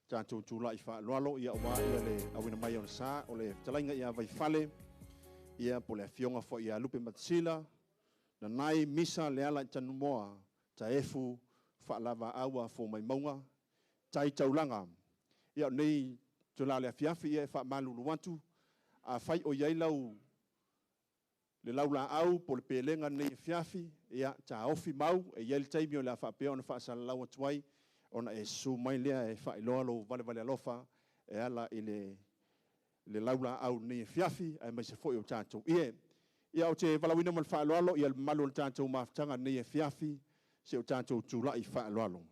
Tātou tūla I whāloalo ia wā ia le awina mai o na sā o le talainga ia Vaifale ia po le fionga fo ia Lupe Matusilla na nai misa le ala tanu moa ta efu whaalava aua fo mai maunga tai Taulaga ia nei tula le afiafi ia whaamalulu watu a whai o iai lau le laula au po le pelenga nei afiafi ia ta ofi mau e iai le taimi o le whaapea ona whaasala lau atuai ona e su mai lea e whailoa lo vale alofa e ala I le laula au ni fiafi ai mai se foi o tātou. Ia o te valawina man whailoalo ia malu o tātou maftanga ni fiafi se o tātou tūla I whailoalo.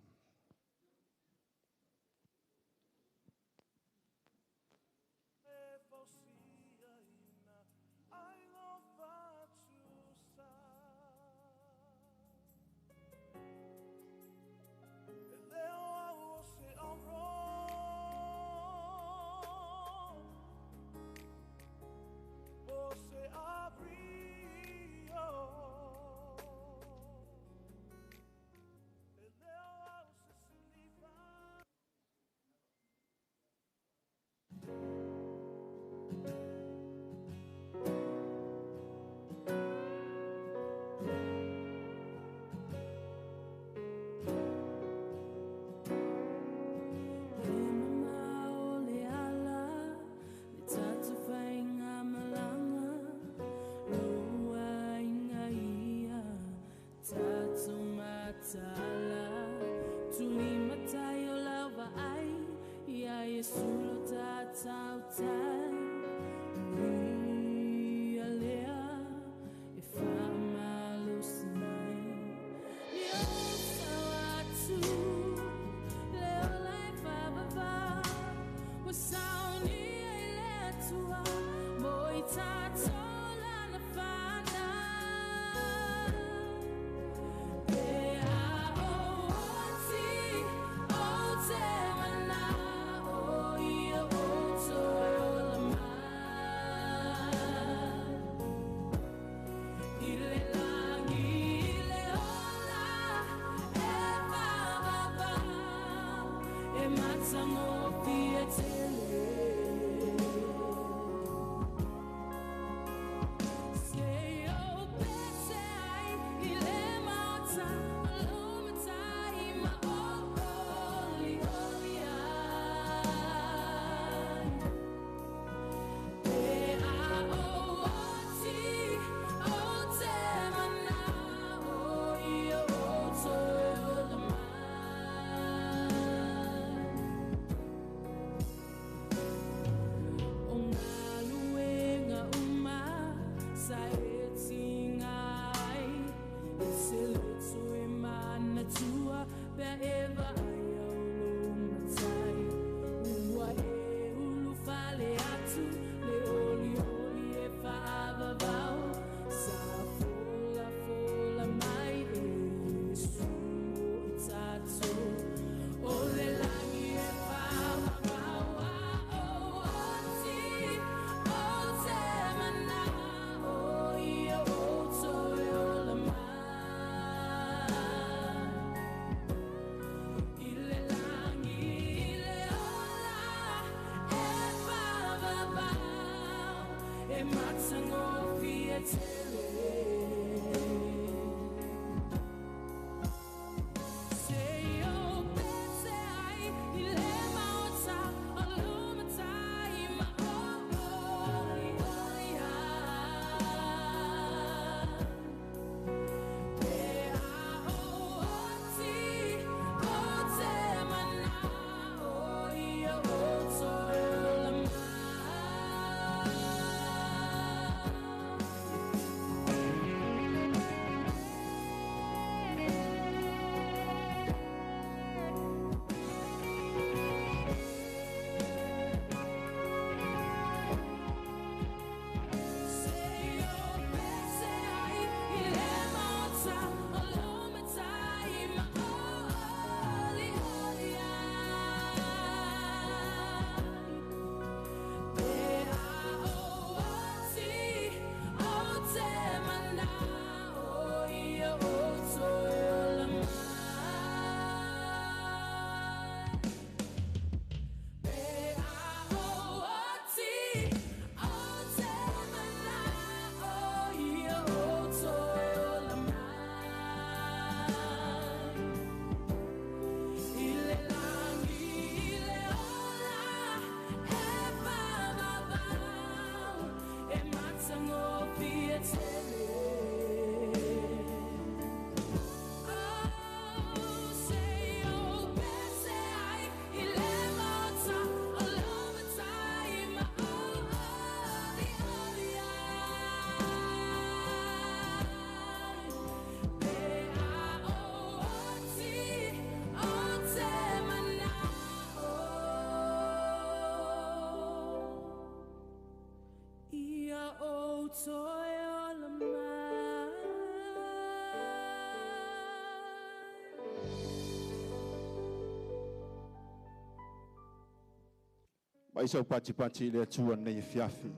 Mai sau pati le tua nei fiafi.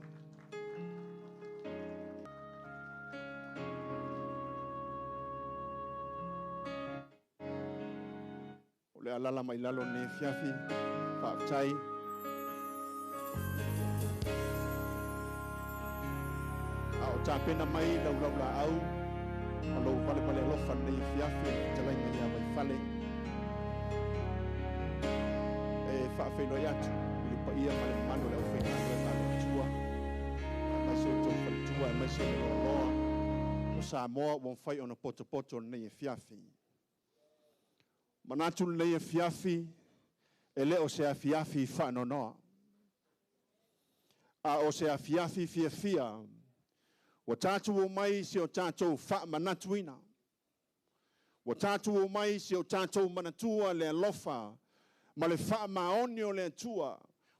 O le alala mai lalo nei fiafi, whaaftai. A o tāpena mai lau la au, a lau vale alofa nei fiafi, talainga ia Vaifale. E whaafeilo iatu. Ia male mano le ofenga le tua mai so to tua mai so lo o Samoa won fai ona poto nei fiafi manatu nei fiafi ele o se fiafi fa no a o se fiafi fia o tatu o mai se o tatu fa manatuina o tatu o mai se o tatu manatua le lofa ma le fa maoni o le tua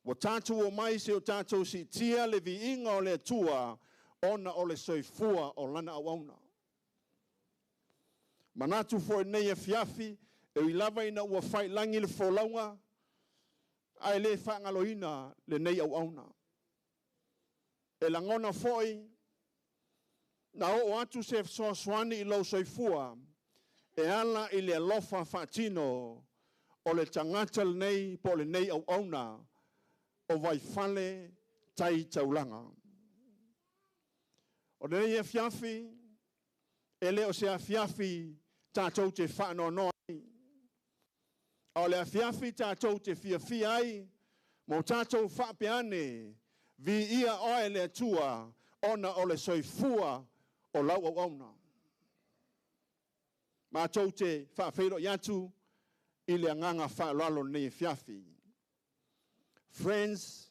o tātou o mai se o tātou si tia le vi inga o le tua ona o le soifua o lana awauna. Manatu fo nei e fiafi e i lava ina ua fai langi le folaunga ai le whangaloina le nei awauna. E langona foi na o atu se soaswani i lau soifua e ala i le alofa whaatino o le tangata le nei po le nei awauna o Vaifale tai Taulaga. O nei e fiafi, ele o se a fiafi tātou te whaanono ai. O le a fiafi tātou te fia ai, mo tātou whaapeane, vi ia oe le tua, ona o le soifua o lau au auna. Mātou te whaafeiro iatu, i le anganga whaalalo nei e fiafi. Friends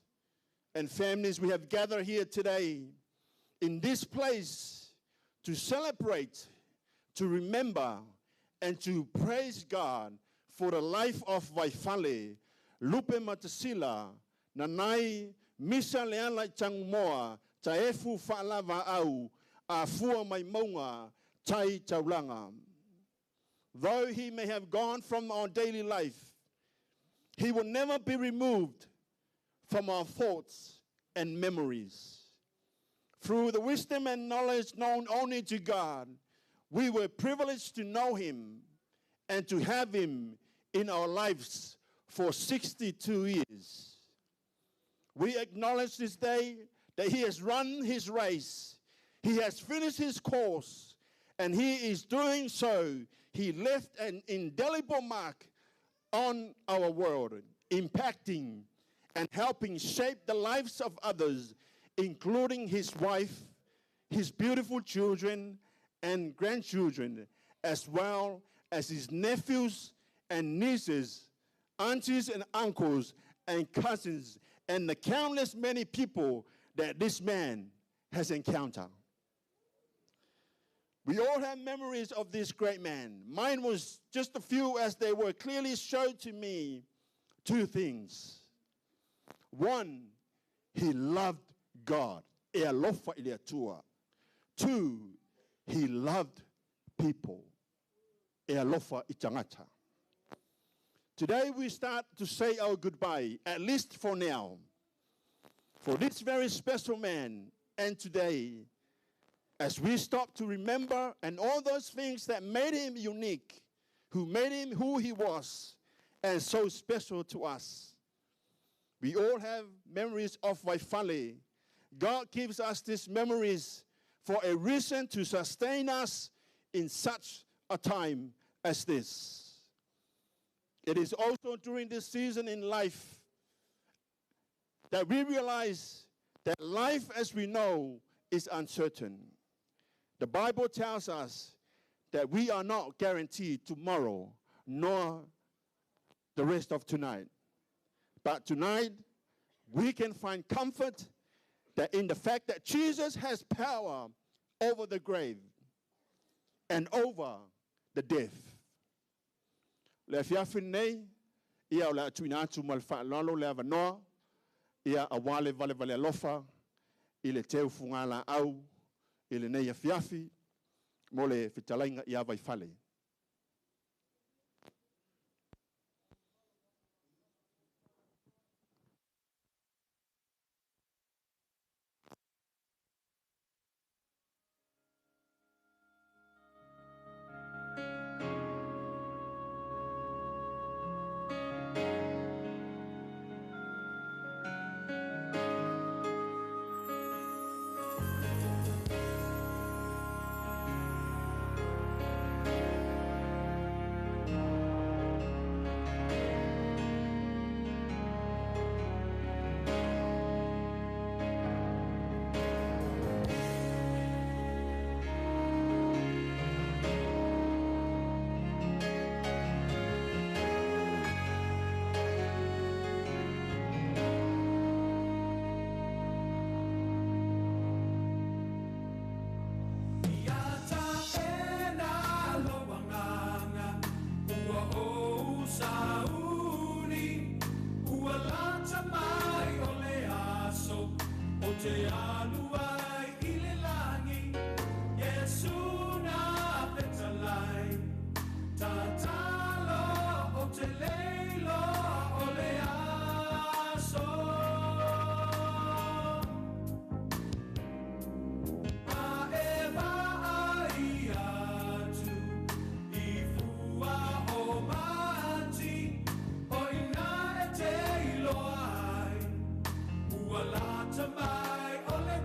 and families, we have gathered here today in this place to celebrate, to remember, and to praise God for the life of Vaifale, Lupe Matusilla, Nanai, Misa Leala Changumoa, Taefu Fa'alava Au, Afua Maimonga, Tai Taulaga. Though he may have gone from our daily life, he will never be removed from our thoughts and memories. Through the wisdom and knowledge known only to God, we were privileged to know him and to have him in our lives for 62 years. We acknowledge this day that he has run his race, he has finished his course, and he is doing so. He left an indelible mark on our world, impacting and helping shape the lives of others, including his wife, his beautiful children and grandchildren, as well as his nephews and nieces, aunties and uncles and cousins, and the countless many people that this man has encountered. We all have memories of this great man. Mine was just a few, as they were clearly showed to me two things. One, he loved God. E alofa i le atua. Two, he loved people. E alofa I tangata. Today we start to say our goodbye, at least for now, for this very special man. And today, as we stop to remember and all those things that made him unique, who made him who he was, and so special to us. We all have memories of Vaifale. God gives us these memories for a reason to sustain us in such a time as this. It is also during this season in life that we realize that life as we know is uncertain. The Bible tells us that we are not guaranteed tomorrow, nor the rest of tonight. But tonight, we can find comfort that in the fact that Jesus has power over the grave and over the death. Le fiafin nei, ia o le atuina atu mal whaalolo le avanoa, ia awale vale vale alofa, i le teu fungala au, i le nei a fiafi, mo le whitalainga ia Vaifale. Tamai ole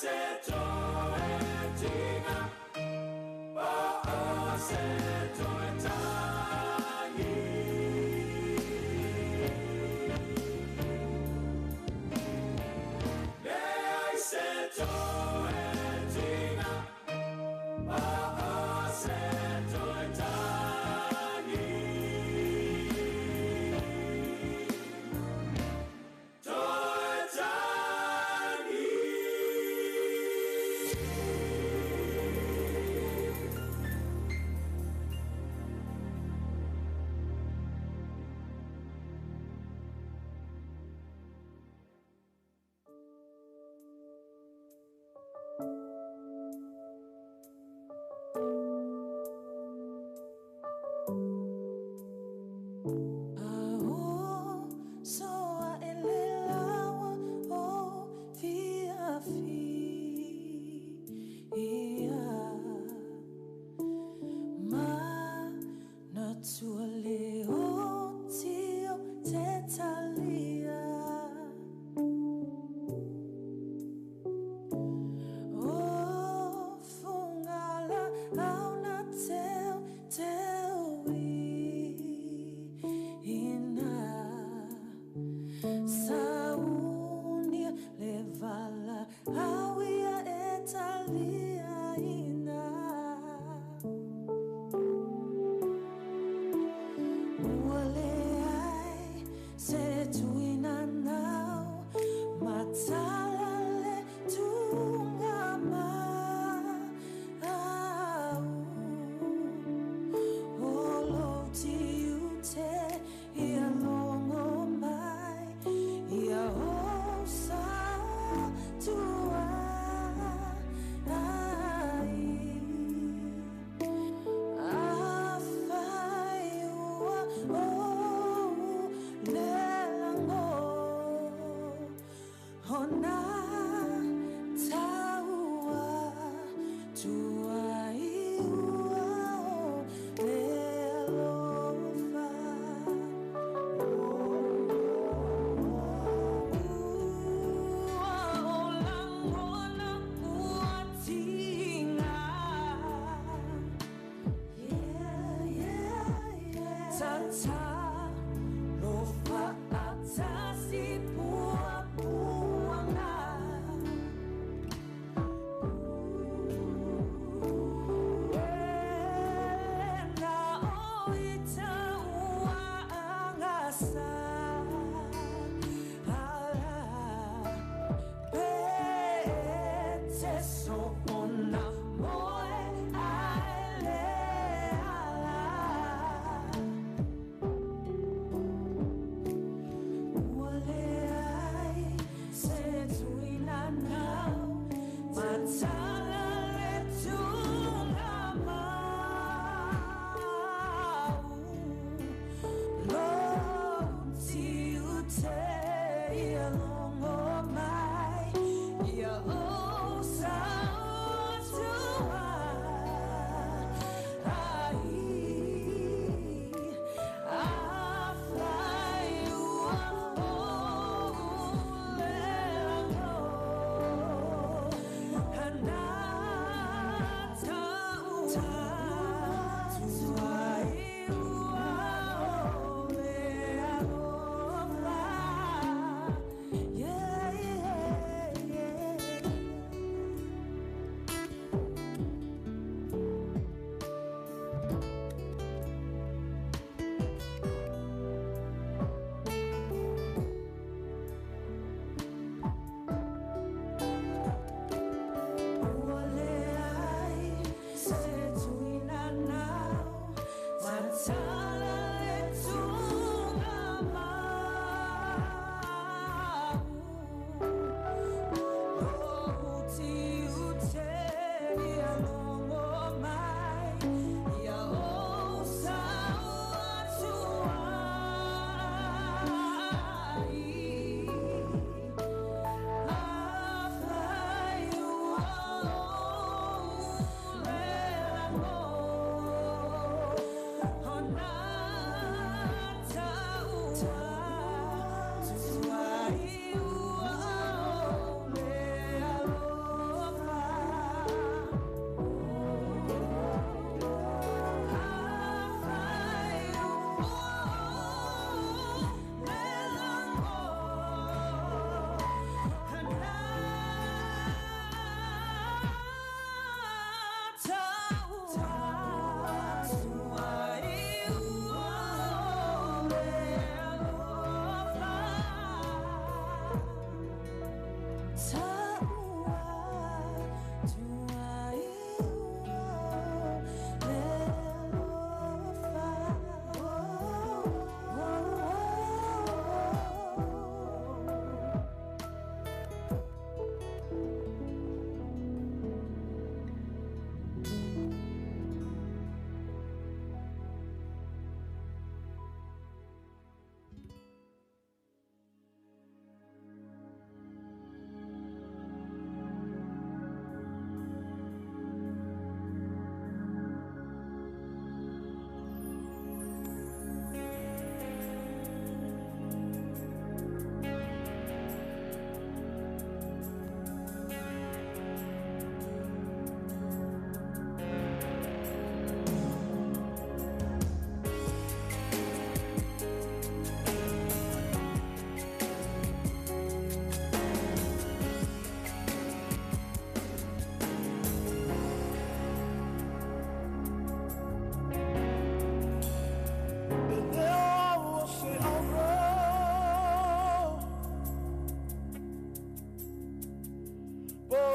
Oh, so to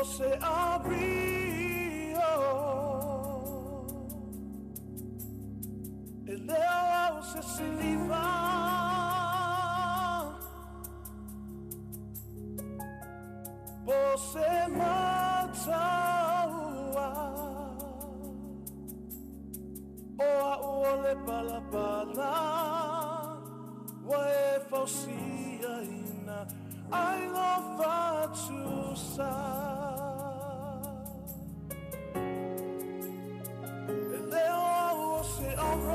Você abriu e leu você se livrar. Você matou oa ole pala pala wae fausia ina I love Matusilla. Eleo se abriu,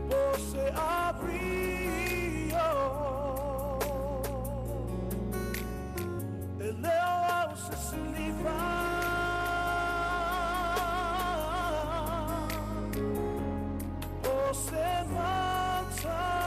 você abriu. Eleo se livrar. Você matou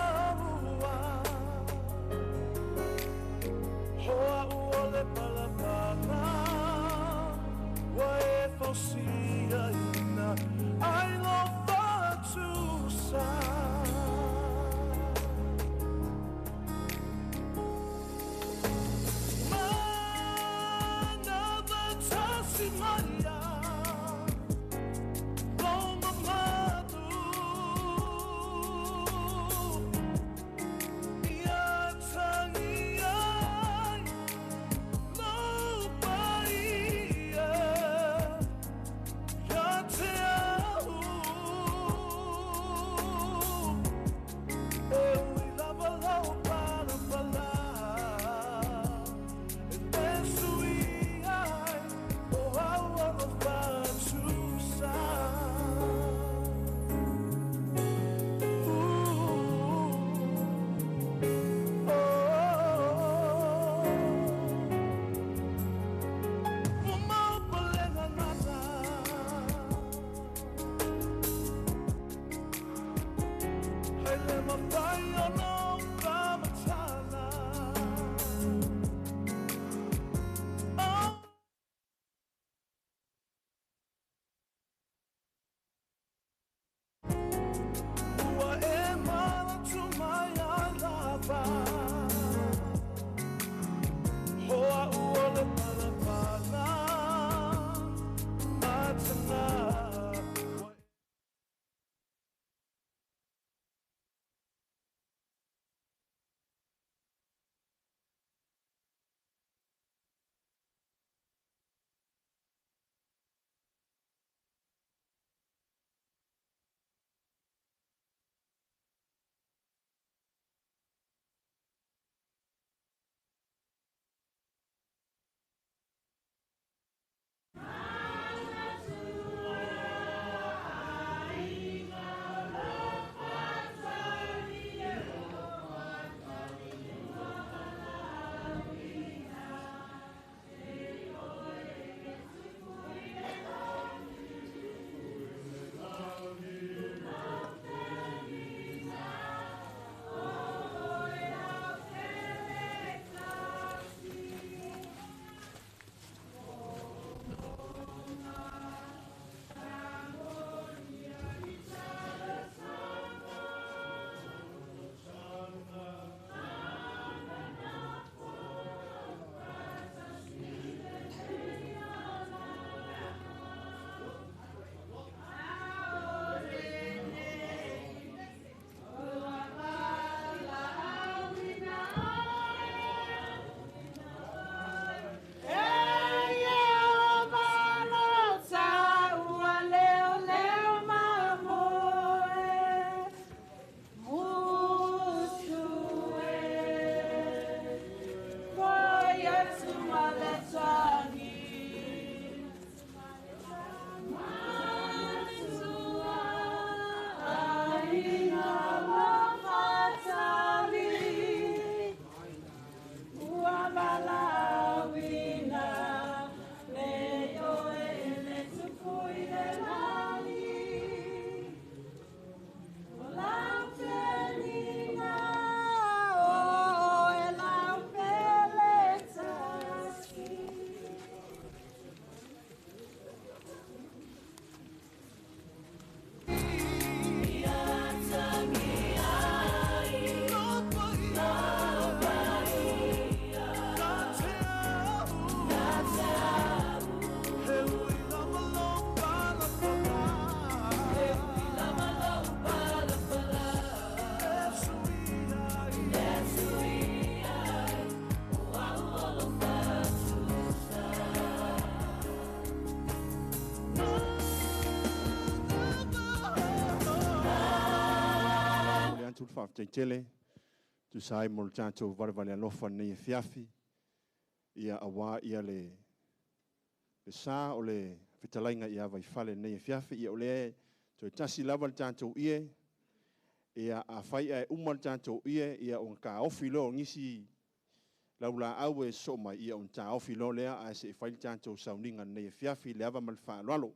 whaafteitele, tu sai mo le tātou varevale alofa nei e fiafi, ia awa ia le sā o le whitalainga ia Vaifale nei e fiafi, ia o le to e tasi lava le tātou ie, ia a whai e uma le tātou ie, ia o ka ofi lo ngisi laula au e so mai ia o ta ofi lo lea a se whai le tātou sauninga nei e fiafi le ava mal whaaloalo.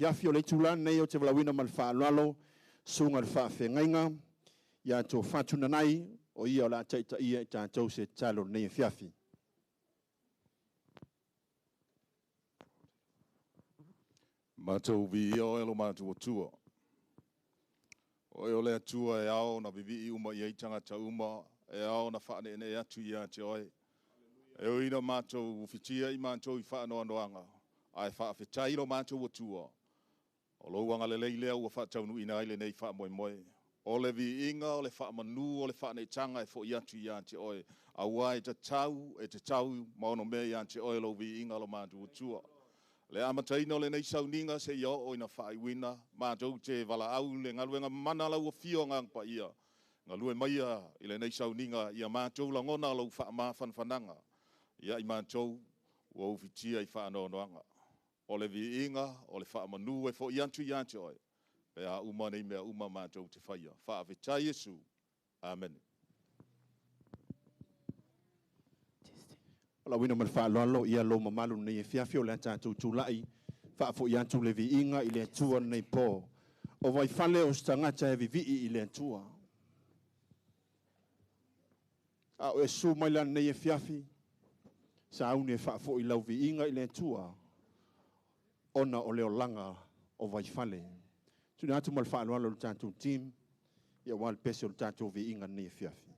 Fiafi o le tula nei o te walawina mal whaaloalo, sunga le whaafengainga, ia tō whatuna nai, o ia o la taita ia i tātou se talo nei fiafi. Mātou vi o elo mātou o tua. O eo lea tua e ao na vivi i uma i eitanga ta uma, e ao na whaane ene atu i a te oe. E o ina mātou ufitia i mātou i whaanoa noanga, ai whaafetai lo mātou o tua. O louanga le leilea ua whaataunu ina aile nei wha Moimoi. O le vi inga, o le wha manu, o le wha nei tanga e fo i atu i ante oe. A wai te tau, maono mea i ante oe lo vi inga lo mātou tua. Le amataina o le nei sauninga se ia o ina wha iwina, mātou te wala au le ngaluenga mana lau o fio ngang pa ia. Ngalue maia i le nei sauninga ia mātou la ngona lau wha maa whanwhananga. Ia i mātou ua ufitia i wha anoanoanga. O le vi inga, o le wha manu e fo i antu i ante oe. Pe a uma nei mea uma mātou te whaia. Wha avita Yesu. Amen. Ola wina mal whaaloalo ia lo mamalu nei e fiafi o le tātou tūlai, wha fo i antu le vi inga i le atua nei pō. O Vaifale o stangata e vivi i le atua. A o e su maila nei e fiafi, sa aune wha fo i lau vi inga i le atua. Ona o leo langa o Vaifale. Tuna atu mal whaaloalo le tātou team, ia wal pese o le tātou vi inga nei e fiafi.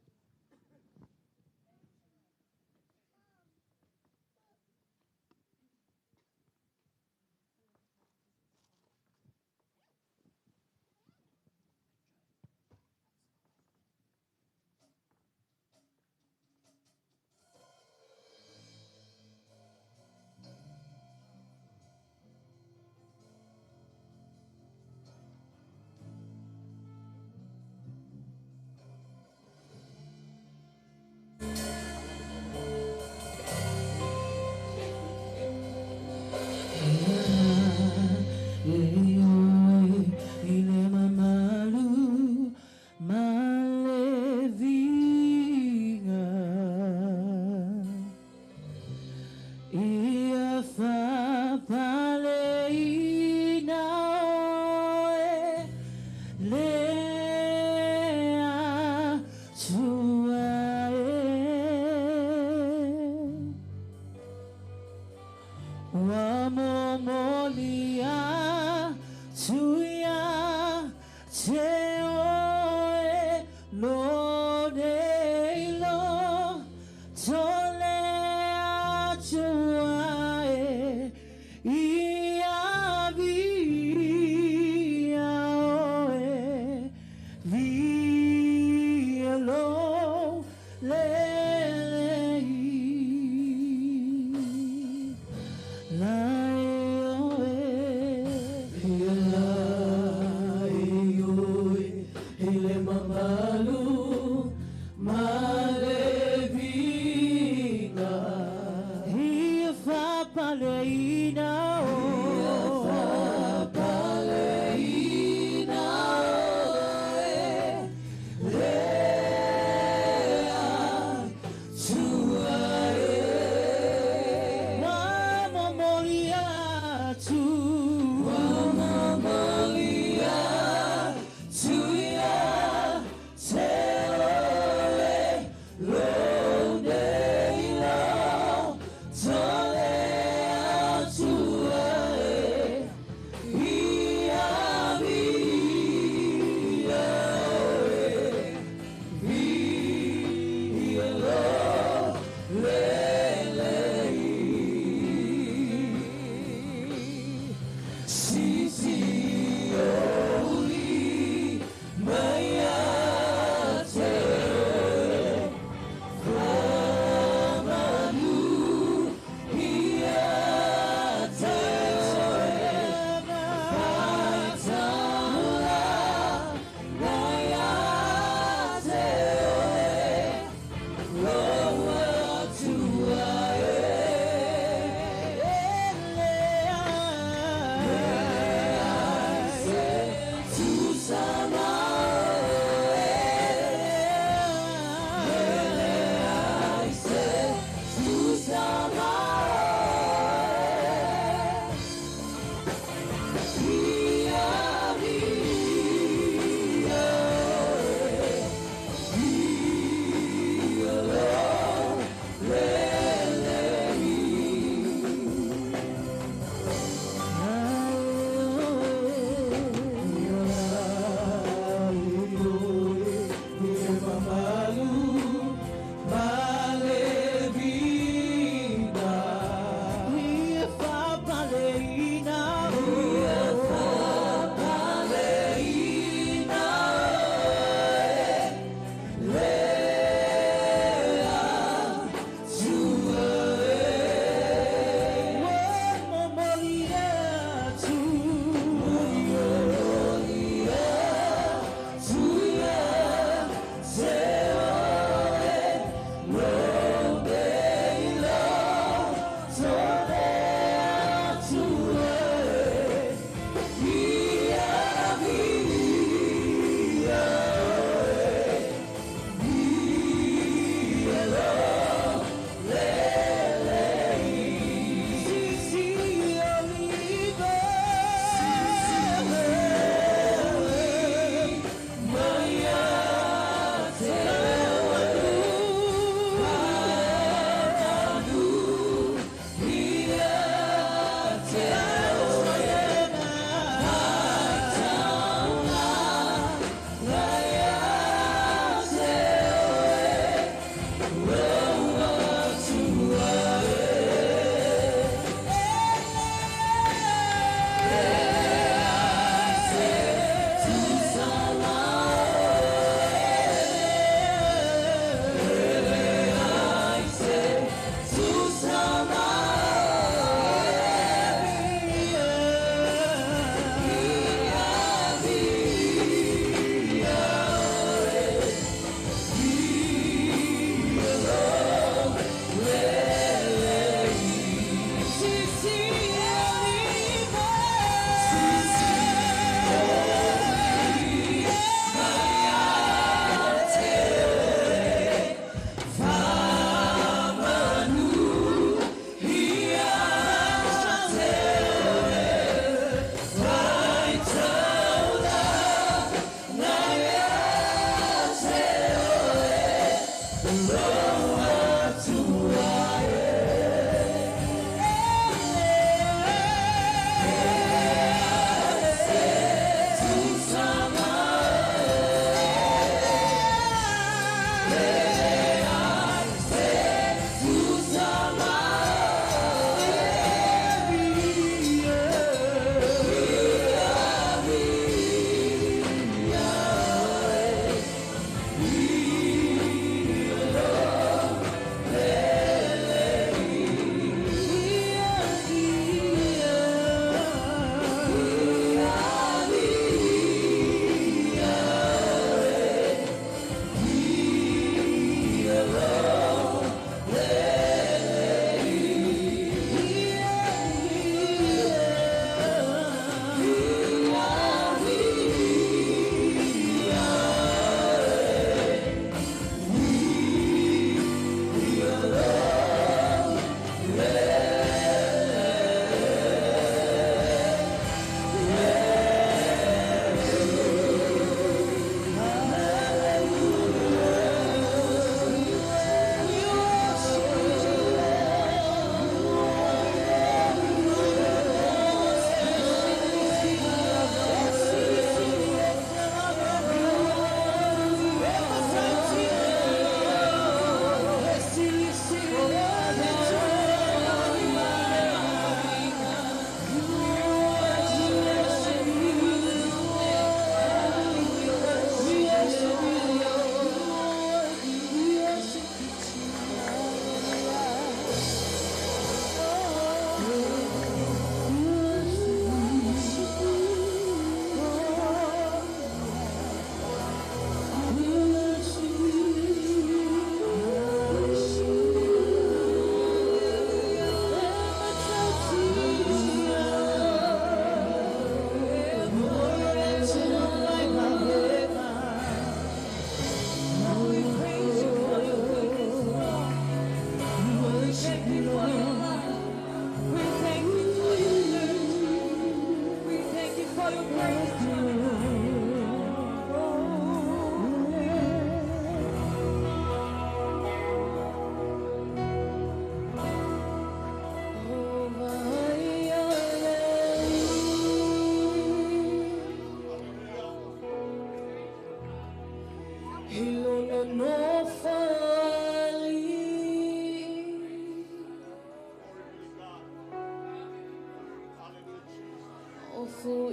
Oh,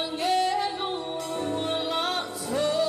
angelo, Latu.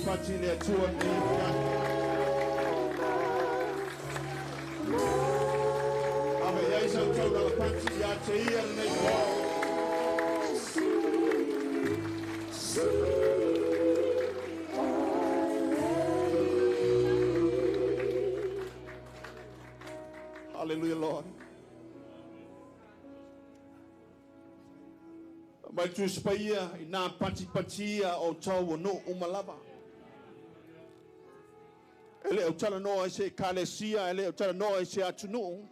pati le atua nei fiafi. Ame iai sau taulaga pati ia te ia nei wao. Hallelujah, Lord. Mai tu spaia ina pati o tau no umalava. Ele o tala no se kalesia ele o tala no se atunu.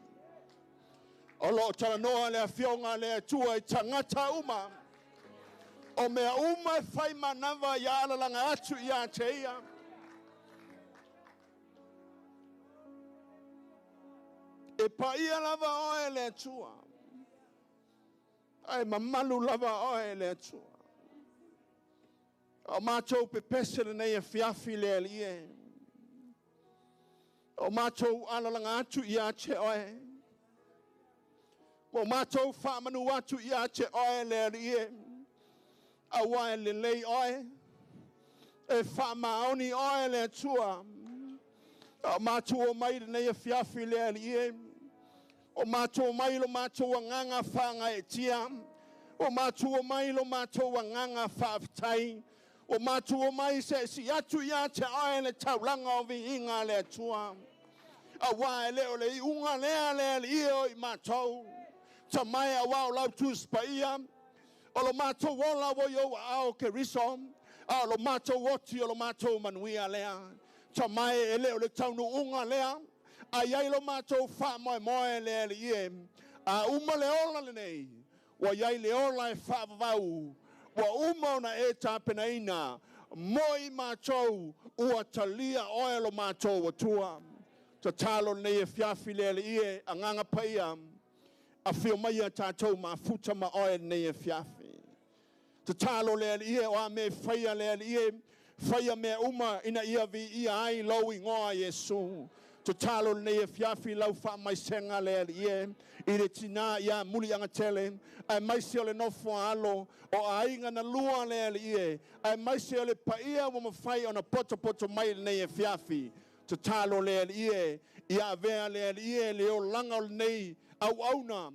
O lo tala no le afionga le tua I tangata uma. O mea uma fai manava ya ala langa atu ya teia. E paia lava o ele tua. Ai mamalu lava o ele tua. O matou pe pesele nei e fiafi le alie. O matou ala langa atu ia te oe. O matou wha manu atu ia te oe le alie. A wae le lei oe. E wha maoni oe le tua. O matou o mai nei e fiafi le alie. O matou mai lo matou nganga whanga e tia. O matou mai lo matou nganga whaafitai. O matou mai se si atu ia te oe le taulanga o vi inga le tua. A wae leo le I unga lea le io I matou. Ta mai a wao lau tus pa ia. O lo matou wola wo yo ao ke riso. A lo matou woti o lo matou manuia lea. Ta mai e leo le taunu unga lea. A iai lo matou wha moe le ie. A uma le ola le nei. Wa iai le ola e wha vau. Wa uma na e tapena ina. Moi matou ua talia oe lo matou wa tua. Ta talo nei e fiafi le ie. A nganga paia. A whio mai a tātou ma futa ma oe nei e fiafi. Ta talo le ie o a me whaia le ie. Whaia me uma ina ia vi ia ai lau I ngoa Yesu. To talo nei e fiafi lau wha mai senga le ie. I re tina ia muli anga tele. Ai mai se ole nofo alo. O a inga na lua le ie. Ai mai se ole paia wa mawhai o na poto mai nei e fiafi. To talo le ie. Ia vea le ie le o langa o nei. Au auna.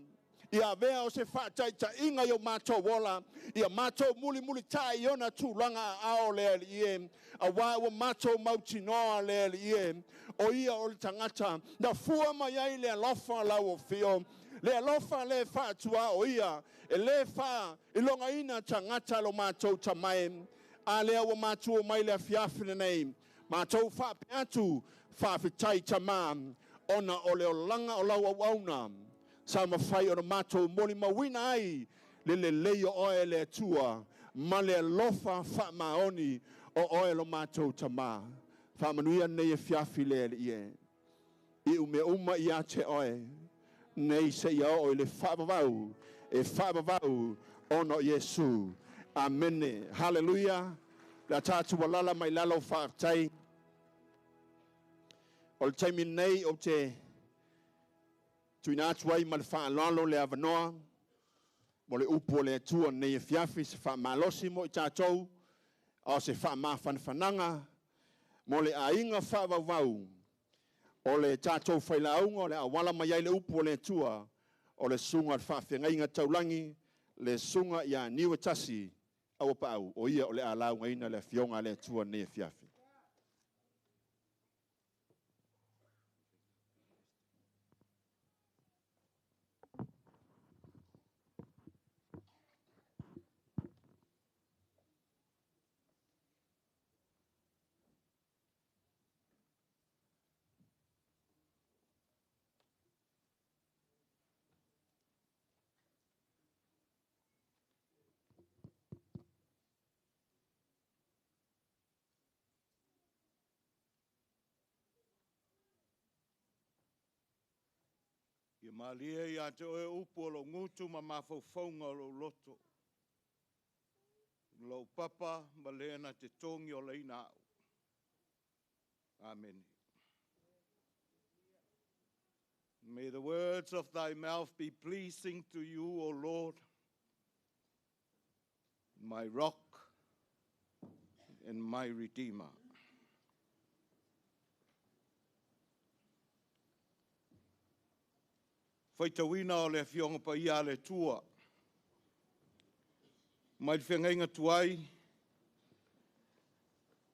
Ia vea o se whaatai ta inga yo mato wola. Ia mato muli tai iona tu langa ao le ie. A wa mato mauti noa le ie. O ia o le tangata. Na fua mai ai le alofa lau o fio. Le alofa le whaatua o ia. E le wha ilonga ina tangata lo mato tamai. A lea wa mato mai le fiafine nei. Mato wha peatu wha fitai tamam. Ona o leo langa o lau au auna. Sa mawhai o na matou moli mawina ai. Le leo oe le tua. Ma le lofa wha maoni o oe lo matou tama. Wha manuia nei e fiafi le ie. I ume uma I a te oe. Nei se ia oe le whaabavau. E whaabavau ono Yesu. Amene. Hallelujah. La tātu walala mai lalo whaartai. O le taimi nei o te tuina atuai ma le whaalalo le avanoa. Mo le upo le atua nei e fiafi se whaamalosi mo I tātou. O se whaamawhanwhananga. Mo le ainga whaavavau. O le tātou whailaunga o le awala mai ai le upo le atua. O le sunga whaawhengainga taulangi. Le sunga ia niwa tasi. Au pau. O ia o le alaunga ina le fionga le atua nei e fiafi. Ia malia ia te oe upo lo ngutu ma mawhauwhaunga lo loto. Lo papa ma leana te tongi o leina au. Amen. May the words of thy mouth be pleasing to you, O Lord, my rock and my redeemer. Whaitawina o le fionga pa ia le tua. Mai le whengainga tuai,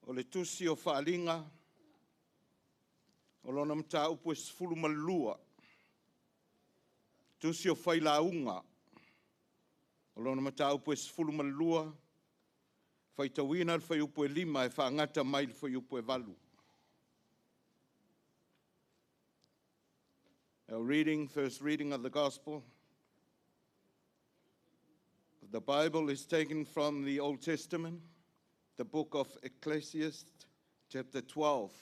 o le tusi o whaalinga, o lona mta upo e sifuru malua, tusi o whailaunga, o lona mta upo e sifuru malua, whaitawina le whai upo e lima e whaangata mai le whai upo e valu. Our reading, first reading of the Gospel. The Bible is taken from the Old Testament, the book of Ecclesiastes, chapter 12.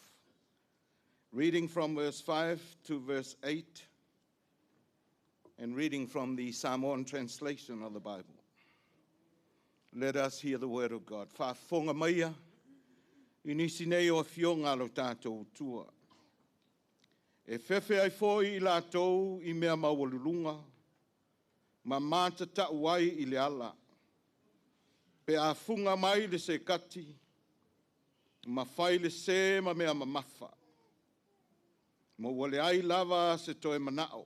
Reading from verse 5 to verse 8, and reading from the Samoan translation of the Bible. Let us hear the word of God. Whaafonga maia, inisi nei o fionga lo tātou tua. E whewhe ai fōi I lātou I mea mawalulunga, ma māta tauai I le ala. Pe a funga mai le se kati, ma whai le se ma mea mamafa. Mo wale ai lava se toe manao.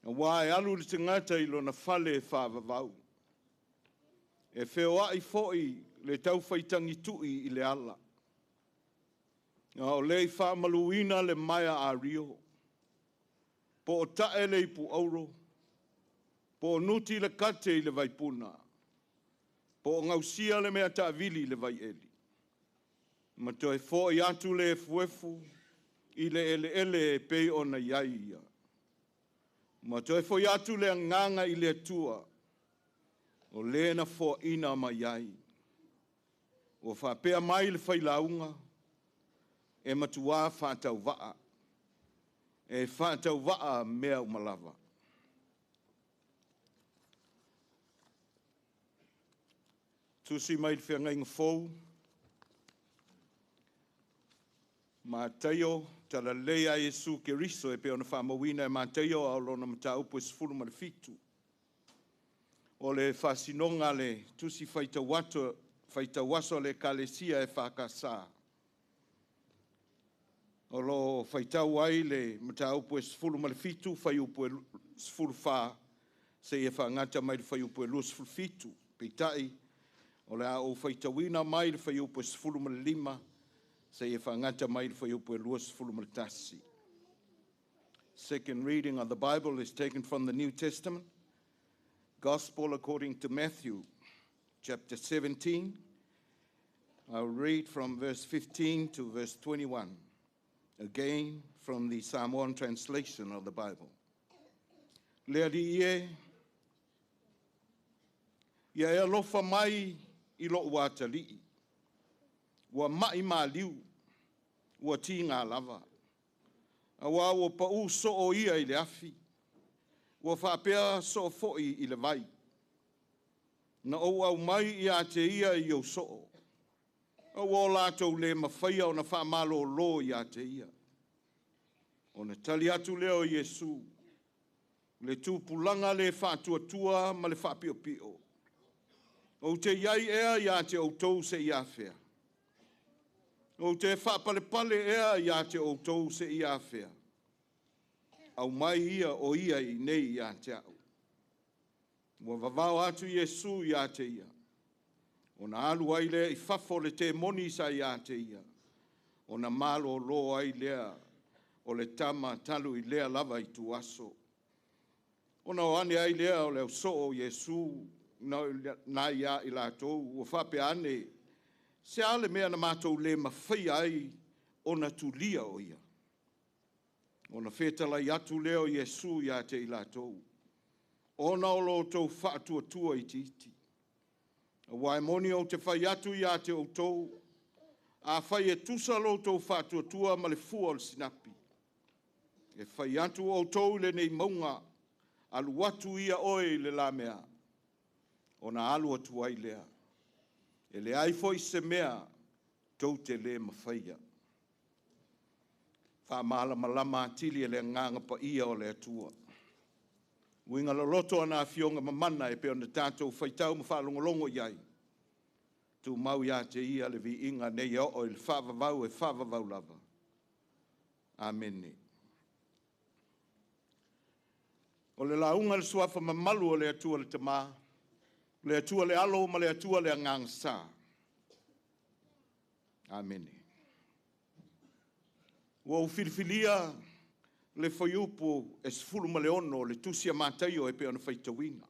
A wai alu le tingata I lona whale e whaavavau. E wheo ai fōi le tau whaitangi tui I le ala. O lei whaamaluina le maia a rio. Po o tae le ipu auro. Po o nuti le kate I le vaipuna. Po o ngausia le mea taavili le vai eli. Ma toi fo I atu le efuefu I le ele pei ona iaia. Ma toi fo I atu le nganga I le atua. O lena fo ina ma iai. O whapea mai le whailaunga. E matua whātau waa. E whātau waa mea umalawa. Tusi mai le whiangainga fōu. Ma taio tala lea Jesu ke riso e pe ona whamawina e ma taio au lona mata upo e sifuru ma le fitu. O le whasinonga le tusi whaitawaso le kalesia e whakasa. O lo whaitau ai le mata upo e sifuru ma le fitu, whai upo e sifuru wha, se e whangata mai le whai upo e lua sifuru fitu. Peitai, o le au whaitawina mai le whai upo e sifuru ma le lima, se e whangata mai le whai upo e lua sifuru ma le tasi. Second reading of the Bible is taken from the New Testament. Gospel according to Matthew, chapter 17. I'll read from verse 15 to verse 21. Again, from the Samoan translation of the Bible. Lea di ie, ia e alofa mai I lo uatali'i. Ua mai mā liu, ua ti ngā lava. A wā ua pau so o ia I le afi. Ua whapea so fo'i I le vai. Na o au mai I a te ia I au so o. A wā lātou le mawhaia o na whamalo lo I a te ia. O na tali atu leo Jesu. Le tūpulanga le whātuatua ma le whapio-pio. O te iai ea I a te outou se I a whea. O te whapalepale ea I a te outou se I a whea. Au mai ia o ia I nei I a te au. Ua vavao atu Jesu I a te ia. O na alu ai lea I whafo le te moni sa I a te ia. O na malo lo ai lea o le tama talu I lea lava I tu aso. O na oane ai lea o leo so o Jesu na ia I lātou. O whape ane se ale mea na mātou le mawhai ai o na tulia o ia. O na whetala I atu leo Jesu I a te I lātou. O na o lo tau whaatua I titi. A waimoni o te whai atu I a te o tau. A whai e tusa lo tau whaatua ma le fua o le sinapi. E whai atu o tau le nei maunga. Alu watu ia oe le la mea. O na alu atu ai lea. E le ai foi se mea tau te le mawhaia. Wha maala malama atili e le nganga pa ia o le atua. Winga loloto ana fionga mamana e pe ona tātou whaitau ma whalongolongo iai. Tu mau ia te ia le vi inga nei o il whavavau e whavavau lava. Amen. O le launga le suafa mamalu o le atua le tamā. Le atua le alo ma le atua le angangsa. Amen. Ua ufilifilia le whaiupo e sifulu ma le ono le tusia mātaio e pe ona whaitawina.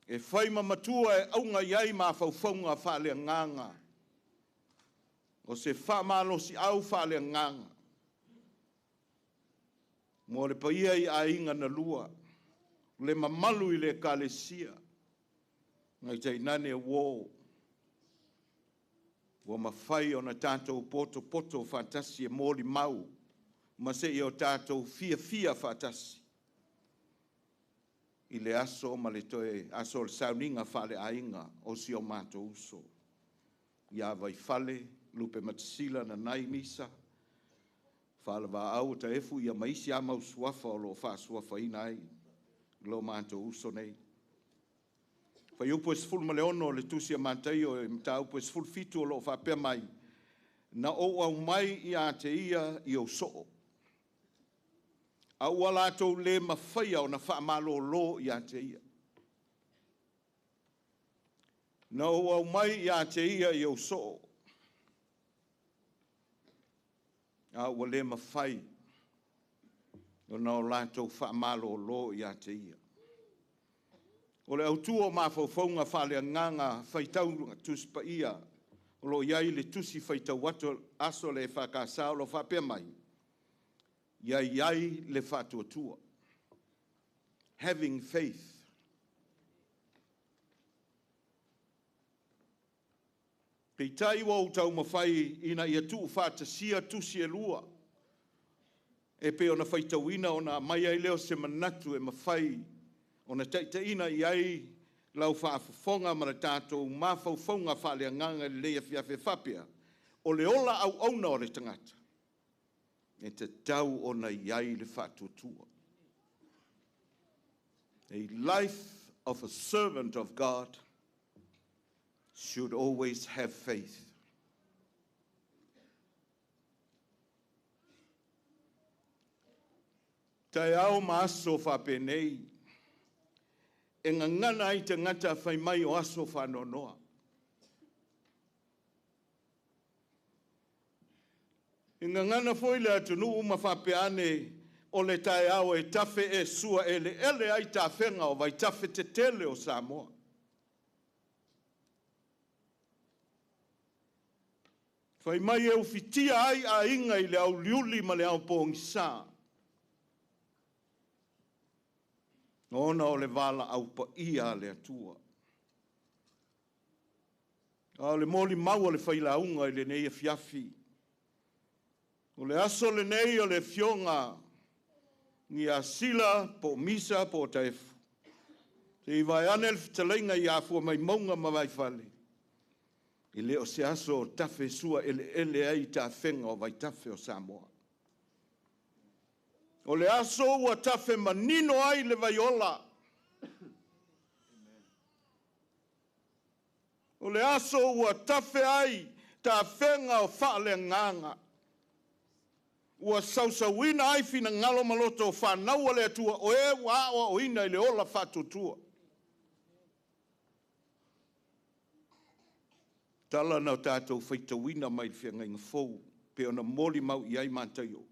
E whai matua e aunga iai ma whauwhaunga whaale nganga. O se whamalo si au whaale nganga. Mo le paia i a inga na lua. Le mamalu i le kalesia. Ngai tei nane e wō. Wa mawhai o na tātou poto whātasi e mōli mau. Ma se i o tātou fia whātasi. I le aso ma le toe aso le sauninga whale ainga o si o mātou uso. Ia Vaifale, Lupe Matusilla na nai misa. Whale wā au ta efu ia maisi amau suafa o lo whāsuafa ina ai. Lo mātou uso nei. Whai upo e sifuru ma le ono le tusia mātai o e mta upo e sifuru fitu o lo whapea mai. Na o au mai i a te ia i o soo. Au ala tau le mawhaia o na whaamalo lo i a te ia. Na o au mai i a te ia i o soo. Au le mawhai o na o la tau whaamalo lo i a te ia. O le autua ma whauwhaunga whale nganga whaitau tuspa ia. O lo iai le tusi whaitau watu aso le whakasao lo whapea mai. Iai le whatuatua. Having faith. Kei tai wau tau mawhai ina ia tuu whatasia tusi e lua. E pe ona whaitauina ona mai ai leo se manatu e mawhai. Ona taitaina iai lau whaafafonga ma le tātou mawhauwhaunga whale nganga lea whiawhe whapea. O le ola au auna o le tangata. E te tau ona iai le whatuatua. A life of a servant of God should always have faith. Tai au maaso whapenei. E ngangana ai te ngata whai mai o aso whanonoa. E ngangana foi le atunu uma whapeane o le tae au e tafe e sua ele ai ta whenga o vai tafe te tele o Samoa. Whai mai e ufitia ai a inga i le au liuli ma le au pōngisa. Ona o le vala au pa ia le atua. A le moli mau le whailaunga i le nei e fiafi. O le aso le nei o le fionga ni a sila po misa po taifu. Te i vai anel fitalenga i afua mai maunga ma Vaifale. I le o se aso tafe sua ele ai ta whenga o vai tafe o Samoa. O le aso ua tafe manino ai le vaiola. O le aso ua tafe ai ta whenga o whaale nganga. Ua sausawina ai fina ngalo maloto o whanau le atua o e waa o ina i le ola whatutua. Tala nau tātou whaitawina mai whianga inga fōu pe ona moli mau i ai mātaio.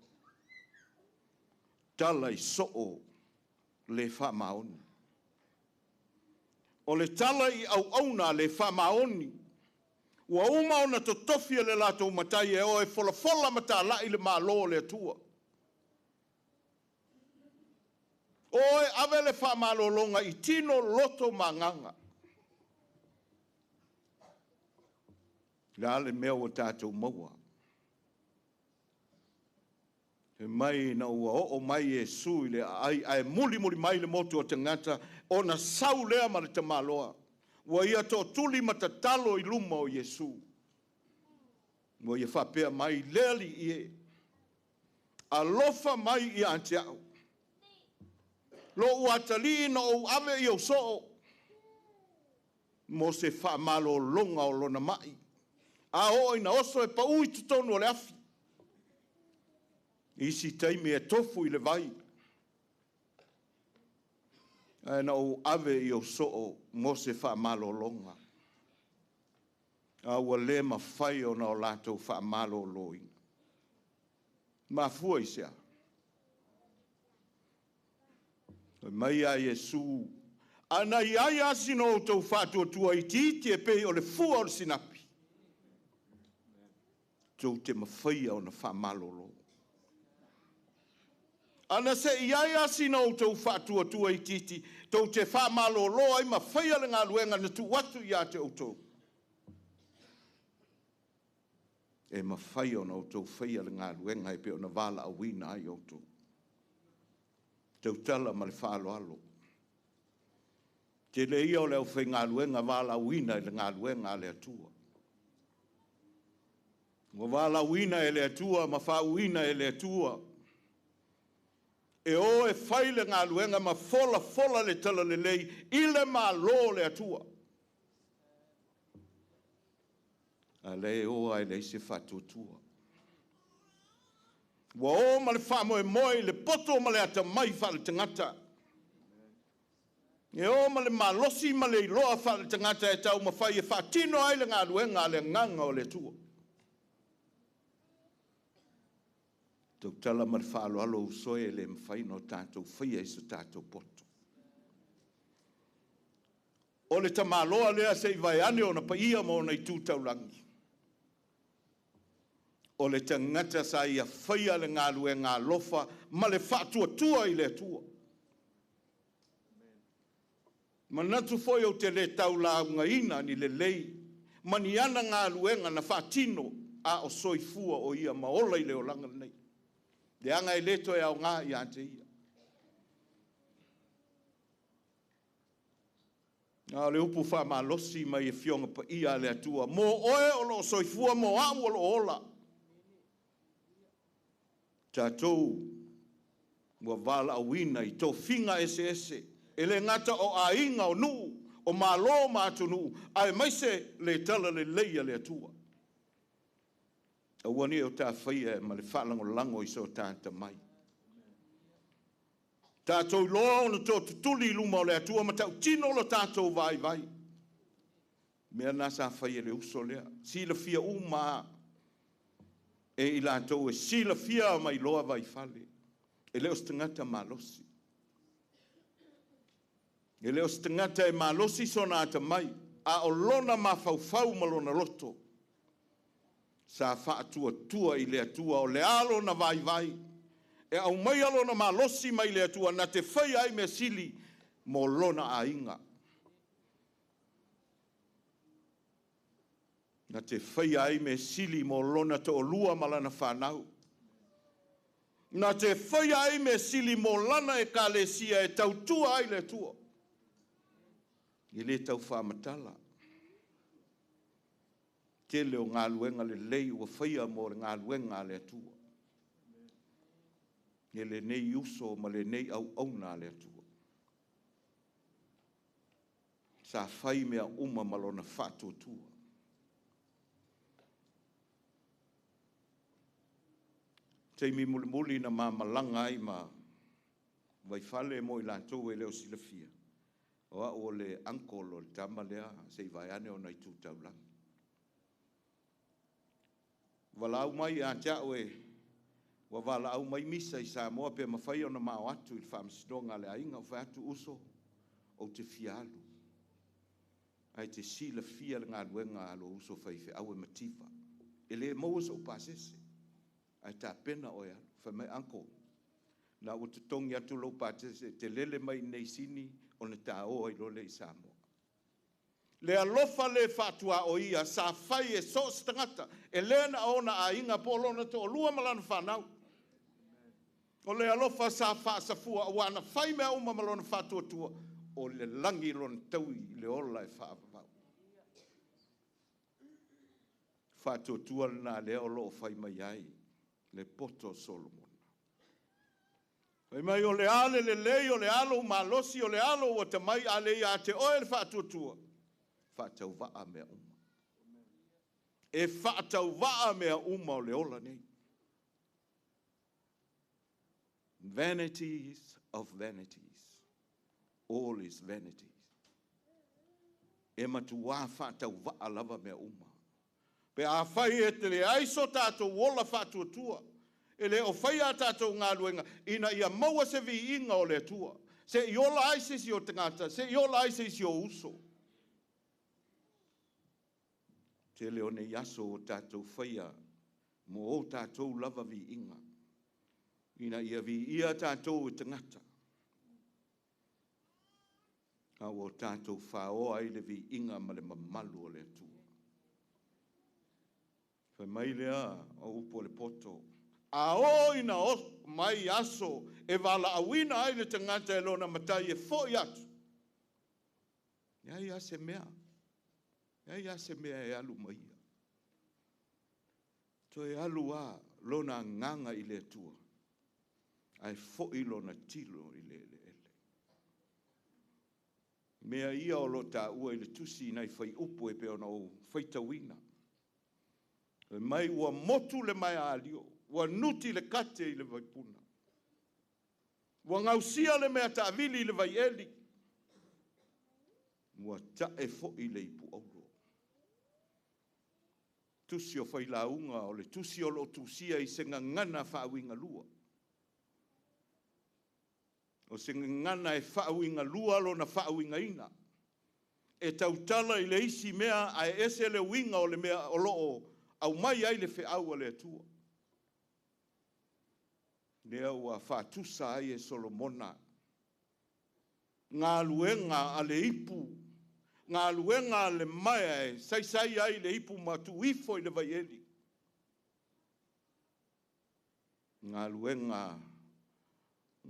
Tala I soo le whamaoni. O le tala I au auna le whamaoni. Ua uma ona to tofia le lato matai e o e fola mata la I le malo le atua. O e ave le whamalo longa I tino loto manganga. Le ale mea o tātou maua. He mai na ua o mai e sui le ai muli mai le motu o te ngata o na sau lea ma le te maloa. Ua ia to tuli matatalo I luma o Yesu. Ua ia whapea mai leali I e. Alofa mai I ante au. Lo ua tali na o ave I o soo. Mo se whamalo longa o lona mai. A o ina oso e pa ui tutonu o le afi. Isi taimi e tofu I le vai. Na o ave I o so mo se whaamalolonga. A ua le mawhai o na o lātou whaamaloloi. Ma fua I sea. Mai a Yesu. Ana ia asino o tau whātua tua I titi e pei o le fua o le sinapi. Tau te mawhai o na whaamalolo. Ana se ia asino o tau whātua tua I titi. Tau te whaamalolo ai mawhai le ngā luenga na tu watu ia te o tau. E mawhai o na o tau whai le ngā luenga e pe o na wala a wina ai o tau. Tau tala ma le whaaloalo. Te le ia o leo whai ngā luenga wala wina e le ngā luenga le atua. Wa wala wina e le atua, ma wha wina e le atua. E o e whai le ngā luenga ma fola le tala le lei, I le mā lo le atua. A le o ai le se whatutua. Wa o ma le Moimoi, le poto ma le ata mai wha le tangata. E o ma le malosi ma le iloa wha le tangata e tau ma whai e whatino ai le ngā luenga le nganga o le tua. Tau tala ma le whaaloalo usoe e le mwhai no tātou whaia iso tātou poto. O le tamaloa lea se I vai ane o na paia mo na I tū Taulangi. O le tangata sa ia whaia le ngā luenga lofa, ma le whātua tua I le tua. Manatu foi o te le taulaga ina ni le lei, mani ana ngā luenga na whātino a o soifua o ia maola I le o langa nei. Le anga I leto e au ngā I ante ia. Ngā le upu wha malosi mai e fionga pa ia le atua. Mo oe o lo soifua mo amu o lo ola. Tātou mua wala awina I tō whinga ese. E le ngata o ainga o nuu, o malo mātu nuu, ai maise le tala le leia le atua. A wani o tā whaia ma le whalango lango I so tāta mai. Tātou loa o na tō tutuli luma o le atua, ma tau tino lo tātou vai. Mea nasa whaia le uso lea. Sila fia uma e I lātou e sila fia mai loa Vaifale. E leo stangata malosi. E leo stangata e malosi sona ata mai. A o lona mawhauwhau ma lona loto. Sa whaatua tua I le atua o le alo na vai. E au mai alo na malosi mai le atua na te whai ai me sili mo lona a inga. Na te whai ai me sili mo lona te o lua malana whanau. Na te whai ai me sili mo lana e ka le sia e tau tua ai le tua. I le tau whamatala. Te leo ngā luenga le lei ua whaia mo ngā luenga le tua. E le nei uso ma le nei au auna le tua. Sa whai mea uma malona whātua tua. Teimi muli na malanga ai ma Vaifale mo I lātou e leo silafia. O le ankolo le tama lea se I vai ane o na I tū Taulangi. Walau mai a tiao e wa walau mai misa I Samoa pe mawhai o na mao atu I whaamsidonga le ainga o whai atu uso o te fialu. Ai te silafia le ngā luenga alo uso whaife au e matifa. E le maua o pasese. Ai tā pena o ea, whai mai anko. Na o te tongi atu lau pātese, te lele mai nei sini o na tā oa I lole I Samoa. Le alofa le whatua o ia, sa whai e so stangata, e lena ona a inga polona to o lua malana whanau. O le alofa sa whaasafua, o wana whai mea uma malona whatua tua, o le langi lon taui le ola e whaapapau. Whatua tua na le olo o whai mai ai. Le poto Solomon. Mai o le ale le lei o le alo malosi o le alo o te mai ale ia te oe le whaatuatua. Whaatau waa mea uma. E whaatau waa mea uma o le ola nei. Vanities of vanities. all is vanity. E matua whātau waa lava mea uma. Pe a whai e te le aiso tātou wola whātua. E le o whai a tātou ngā luenga, ina ia maua se vi inga o le tua. Se i ola aise si o tangata, se i ola aise si o uso. Te leo ne yaso o tātou whaia, mo o tātou lava vi inga. Ina ia vi ia tātou o tangata. A o tātou whao ai le vi inga ma le mamalu o le tua. Whai mai lea o upo le poto. A o ina o mai aso e wala awina ai le tangata e lona matai e fōi atu. Ia se mea. Ia se mea e alu mai. To e alu a lona nganga i le tua. Ai fōi lona tilo i le ele. Mea ia o lo tā ua i le tusi nai whai upo e peona o whaitawina. E mai ua motu le mai a alio. Ua nuti le kate i le vaipuna. Ua ngausia le mea taavili i le vai eli. Ua tae fo i le ipu auro. Tusi o whailaunga o le tusi o lo tusia i se ngana whaawinga lua. O se ngana e whaawinga lua lo na whaawinga ina. E tautala i le isi mea a ese le winga o le mea o loo au mai ai le whiau le atua. Lea ua whātusa ai e Solomona. Ngā luenga a le ipu. Ngā luenga a le mai ai. Sai ai le ipu matu ifo i le vaieli. Ngā luenga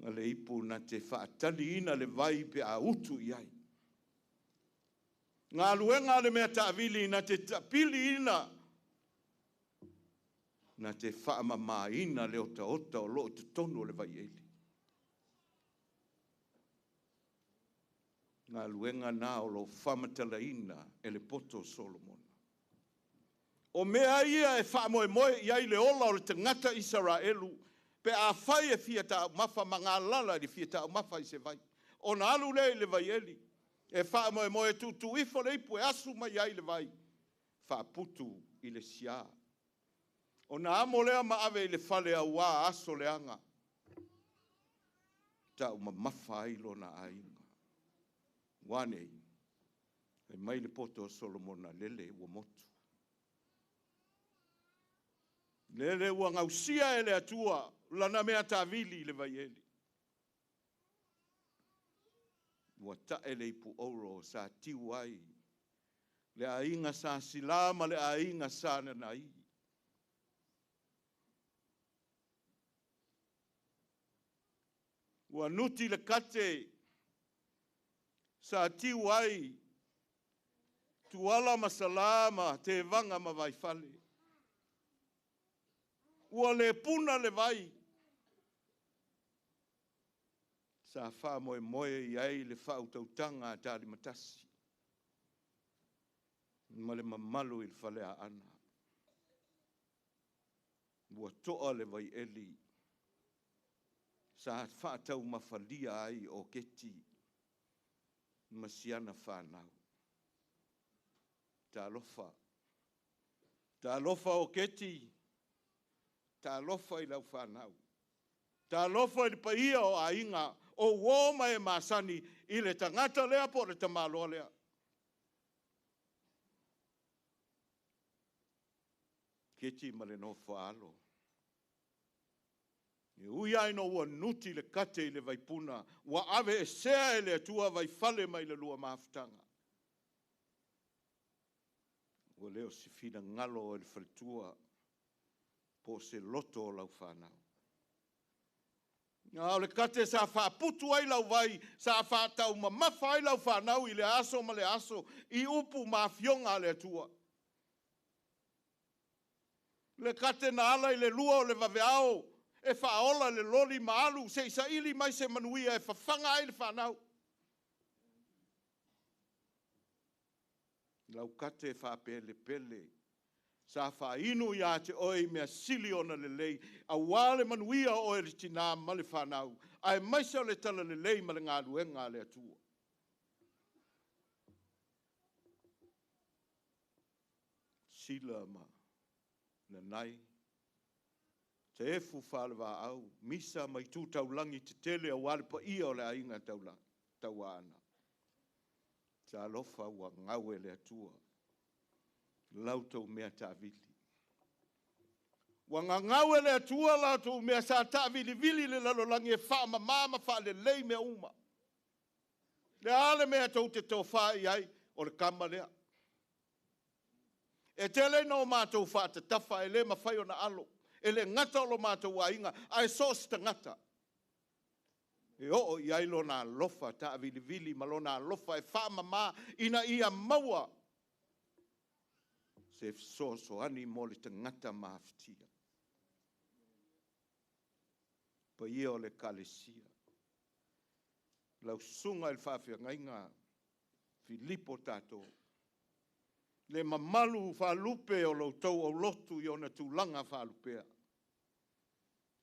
a le ipu na te whaatali ina le vai pe a utu i ai. Ngā luenga a le mea taavili na te tapili ina na te whaamama ina le ota o loo te tonu o le vai eli. Ngā luenga nā o lo whamatala ina e le poto Solomon. O mea ia e whaamoe iai le ola o le tangata Israelu, pe a whai e fiata mafa ma ngā lala li fiata mafa i se vai. O na alu le vai eli, e whaamoe tu ifo le ipu e asu mai iai le vai. Whaaputu i le sia. O na amo lea ma ave le fale a wā aso leanga. Ta uma mafa ilo na ainga. Wanei, e mai le poto Solomona lele ua motu. Lele ua ngausia e le atua, lana mea taavili le vaieli. Ua tae le ipu ouro sa tiu ai. Le ainga sa silama le ainga sa nanai. Ua nuti le kate sa tiu ai tuala masalama te vanga ma Vaifale. Ua le puna le vai. Sa wha moe iai le whautautanga a tāri matasi. Ma le mamalu i le whale a ana. Ua toa le vai eli. Sa whaatau mawhalia ai o keti. Masiana whanau. Tā lofa. Tā lofa o keti. Tā lofa i lau whanau. Tā lofa i paia o ainga. O woma e masani i le tangata lea po le tamaloa lea. Keti ma le no whaalo. E ui ai no ua nuti le kate i le vaipuna. Ua ave e sea e le atua Vaifale mai le lua maafutanga. Ua leo si fina ngalo e le whaletua. Po se loto o lau whanau. Ngā le kate sa whaaputu ai lau vai. Sa whaatau ma mawha ai lau whanau i le aso ma le aso. I upu maafionga le atua. Le kate na ala i le lua o le vaveao. E whaola le loli maalu, se isa ili mai se manuia e whawhanga ai le whanau. Lau kate whapele pele, sa whainu ia te oi mea siliona le lei, a wale manuia o e tina ma le whanau, ai mai se o le tala le lei ma le ngā luenga le atua. Matusilla ma na nai. Te efu whaalwa au, misa mai tū taulangi te tele a wale pa ia o le ainga tauana. Te alofa ua ngawe le atua. Lautou mea tāwili. Wa ngawe le atua lautou mea sa tāwili vili le lalolangi e whaama mama whaale lei mea uma. Le ale mea tau te tau whaai ai o le kama lea. E tele no mātou whaata tafa e le mawhai o na alo. E le ngata o lo mātou wa inga, ai sos ta ngata. E o i ailo na lofa ta vili ma lo na lofa e whaama mā ina ia maua. Se so ani mo le ta ngata maaftia. Pa ia o le kalesia. Lau sunga il whawhia ngainga Filipo tato. Le mamalu fa Lupe o lo tau o lotu i ona tūlanga fa Lupea.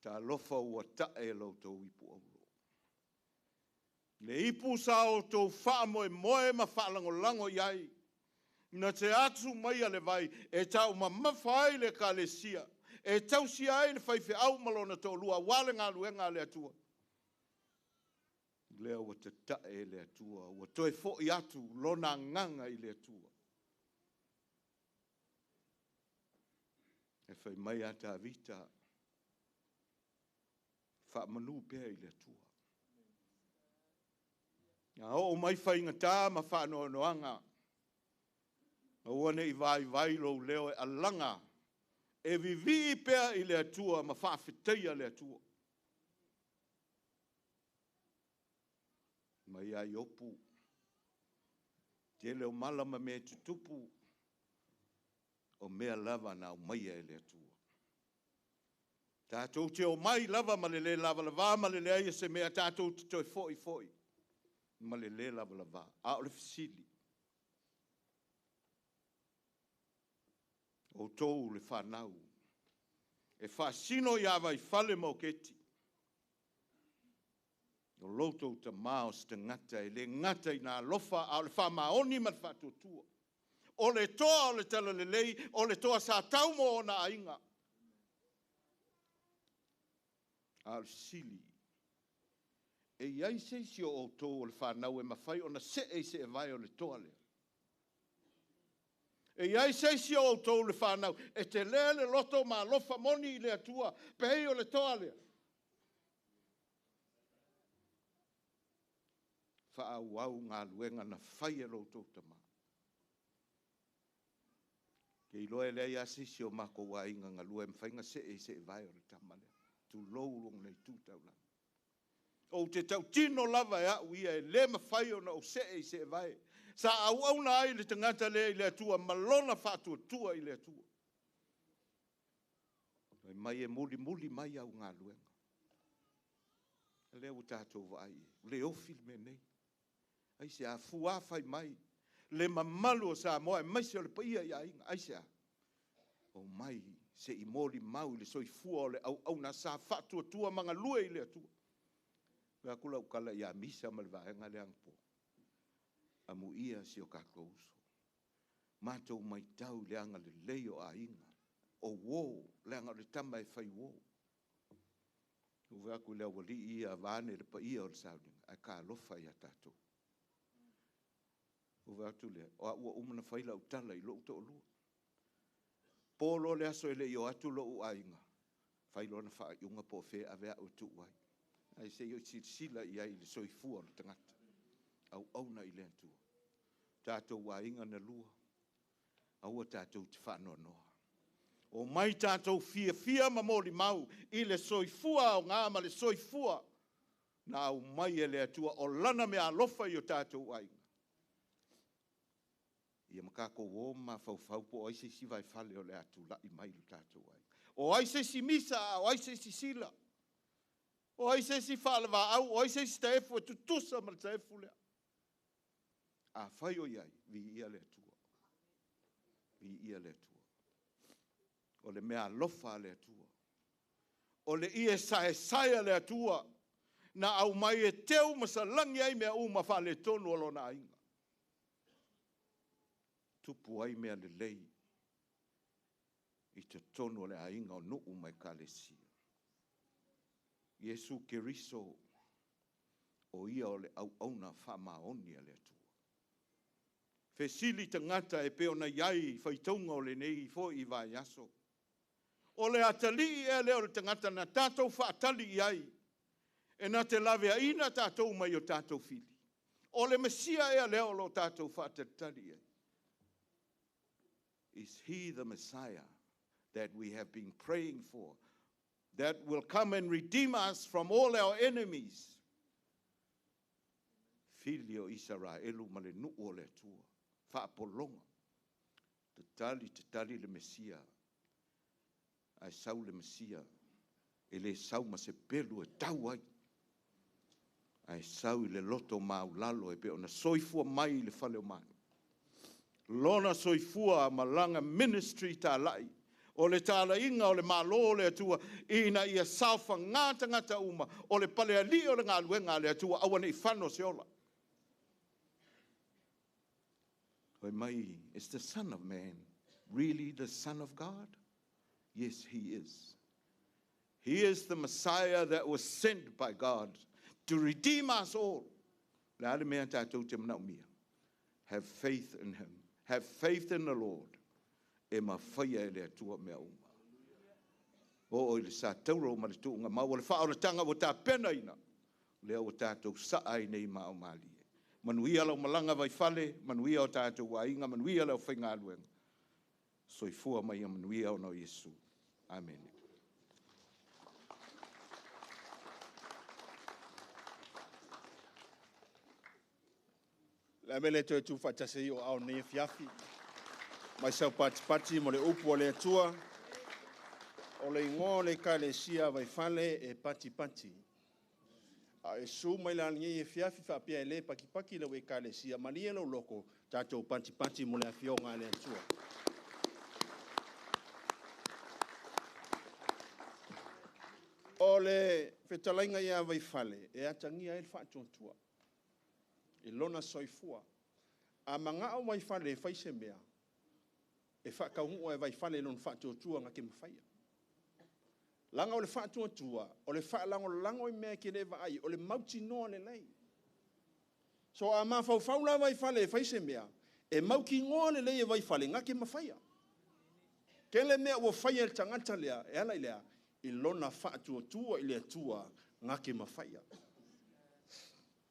Ta lofa ua tae lo tau ipu au lo. Le ipu sa o tau wha moe ma whalango lango iai. Na te atu mai ale vai e tau ma mawhai le kalesia. E tau si ai le whaife au malona tau lua wale ngā luenga le atua. Lea ua te tae le atua. Ua toe fo i atu lona nganga i le atua. E whai mai ata vita, wha manu pēr i le tua. Nga o mai whai ngatā ma wha noanga. A uane i vai lo leo e alanga. E vivi pēr i le tua ma wha whiteia le tua. Mai ai opu. Te leo malama me tutupu. O mea lava na o mai e le atua. Tātou te o mai lava ma le lava lava, ma le aia se mea tātou te toi foi. Ma le lava lava, a o le fisili. O tou le whanau. E whasino i awa i whale mauketi. O loto ta mao sta ngata, e le ngata i nā lofa, a o le whamaoni ma le whatuatua. O le toa o le tala le lei, o le toa sa tau mo o na ainga. Al sili. E iai se si o tō o le whanau e mawhai o na se e vai o le toa le. E iai se si o tō o le whanau e te lea le loto ma lofa moni i le atua, pei o le toa le. Whaau ngā luenga na whai e lo tō tama. Ke iloe lea ia sisi o mako wa inga ngā lua mwhainga se e vai o le tamale. Tu lourong nei tu taula. O te tau tino lava ea uia e le mawhai o na o se e vai. Sa au na ai le tangata lea i le atua malona whatua tua i le atua. Mai e muli mai au ngā luenga. Lea u tātou vai. Le ofil me nei. Ai se a fua fai mai. Le mamalu o sa moa e maisi o le paia ia inga, aisea. O mai se i mori mau le soi fua o le au na sa fatua tua manga lue i le atua. Wea kula ukala ia misa ma le vaenga le angpo. Amu ia si o kakouso. Mātou mai tau le anga le leo a inga. O wō, le anga le tama e fai wō. Uwe aku lea wali ia vane le paia o le sauninga. A ka alofa ia tātou. Uwe atu lea, o ua umana whaila utala i lo uta o lua. Polo le aso ele i o atu lo u ainga. Whailo na wha iunga po whea a vea o tu wai. Ai se i sila i ai le soifua le tangata. Au na i le atua. Tātou wa inga na lua. Aua tātou te whanua noa. O mai tātou fia ma mori mau i le soifua o ngā ma le soifua. Na au mai e le atua o lana me alofa i o tātou wa inga. Ia makako o ma fau po aise si Vaifale o le atu la i mai le tātou ai. O aise si misa, o aise si sila. O aise si whalava au, o aise si taefu e tutusa ma le taefu lea. A whai o iai, vi ia le atua. Vi ia le atua. O le mea lofa le atua. O le ie sae le atua. Na au mai e teu masalangi ai mea uma whale tonu alo na inga. Tupu ai mea le lei. I te tono le ainga o nuu mai kalesia. Iesu Keriso o ia o le au-auna whamaoni a le atua. Fesili tangata e peo na iai whaitaunga o le nei fo i vai aso. O le atali e leo le tangata na tātou whaatali iai. E na te lawe aina tātou mai o tātou fili. O le Mesia e leo lo tātou whaatali iai. Is he the Messiah that we have been praying for, that will come and redeem us from all our enemies? Filio Israelu male nu o le tua, whaapolonga. Te tali le Mesia, ai sau le Mesia, e le sau ma se pelu e tau ai. Ai sau i le loto maulalo e pe ona soifua mai le whale o mai. Lona soifua malanga ministry tā lai. O le tāla inga o le malo le atua, ina ia saufa ngata uma, o le pale ali o le ngā luenga le atua, awane I whano se ola. Hoi mai, is the Son of Man really the Son of God? Yes, he is. He is the Messiah that was sent by God to redeem us all. Le ale mea tātou te manau mia. Have faith in him. Have faith in the Lord. E ma whaia e le atua mea uma. O le sa tauro ma le tuunga ma o le whaoratanga o tā pena ina. Lea o tātou saai nei ma o mali. Manuia lau malanga Vaifale, manuia o tātou wainga, manuia lau whainga aluenga. Soifua mai a manuia o no Yesu. Amen. La mele te tu fatase o au ne fiafi. Mai sau pati mo le upu o le atua. O le ingo le kalesia Vaifale e pati. A e su mai la ngi e fiafi fa pia le paki le we kalesia malia lo loko tatou pati mo le afionga le atua. O le fetalainga ia Vaifale e atangia e whaatua. E lona soifua. A manga o Vaifale e whaise mea. E whakaungo e Vaifale lon whaatua ngake mawhaia. Langa o le whaatua, o le whaalango I mea ke lewa ai, o le mauti noa le lei. So a mawhauwhaula Vaifale e whaise mea, e mauki ngoa le lei e Vaifale ngake mawhaia. Ke le mea ua whaia le tangata lea, e ala lea, I lona whaatua I le atua ngake mawhaia.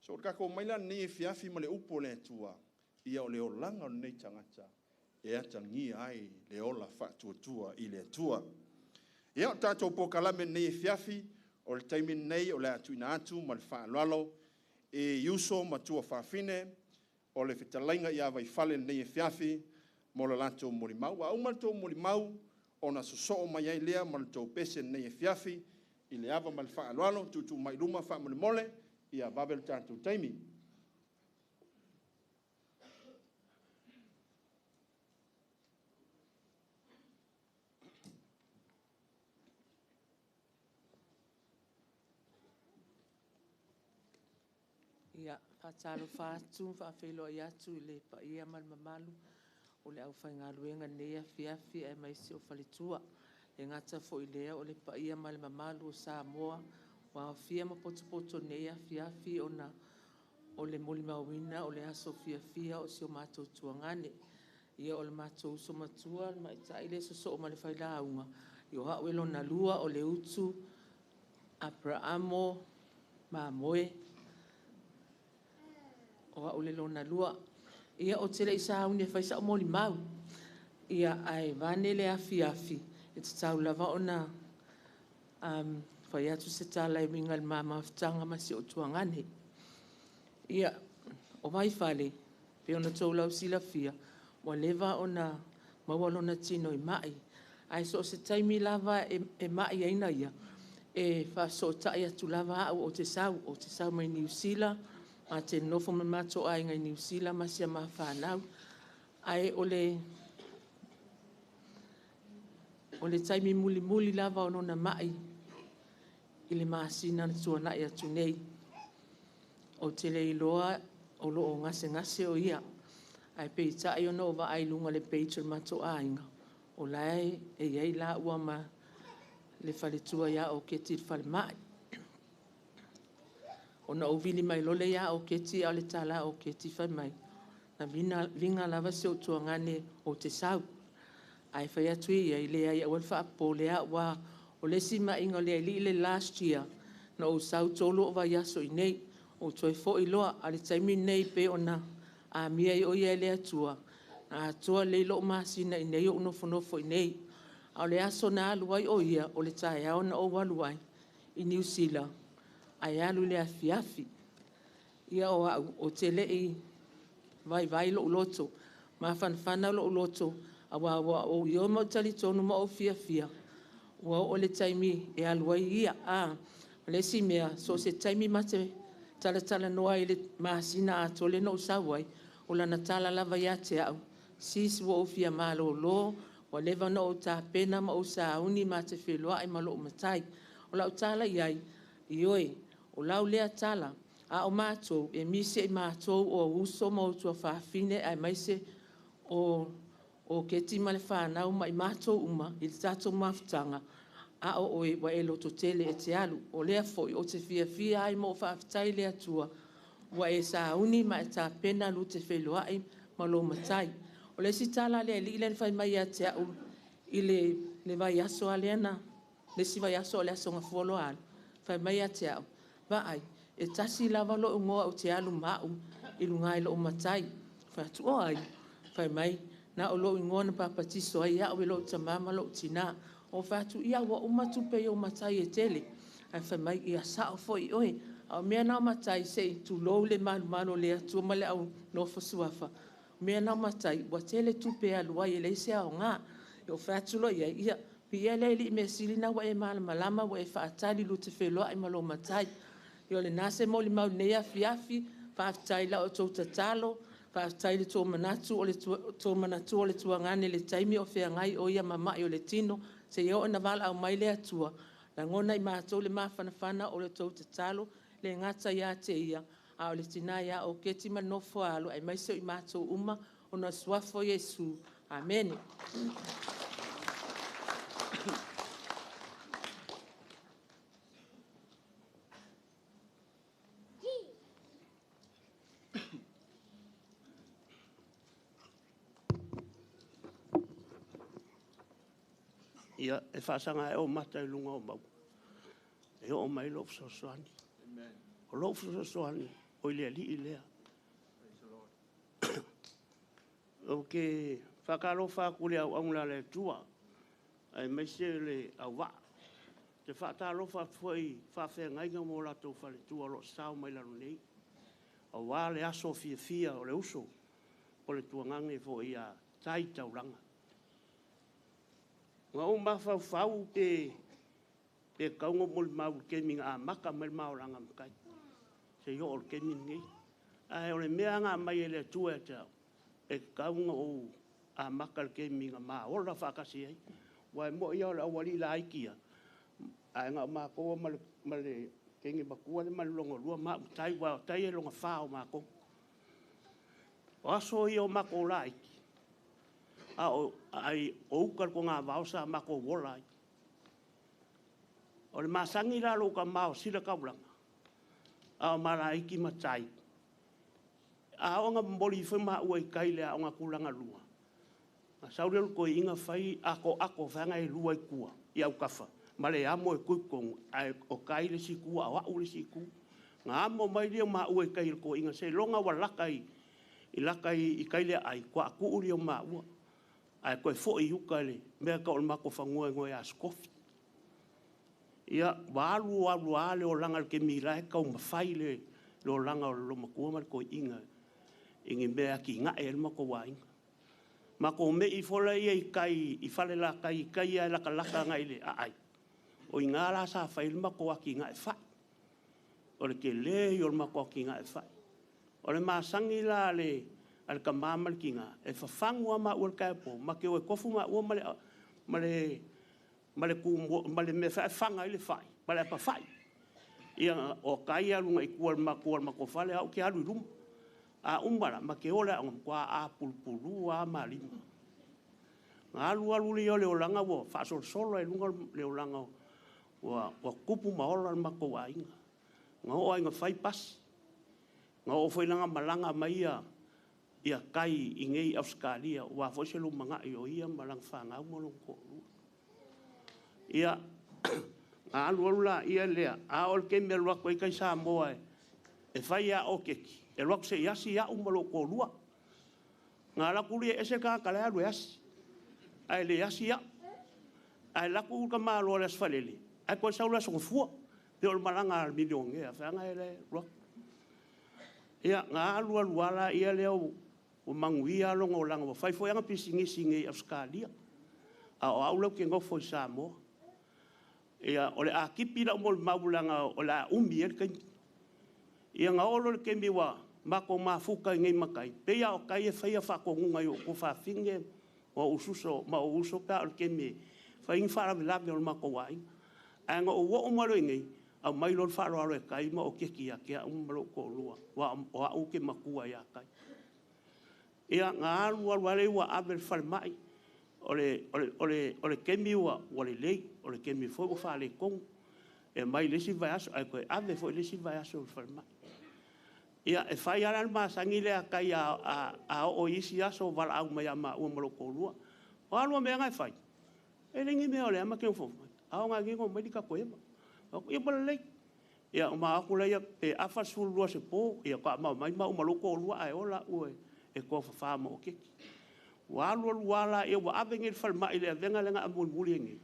So kako maila nei e fiafi ma le upo le atua, ia o le o langa o nei tangata, e atangi ai le ola whaatua I le atua. Ia o tātou pokalame nei e fiafi, o le taimi nei o le atu ina atu, ma le whaalalo, e iuso matua whaafine, o le whitalainga ia Vaifale nei e fiafi, mo le lato morimau. Au malato morimau, o na soso mai ai lea, ma le tau pese nei e fiafi, I le ava ma le whaalalo, tutu mai luma wha mole, ia babel tātou taimi. Ia, whaatalo whaatu, whaafelo I atu I le pa ia malmamalu, o le au whaingaluenga nea fiafi e maisi o whalitua. E ngata fo I lea o le pa ia malmamalu o Samoa, wa fia ma poto nea fiafi o na o le moli mawina, o le aso fiafia o si o mātou tuangane. Ia o le mātou uso matua, ma I taile so o ma le whaila aunga. I o hawelo na lua o le utu, Abraamo, Moimoi, o ole lona lua ia o tele isa uni fa isa mo limau ia ai vanele afi e taulava ona fa ia tu se tala I mingal mama ftanga masi o tuangane ia o Vaifale pe ona taulau sila fia wa leva ona mawalona tino I mai ai so se taimi lava e mai aina ia e fa so ta ia tu lava o te sau mai New Zealand a te nofo mamato ai ngai New Zealand masia mawhanau. Ai ole taimi muli lava o nona mai I le maasina na tuana ia tunei. O te le iloa o lo o ngase o ia. Ai peita ai ono wa ai lunga le peita mato ainga. o lai e iai la ua ma le whaletua ia o keti le whale mai. O na uvili mai lole ia o keti a le tala o keti whai mai. Na vinga lava se o tuangane o te sau. Ai whai atui ia i lea ia ua whaapo lea ua o le si ma inga lea li le last year na o sau tolo o vai aso i nei o toi fo i loa a le taimi nei pe o na a mia i o ia lea tua. Na tua le lo masina i nei o nofo i nei. A le aso na aluai o ia o le tae au na o waluai i New Zealand. Ai alu le afiafi. Ia o te le i vai lo loto. Ma fanfana lo loto. Awa o io mo tali tonu mo o fia. Wa o le taimi e aluai ia a. Le si mea so se taimi mate tala noa i le masina a tole no usawai. O la natala lava ia te au. Sisi wo o fia malo lo. Wa leva no o ta pena ma o sa uni ma te wheloa i malo o matai. O la o tala iai, i oe, o lau lea tala, a o mātou, e mise i mātou o uso ma o tua whaafine ai maise o keti ma le whanau ma i mātou uma, i le tātou mafutanga, a o oe wa e loto tele e te alu, o lea foi o te fia ai mo whaafitai lea tua, wa e sa uni ma e ta pena lu te wheloa i ma lo matai. O le si tala lea li ilen whai mai a te au i le vai aso a leana, le si vai aso le aso ngafolo al, whai mai a te au. Va ai, e tasi lava lo ungoa o te alu mau i lungai lo o matai. Whai atu o ai, whai mai, na o lo ingoa na papatiso ai au e lo tamama lo tina. O whai atu ia wa umatu pe o matai e tele. Ai whai mai ia sao fo i oe. Au mea nao matai se i tu lou le manu le atu male au no fosuafa. Mea nao matai, wa tele tupe aluai e leise au ngā. E o whātulo ia, pi ele li me silina wa e malama wa e whaatali lu te wheloa i malo matai. I o le nase mo li mau nea fiafi, whaatai la o tau tatalo, whaatai le tō manatu o le tuangane le taimi o whea ngai o ia mamai o le tino, se i o na vala au mai le atua. La ngona i mātou le mawhanawhana o le tau tatalo, le ngata ia te ia, a o le tina ia o keti manofo alo, ai maiso i mātou uma o na suafo Yesu. Amen. Ia, e whaasanga e o mata i lunga o mau. E o mai lo fsosoani. O lo fsosoani, o ilea li ilea. O ke whakaro whakule au aungla le tua, ai meise le au wa. Te whaataro whafoi whawhea ngainga mō lato whale tua lo sao mai laro nei. Au wa le aso fia o le uso, o le tuangange fo ia tai taulanga. Nga o mawhau pe kaunga mol mau keming a maka mai mauranga mkai. Se yo o keming ngi. Ai o le mea ngā mai e le tua e tau. E kaunga o a maka keming a maa. Ora whakasi ai. Wai mo ia o le awali la aikia. Ai ngā mako ma le kengi makua le malonga lua maa tai wa tai e longa whao mako. O aso ia o mako la aiki. Ai o ukar ko ngā vausa mako wolai. O le masangi la lo ka mao sila kaulanga. A o mara iki matai. A o ngā mboli whima ua i kai lea o ngā kulanga lua. A saurelu ko inga whai ako whanga e lua i kua i au kafa. Ma le amo e kuikong o kai le si kua o au le si kua. Ngā amo mai leo ma ua i kai ko inga se longa wa lakai i lakai i kai lea ai kua aku uri o ma ua. Ai koe fo i uka le mea ka o mako whangoe ngoe a skofi. Ia walu ale o langa ke mira e kau mawhai le o langa o loma kua mar ko inga. Ingi mea ki nga e mako wainga. Mako me i fola ia i kai, i fale la kai ia laka ngai le ai. O i ngā la sa whai mako aki nga e whai. O le ke le i o mako aki nga e whai. O le masangi la le al ka mamal kinga e fafangua ma ul ka po ma ke o kofu ma o male me fa fanga ile fai male pa fai ia o kai alu ngai kual ma ko fale au ke alu rum a umbara ma ke ola on kwa a pulpulu a malima alu le o le olanga wo fa solo e lunga le olanga wa kupu maola ma ko ainga nga o ainga fai pas nga o foi langa malanga mai ia kai ingei Australia wa foi se lu manga i o ia malang fanga mo lo ko ia alu la ia le a ol ke me lo ko kai sa mo e fai a o keki e lo se ia si a o mo lo ko lua nga la kuli e se ka kala lu yas ai le yas ia ai la ku ka ma lo le sfalele ai ko sa lo so fu de ol malanga al milion e fa nga ele lo ia nga alu ala ia le o manguia lo ngolanga fai foi nga pisingi Australia a o aulo ke ngo foi sa mo ia ole a kipi la mo mabulanga ola umbi e kan ia nga olo ke mi wa mako mafuka ngai makai pe ia o kai e fai fa ko ngai o fa finge o ususo ma o uso ka o ke mi fai fa la me o mako wai anga o wo mo ngai a mai lo fa lo e kai ma o ke kia ke mo ko lua wa o ke makua ia kai ia nga wale wa abel falmai ole kemi wa wale lei ole kemi fo fa le kon e mai le si vai aso ai ko ave fo le si vai aso falmai ia e fai ala ma sangile kai a o isi aso val au mai ama o mo ko lua o alu me ngai fai e lengi me ole ama ke fo a nga ngi mai ka ko e ia bale lei ia ma aku le e afa sul lua se po ia ka ma mai ma o mo ko lua ai ola ue e ko fa mo ke wa wala e wa avenge fal ma ile venga lenga amul mulingi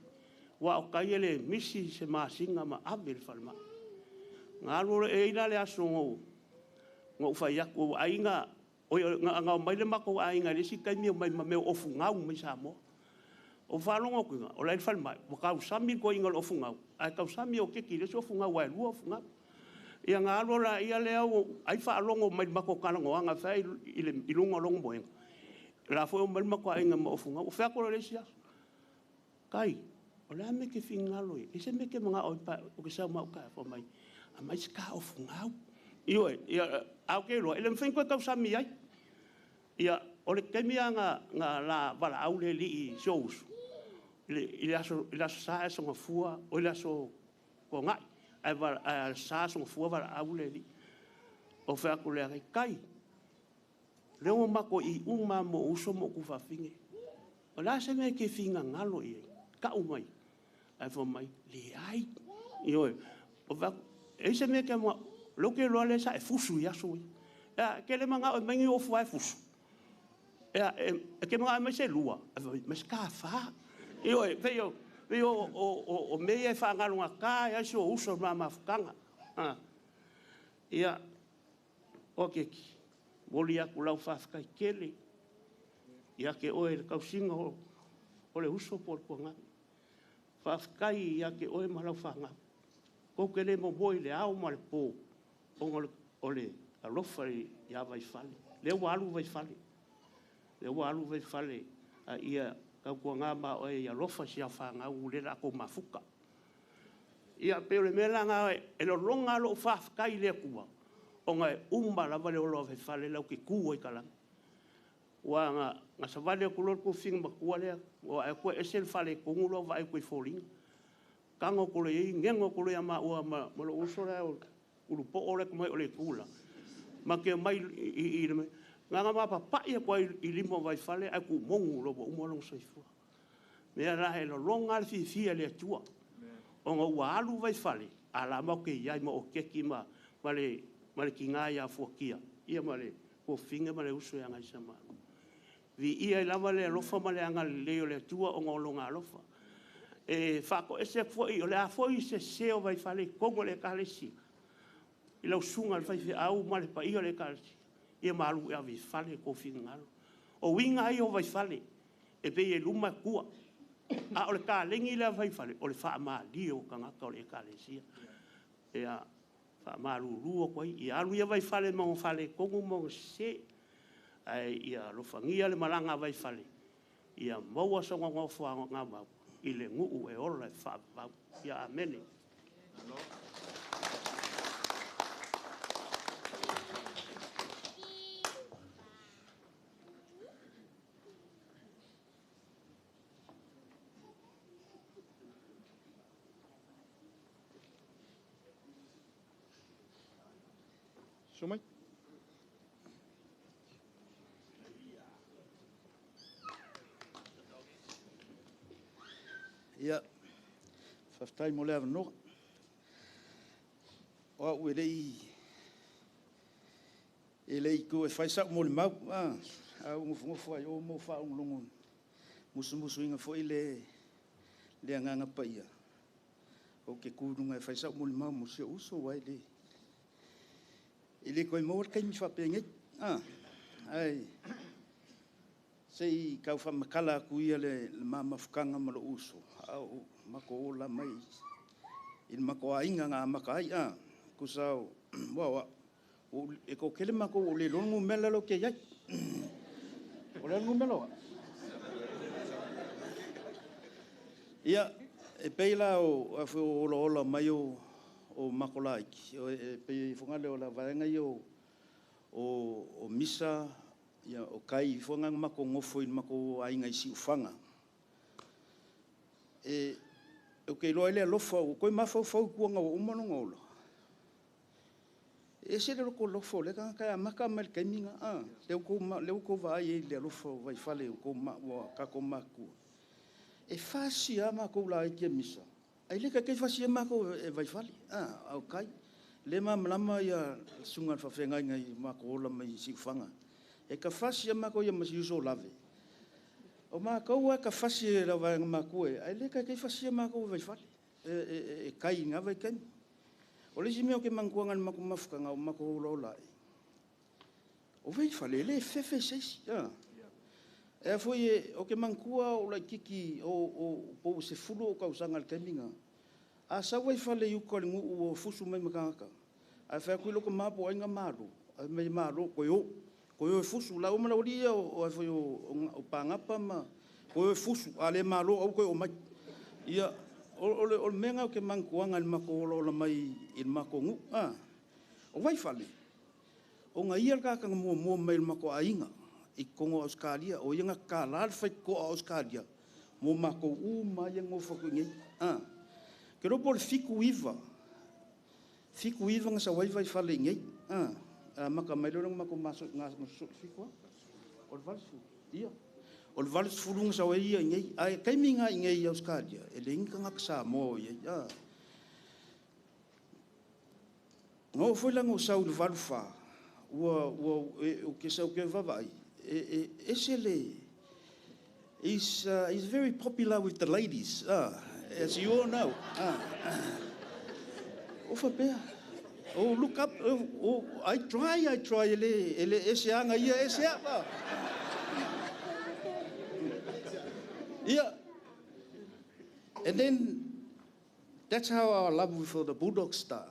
wa o kai ele misi se ma singa ma avel fal ma ngalo e ila le aso ngo fa ya ko ainga o nga mai le mako ainga le si kai mi mai me o funga mi sa mo o fa longo ku o le fal ma o ka usami ko inga o funga ai ka usami o ke ki le so funga wa lu o funga ia ngalo la ia le ai fa longo mai mako kana nga fa ile ilunga longo boeng la foi o malma ko ainga mo funga o fa ko le sia kai o la me ke fingalo e se me ke manga o pa o ke sa ma ka fo mai a mai ska o funga io ia au ke lo ele me ko ka sa mi ai ia o le ke mi nga la bala au le li shows ile aso sa so nga fua o ile aso ko nga ai va sa so fua va au le li o fa ko le kai leo mako i uma mo uso mo ku fa finge o la se me ke finga ngalo i ka umai ai fo mai le ai io o va e se me ke mo lo ke lo le sa e fusu ya so ya ke le manga o mangi o fu ai fusu ya ke manga me se lua me ska fa io veo o me e fa ngalo ka ya so uso ma fukanga ya okay Boli aku lau whawhkai kele. Ia ke oe le kausinga o le uso por kuanga. Whawhkai ia ke oe ma lau whanga. Kou ke le mo boi le au ma le pō. O le alofa ia Vaifale. Le walu Vaifale. Le walu Vaifale. Ia kau kuanga ma oe ia alofa si a whanga u le la ko mafuka. Ia peo le mela ngā e lo longa lo whawhkai le kua. O ngai umba la vale o lo Vaifale lau ke ku o kalang wa nga sa vale ko lo ko fing ma ku le o ai ko esel fale ko ngulo va ai ko foling kango ko le ngengo ko le ma o ma lo uso la o po o le ko mai o le kula ma ke mai i nga ma pa ia ko i limo Vaifale ai ku mongu lo mo lo so fu me ra he lo longa fi le tua o nga wa alu Vaifale ala ma ke ia mo o ke ki ma vale male ki ngā ia fuakia. Ia male ko finga male uso ia ngai sama. Vi ia i lava le alofa male anga leo le tua o ngolonga alofa. E whako e se fuai o le a fuai se seo Vaifale kongo le kalesi. I lau sunga le whaifi au male pa ia le kalesi. Ia malu ia Vaifale ko finga ngalo. O winga ai o Vaifale e pe e luma kua. A o le ka lengi le Vaifale o le wha maa dio kangaka o le kalesi. Ia fa malu ruo koi i alu ia Vaifale mo fale kongu mo se ai ia lo fangia le malanga Vaifale ia mo so ngo fo nga ma i le ngu e ola fa ia amene So mai. Ia, whaftai mo lea wanoa. Oa ue rei, e lei ko e whaisak mo le mau. Au ngofu ai o mo whaong longon. Musu inga fo i le anganga pa ia. O ke kūrunga e whaisak mo le mau mo sia uso wai le. I le koe mōr kai mi whapengei. Ai. Sei kau whamakala aku ia le mamafukanga ma lo uso. Au mako ola mai. I mako ainga ngā maka ai. Kusau, wawa. E ko kele mako o le longu mela lo ke iai. O le longu mela wa. Ia, e peila o afu ola mai o mako laiki. E pei fungale o la vaenga i o misa, ia o kai fonga mako ngofo i mako ainga i si ufanga. O kei loa ele alofa o koe mafau kuanga o umanonga ola. E se le loko lofo le kai amaka mai kai minga leu ko vai e le lofo vai fale ko ma ka ko maku. E fasi ama ko la ke misa. Ai le ka fasi ama ko e vai fale. Au kai le lama ia sunga fa fenga ngai ma ko la mai si fanga. E ka fasi ama ko ia masi uso lave. O ma ko wa ka fasi la va ma ko e. Ai le ka fasi ama ko vai fale. E kai nga vai kai. O le si meo ke mangkuangan mako mafukanga o mako lola e. O Vaifale, le fefe seisi. E foi o ke mangkua o la kiki o po se fulu o kausanga le keminga. A sa Vaifale yu ko ngu o fusu mai makanga. A fa ku loko mapo ainga maru. A mai maru ko yo fusu la o mala oria o foi o pangapa ma ko yo fusu ale maru o ko o mai. Ia o menga ke mangkuanga le mako ola mai i mako ngu. O Vaifale. O nga ia ka mo mai le mako ainga i kongo Australia o inga ka lal fai ko Australia. Mo mako mai ngo fo ngi. Ke ro por fiku iva. Fiku iva nga sa Vaifale ngi. Maka mai lo mako maso nga fiku. O valsu. Ia. O le valu fulunga sa ia ngai ai kai minga ngai Australia e le inga ngaksa mo ia no foi lango sa o valu fa o que sa o que vai esse is very popular with the ladies as you all know o fa pe look up I try ele esse anga ia esse yeah. And then that's how our love for the Bulldogs start.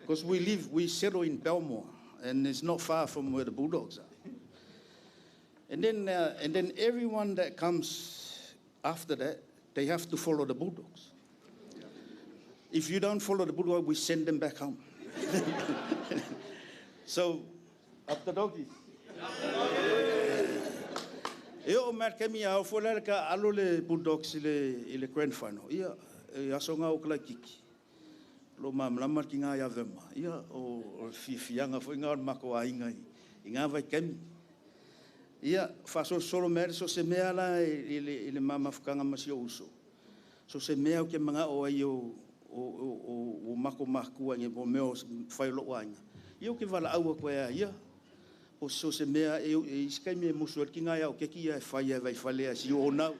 Because we settle in Belmore, and it's not far from where the Bulldogs are. And then everyone that comes after that, they have to follow the Bulldogs. If you don't follow the Bulldogs, we send them back home. So, up the doggies. E o marke mi au fola ka alo le Bulldogs le grand final. Ia e asonga o kla kiki. Lo mamlama ki nga ya vema. Ia o fianga foi nga mako ainga. Inga vai kem. Ia faso solo mer so se mea la ile mama fukanga masio uso. So se mea ke manga o ai o mako makua nge bo meo fai lo wanga. Ia ke vala au ko ia. O so se mea e iskai me musuar ki ngai au ke ki e fai e Vaifale si o na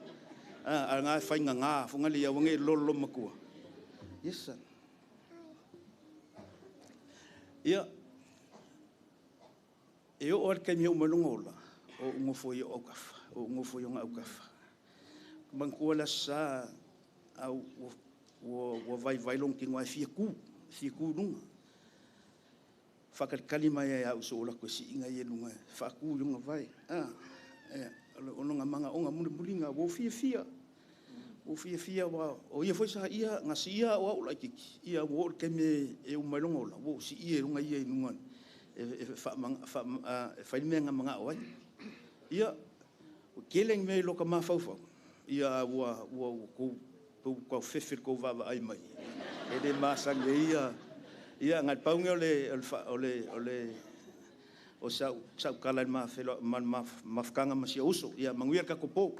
a nga fai nga funga le wange lolo makua yes sir ia e o ar kai me o malongola o ngofo i o kafa o ngofo i nga o kafa mangkua la sa au o vai long ki ngai fiku nunga fakal kalima ya uso la ko si inga ye lunga faku lunga vai ono nga manga onga mulinga wo fia wa o ye foi sa ia nga si ia o la kiki ia wo ke me e o malongo la wo si ia lunga ia lunga fa menga manga o ia o keleng me lo ka mafau ia wo ko fefir ko va ai mai e de masanga ia Ia ngai paunga o sa kala ma felo mafkanga masia uso. Ia manguia ka kopo.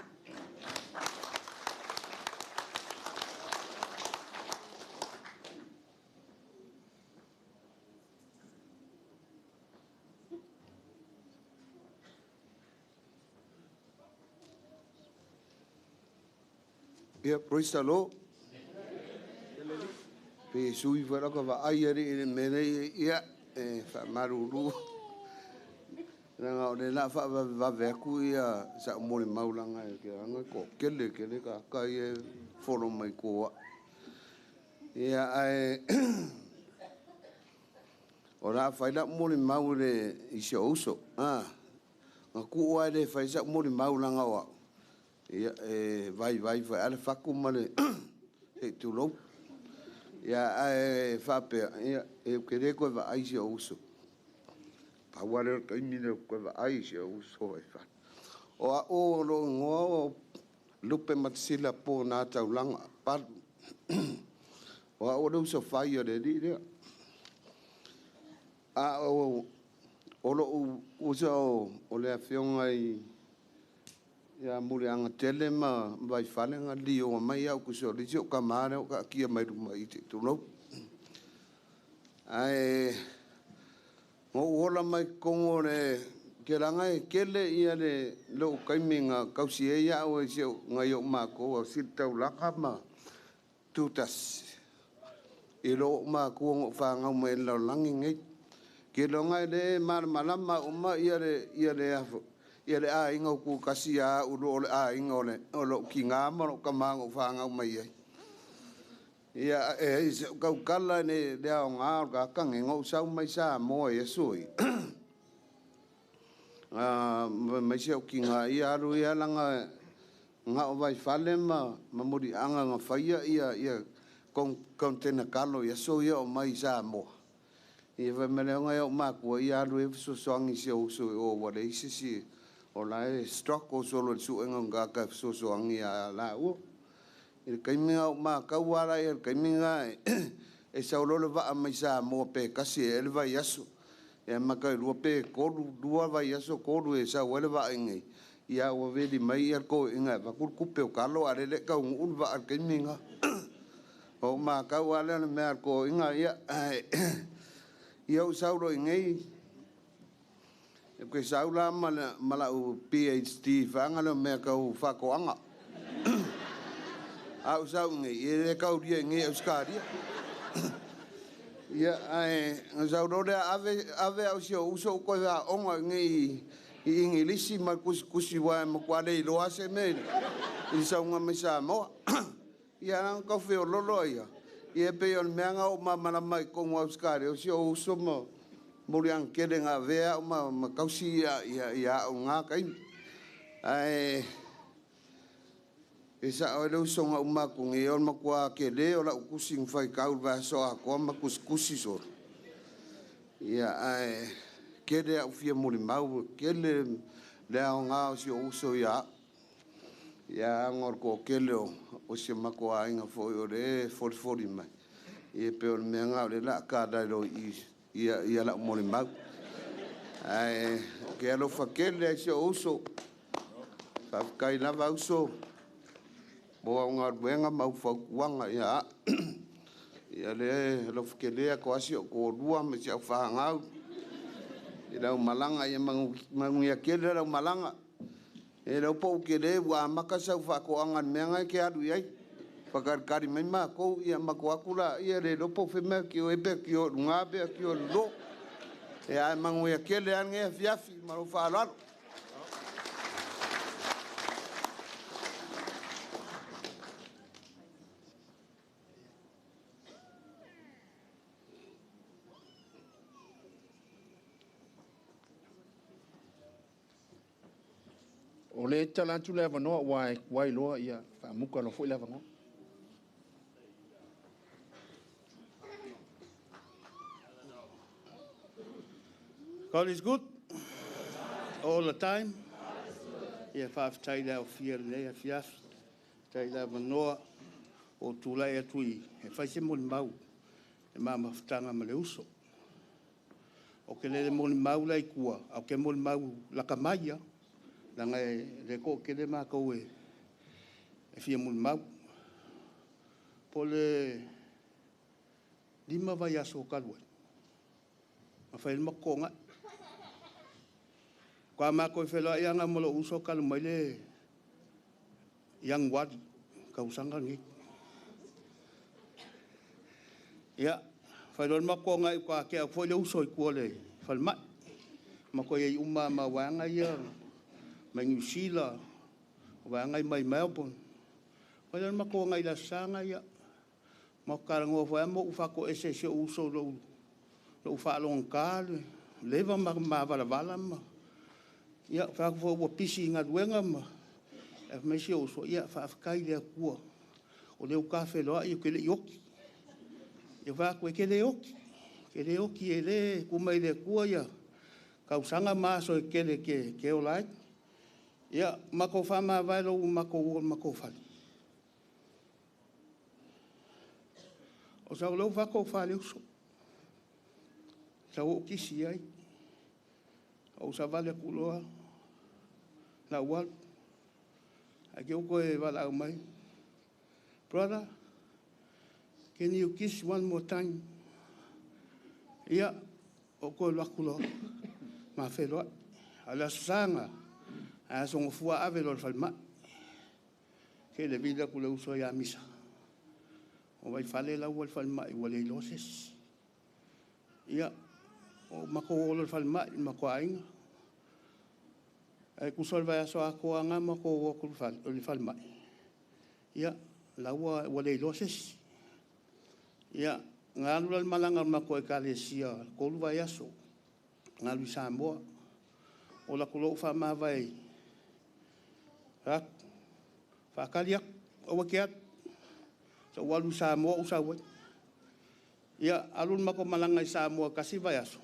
Ia, praise the Lord. Pe sui whara ka wa aiari mene ia, wha maruru. Ranga o ne la wha waweaku ia sa umore maulanga e ke anga ko kele ka kai e whoro mai koa. Ia ai, o rā whaida umore maure i se ouso. Nga ku oa re whaisa umore maulanga wa. Ia vai ale whaku male he tūrou. Ia whapea, ia kere koe wa aisi o uso. Paware ka imine koe wa aisi o uso e wha. O a o ro ngoa o Lupe Matusilla po nā Taulaga. O a o rau so whai o re rea. A o lo usa o lea whionga i ia muri anga tele ma Vaifale nga lio mai au kuso li o ka mare o ka kia mai ruma i te tuno. Ai ngo ola mai kongo re ke ranga e kele ia le lo kaiminga kausi e ia o se ngai o mako o Taulaga ma tutas. I lo mako ngo whanga mai lau langi ngai. Ke lo ngai le malama o ma ia le afo. Ia le a inga ku kasi a uro o le a inga o lo ki ngā maro ka maanga o whaanga o mai ai. Ia kau kala ne lea o ngā o ka kange ngau sau mai sa moa e sui. Mai se o ki ngā ia aru ia langa ngā o Vaifale ma muri anga ngā whaia ia kong tena kalo ia so ia o mai sa moa. Ia whamele o ngai o mākua ia aru e sosoangi se o sui o wale isisi. O lai stroke o solo su enga ka so angi a la o il kaiminga o ma ka wala il kaiminga e sa lo va mai sa mo pe kasi el va yaso e ma ka ru pe ko du va yaso ko du e sa wala va ngai ia o ve di mai er ko inga va ku pe o kalo are le ka un va al kaiminga o ma ka wala me ko inga ia o sa ro ngai e koe saula mala u PhD whanga lo mea kau whakoanga. Au sau ngai, e kau ria ngai au skaria. Ia, sau rea ave au sio uso koe wha onga ngai i ingilisi ma kusi wai ma kuare i loa se mei. I saunga me sa moa. Ia nang kau whio lolo ia. Ia pe on meanga o ma mana mai kongu au skaria. Au sio uso mo. Muri ang kele ngā vea o ma kausi ia o ngā kaimi. Ai, e sa oe rau songa umaku ngi on makua kele o la ukusi ngwhai kaul vā soa koa makuskusi sor. Ia, ai, kele au fia muri mau, kele lea o ngā o si o uso ia. Ia angor ko kele o si makua inga fōi o re fori mai. Ia pe o mea ngā o le la kādairo ia la mole mau ai ke alo fakele se uso fa kai lava uso bo nga benga mau fa wanga ia le lo fakele ko asio ko dua me se fa ngau ila malanga ia mangu ia kele la malanga e lo po kele wa makasa fa ko anga menga ke adu ia pakar kari mai ma ko ia makuakula ia le lopo feme ki o ebe ki o ngabe ki o lo e ai mangu ia kele ange fiafi maru falalo O le talantu le avanoa wai loa ia whaamuka no fo le avanoa. God is good all the time. Ia whaaftaila o fia lea fiafi. Taila manoa o tūlai atui. E whaise moli mau. E mafutanga ma le uso. O ke le moni mau lai kua, au ke moni mau lakamaya, langa le ko ke le mākou e fia moni mau. Po le lima vai aso kalua. Ma whai le makonga. Kwa mākou e whelua ianga molo uso kalu mai le yang wadi, kausanga ngi. Ia, whailon mako ngai kwa ke a fwoi le uso i kua le whalmai. Mako i uma ma wanga ia, mai New Zealand, wanga i mai Melbourne. Whailon mako ngai la sanga ia, mako karangoa whai mo ufako ese se uso lo ufalong kale, leva ma vala ma. Ia, whako fwoi ua pisi inga duenga ma. E mai se uso, ia, whaafakai lea kua. O leo ka wheloa i o ke le ioki. Ia whako e ke le oki. Ke le oki e le kumai le kua ia. Kausanga maso e ke le ke o lai. Ia mako whama vailo u mako whali. O sa leo whako whali uso. Sa o kisi ai. O sa vale kuloa. Na walu. Ake o koe wala au mai. Brother, can you kiss one more time? Ia, o koe lakulo. Ma wheloa. Ala sanga. A songo fua ave lo whalma. Ke le vida kule uso ia misa. O Vaifale la ua whalma i wale iloses. Ia, o mako o lo whalma i mako ainga. E kusol vai aso ako anga mako o whalma. Ia, la ua wale iloses. Ia, ngā lula malanga mako e kalesia, kolu vai aso, ngā lui Samoa, o la kolo whama vai, rak, whakariak, o wakiat, so walu Samoa usawai. Ia, alun mako malanga i Samoa kasi vai aso.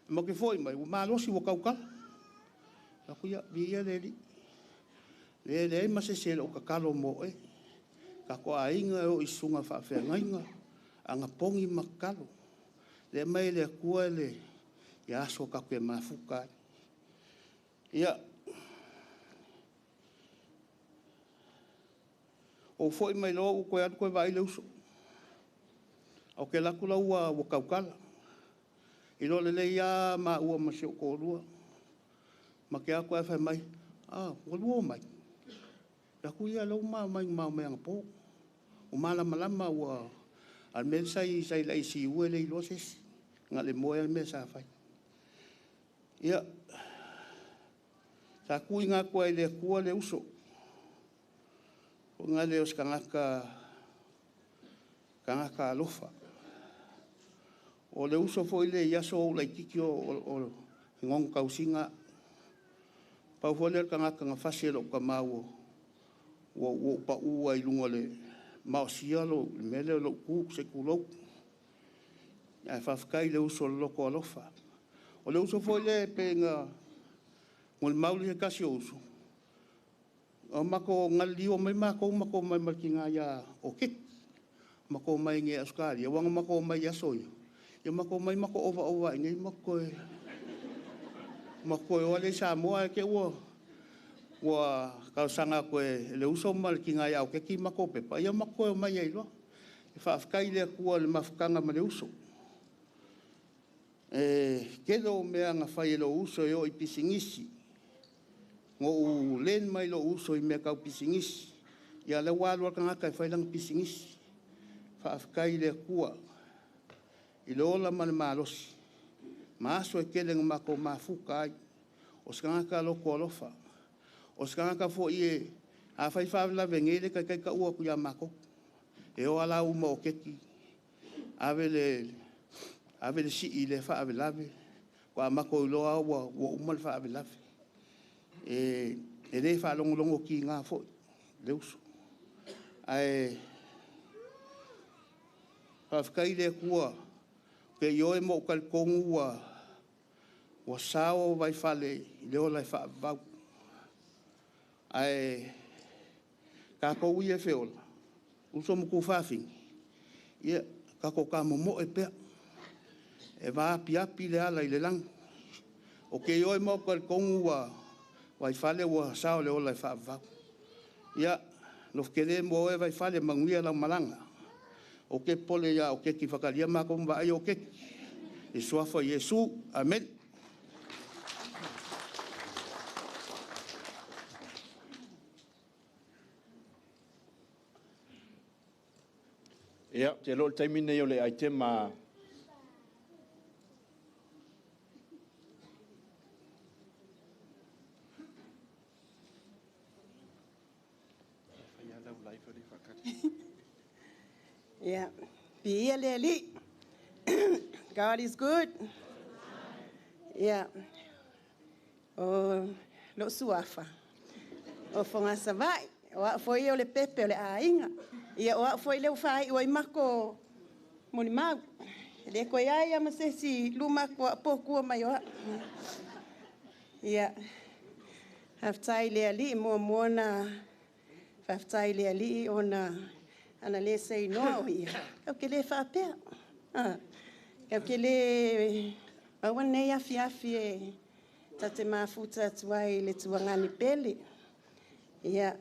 Maki foi mai, umalosi wakaukala. Laku ia, bia leli. Lele masesele o kakalo mo e. Kako ainga o isunga whawhengainga. Anga pongi makalo. Le mai le kua le. Ia aso kako e mafuka. Ia. O foi mai lo u koe atu koe vai le uso. Au ke laku la ua wakaukala. Ilo le ia ma ua masio korua. Ma ke ako e whai mai. Walua mai. Laku ia lau mai anga po. O malama ua. Al men sai la isi ue le iloses. Nga le moe al men sa whai. Ia. Sa kui ngā kua le kua le uso. O ngā le os kangaka alofa. O le uso fo ile iaso o la ikiki o ngongo kausinga. Pau fo le kangaka nga faselo ka mau o pa ua i lunga le maosia lo mele lo ku se kulo. Ai whawhakai le uso loko alofa. O le uso fo ile pe nga ngol mauli he kasi o uso. O mako ngali o mai mako mai maki ngā ia o kit. Mako mai nge askari. O wanga mako mai asoia. Ia mako mai mako ova ngai mako e. Mako e wale Samoa ke ua. Ua kausanga koe le uso mal ki ngā ia o ke ki mako pepa. Ia mako e mai ei loa. E whaafikai lea kua le mafukanga ma le uso. Kedo mea ngā whai lo uso e o i pisingisi. Ngō u len mai lo uso i mea kau pisingisi. Ia le wālua ka ngaka e whailang pisingisi. Whaafikai lea kua. I lo ola mane mālosi. Maaso e kele ngā mako mafuka ai. O skangaka loko alofa. O skangaka fo i e a whaifawila vengele kai ka ua kuia mako. E o ala uma o keki. Ave le si i le wha ave lave. Ko a mako i loa ua umal wha ave lave. E le wha longo ki ngā fo. Le uso. Ai whaafikai le kua. Ke ioe mo kalkongu wa sao Vaifale leo lai whaavau. Ai ka kou ia whiola. Uso muku whaafingi. Ia ka ko ka momo e pea. E wā api le ala i le lang. O ke oi mo ka kongu wa Vaifale wa sao le ola i whaavau. Ia, no kere mo e Vaifale manguia la malanga. O ke pole ia, o ke ki whakaria mako mwa ai o ke. I suafa Yesu, amen. Ia, te lo taimine yo le aitema Yeah. Be Lily. God is good. Yeah. Oh, lo suafa. O fonga savai. O foi le pepe le ainga. Ia o foi le fai o imako monimau. Le ko ia ma se si luma ko poku mai o. Ia. Haftai le ali mo mona. Haftai le ali ona ana le sei no ia. O que le fa pe. O que le awan nei afiafi tate mafuta tuai le tuangani pele. Ia.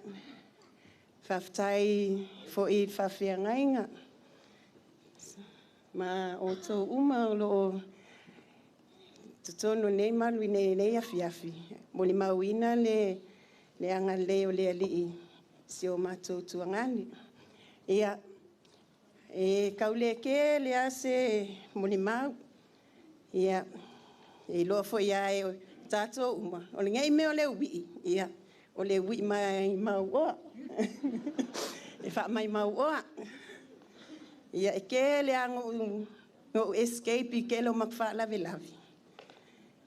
Faftai fo I fafiangainga. Ma o to uma lo tono nei malu nei afiafi. Moli mauina le anga leo le ali si o matou tuangani. Ia e kaule ke le ase moli mau. Ia e lo fo ia e tato uma. O le ngai me o le wi. Ia o le wi mai mau o. E fa mai mau o. Ia e ke le ango no escape ke lo makfa la velavi.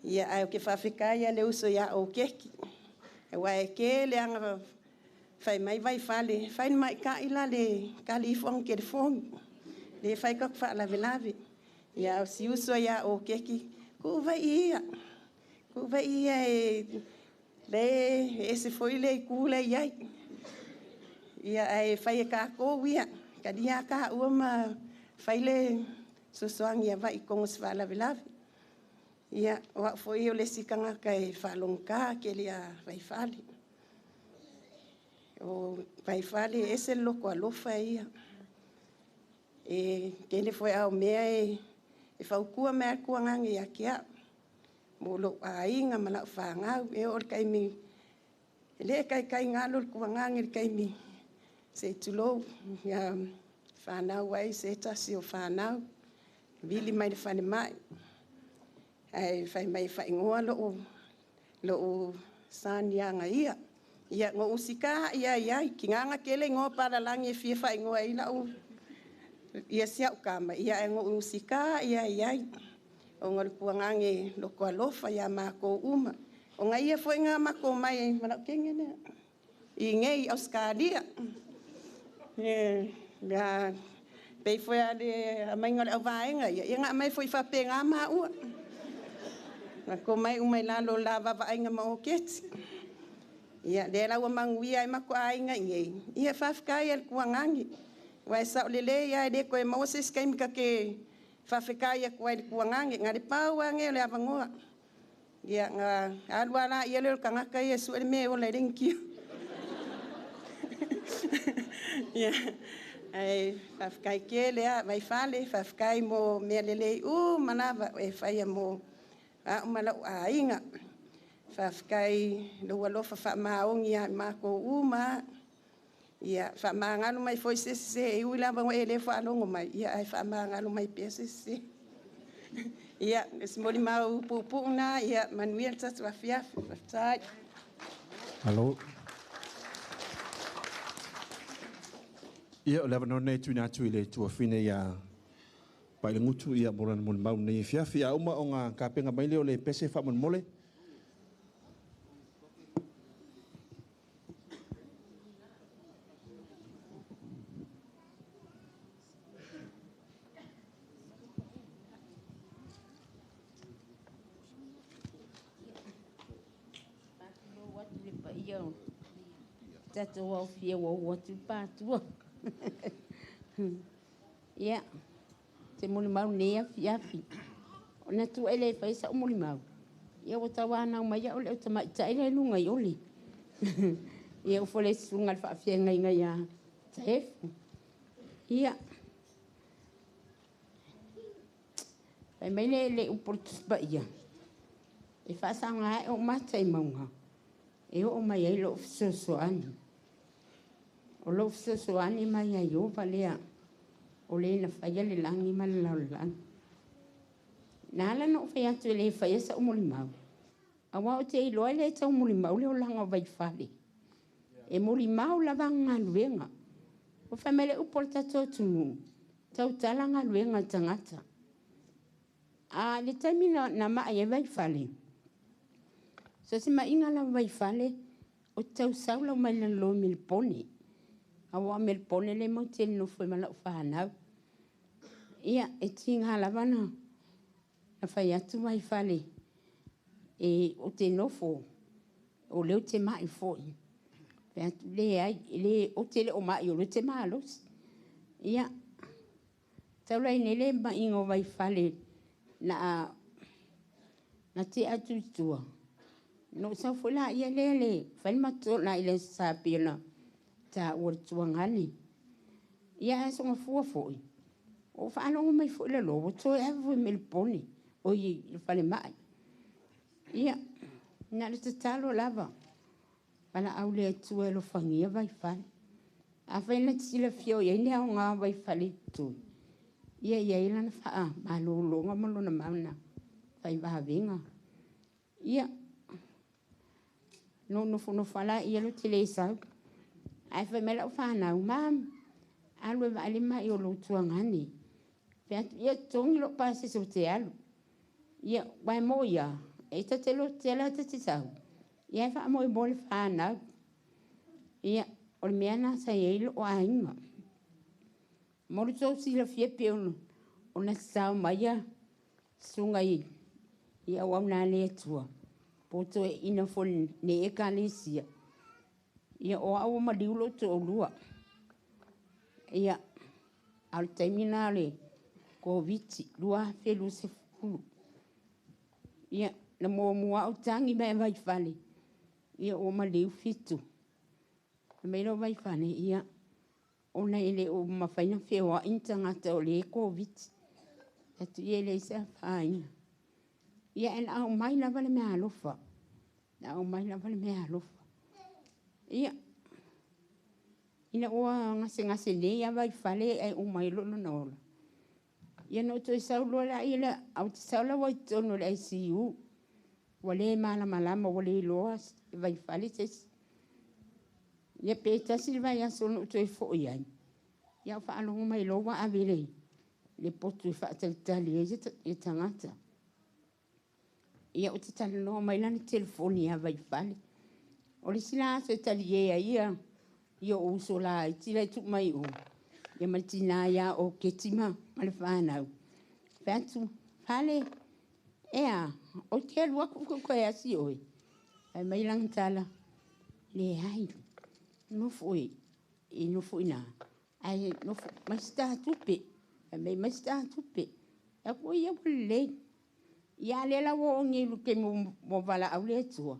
Ia ai o ke fa fika ia le uso ia o keki. E wa e ke le anga fai mai Vaifale, fai mai ka ila le kalifong ke fong. Le fai ka fa la velavi. Ia o si uso ia o keki. Ku vai ia. Ku vai ia e le ese foi le kule ia. Ia ai fai ka ko ia. Ka dia ka uma fai le sosoang ia vai kong sva la velavi. Ia wa foi o le sikanga kai falongka ke lia Vaifale. O Vaifale ese loko alofa ia. E kene foi ao mea e faukua mea kuangangi ia kia. Molo a inga mana whangau e ol kai mi. Le kai ngalo kuangangi kai mi. Se tulo ya whanau ai se tasi o whanau. Vili mai le whane mai. Ai whai mai whaingoa lo sanianga ia. Ia ngo usika ia ki nganga kele ngo para langi fie whaingoa ila u. Ia siau kama ia ngo usika ia o ngol kuangangi loko alofa ia mako uma. O ngai ia foi nga mako mai mana kengene. I ngei Australia. Ya pe foi ale mai ngol avaenga ia nga mai foi fa penga ma u. Ko mai umai lalo lava vaenga ma oketi. Ia de la manguia ma ko ainga ngei. Ia fafkai el kuangangi. Wa sa lele ia de ko Moses kai mika ke fafkai ko el kuangangi ngari pau ange le avangoa. Ia nga alwala ia le kanga kai Yesu me o le rinki. Ia ai fafkai ke le Vaifale fafkai mo me lele manava e fai mo a mala ainga. Fafkai lo alofa fa maongi ia mako uma ia fa mangalo mai foi se u lava o ele fa longo mai ia ai fa mangalo mai pese se ia smoli mau pupu na ia manuel tatu afia fa Hello. Ia leva no nei tuna tu ile tu fine ia pai le ngutu ia bolan mon mau nei fia uma onga kapenga mai le pese fa mon mole. Tato wa fia wa tu patua. Yeah. te muli mau nea fiafi. O na tu ele fai sa muli mau. Ia o tawana mai ia o le tama ta ele lunga i oli. Ia o fole sunga fa fienga inga ia taefu. Ia. Pai mai le uportus ba ia. E fa sanga o mata i maunga. E o mai ai lo sosoani. O lo sosoani mai ai o valea. O le na fai le langi ma le laulang. Nala no fai atu le fai sa umuli mau. Awa o te iloa le tau muli mau le o langa Vaifale. E muli mau la vanga luenga. O fai mele upol tato tunu. Tau talanga luenga tangata. A le taimi na maa e Vaifale. So se ma inga la Vaifale o tau saula mai na lo milpone. Awa milpone le mo te no foi mala o whanau. Ia e tinga lavana. Na fai atu Vaifale. E o te nofo. O leo te mai foi. Le ai, le o te le o mai o le te malos. Ia. Taula ine le ma ingo Vaifale na te atu tua. No sa fula ia le. Fai mato na ile sa pila. Ta ua tua ngani. Ia e songa fua foi. O whanonga mai foi le lobo. To e avu me le poni. O i le fale mai. Ia. Na le te talo lava. Pana au le tua e lo fangia Vaifale. A whaina tila fio ia ne au ngā Vaifale tu. Ia ila na faa. Malo longa malo na mauna. Fai vahavenga. Ia. No fala ia lo tele sau. Ai fai mela o whanau. Mam. Alu e vale mai o lo tuangani. Ia tongi lo pasi so te alu. Ia wai mo ia. E ta te lo tela te sau. Ia e wha mo i bole whanau. Ia o le meana sa eilo o ainga. Moro tau sila fiepe ono. O na sau mai a sunga i. Ia wau nā le atua. Poto e ina fon ne e kalesia. Ia o awa maliulo to o lua. Ia al terminale COVID lua felu se fulu. Ia na mua o tangi me Vaifale. Ia o maliu fitu. Na meino Vaifale ia ona ele o mawhaina whioa intangata o le COVID. Atu ia le isa whaina. Ia en au mai lava le mea alofa. Na au mai lava le mea alofa. Ia. Ina oa ngase ne ia Vaifale ai o mai lolo na ola. Ia no to isau lola ila au te saula wa itono le ICU. Wale malama wale loa Vaifale tes. Ia peta silva ia sono to ifo iai. Ia whaanongo mai loa avile. Le potu i whaatalitali e tangata. Ia o te talanoa mai lani telefoni a Vaifale. O le sila aso e tali ia. Ia o uso la i tila i tuk mai o. Ia maltina ia o ketima ma le whanau. Whantu, Fale, ea, o te alua kuko e asi oi. Ai mai lang tala. Le hai, nofo e, e nofo ina. Ai nofo, masita tupe. Ai mai masita tupe. Ia ko ia wale. Ia le la wo ngi luke mo vala au le tua.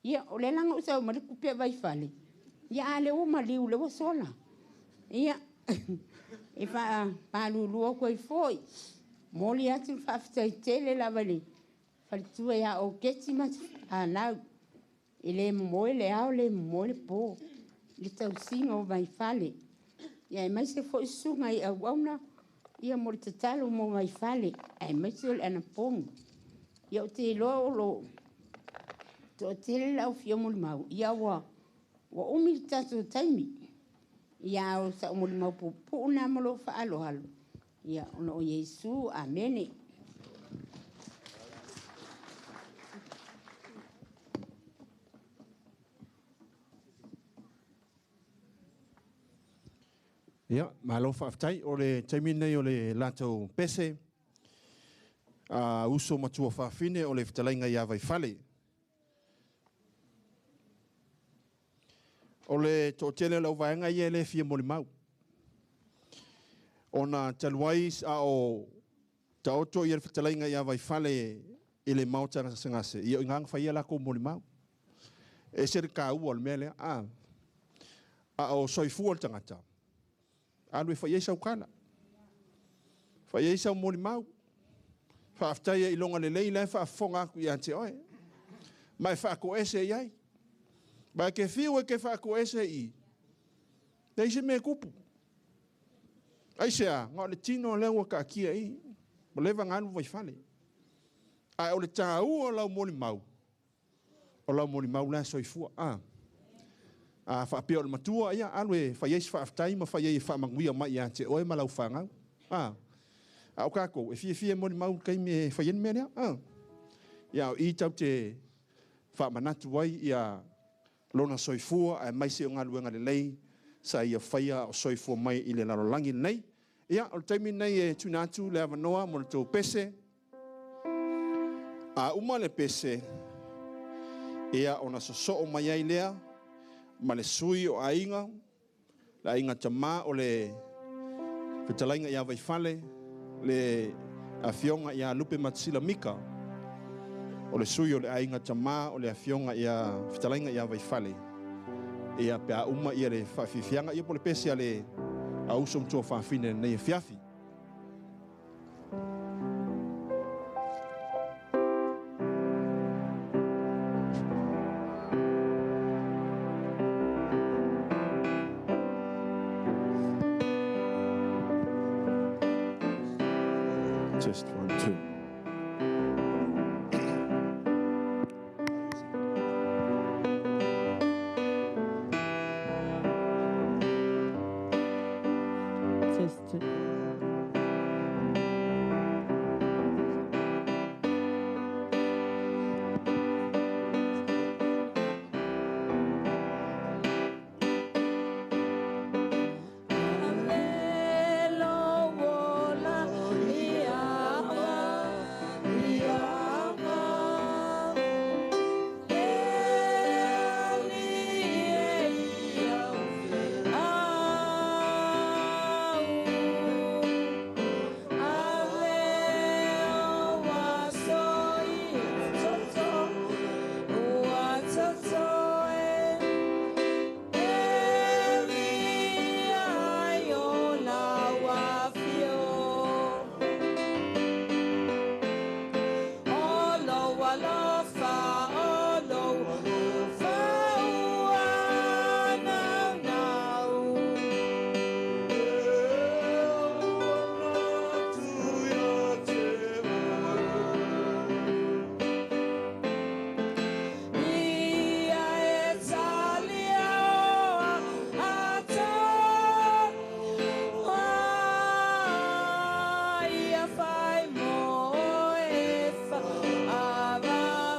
Ia o le langa usau ma le kupe Vaifale. Ia le o maliu le o sola. Ia e fa lulu ko i foi. Moli atu fa ftai tele la vale. Fal tua ia o keti ma ana. Ele mo le au le mo le po. Le tau singa o Vaifale. Ia mai se foi sunga i au auna. Ia mo te talo mo Vaifale. Ai mai se le ana pong. Ia o te lo. To tele la o fio mo mau. Ia wa umi tatu taimi. Ia o sa umuli mau pupu na malo whaalo halo. Ia ono o Yesu. Amene. Ia, malo whaaftai o le taimi nei o le lato pese. Uso matua whaafine o le whtalainga ia Vaifale. O le tōtele lau vaenga ia le fia moli mau. Ona taluais a o taoto ia whetalainga ia Vaifale i le mautanga sa sangase. Ia o ngang whaia lako moli mau. E sere ka ua le mele a o soifua le tangata. Alwe whaia isau kala. Whaia isau moli mau. Whaaftaia i longa le leila whaafonga aku i ante oe. Mai whaako ese iai. Mai ke whiu e ke whaako ese i. Nei se me kupu. Ai sea, ngā le tino lewa ka kia i. Mo lewa ngānu Vaifale. Ai o le tā ua lau moli mau. O lau moli mau lea soifua. Whaapia o le matua ia, alwe whaiais whaaftai ma whaiai whaamangwia mai ia te oe ma lau whangau. O kako, e fia moli mau kai me whaien mea nea. Ia o i tau te whaamanatu wai ia lona soifua, ai mai se o ngā luenga le lei, sa ia whaia o soifua mai i le larolangi nei. Ia, o le taimi nei e tunatu le avanoa mo le tō pese. A uma le pese, ia o na soso mai ai lea, ma le sui o ainga, le ainga tama o le whetalainga ia Vaifale, le afionga ia Lupe Matusilla mika, o le sui o le ainga tama o le afionga ia whetalainga ia Vaifale. Ia pe a uma ia le whawhiwhianga, ia po le pese a le a usom tua whawhine nei e whiawhi. Just 1, 2. Ava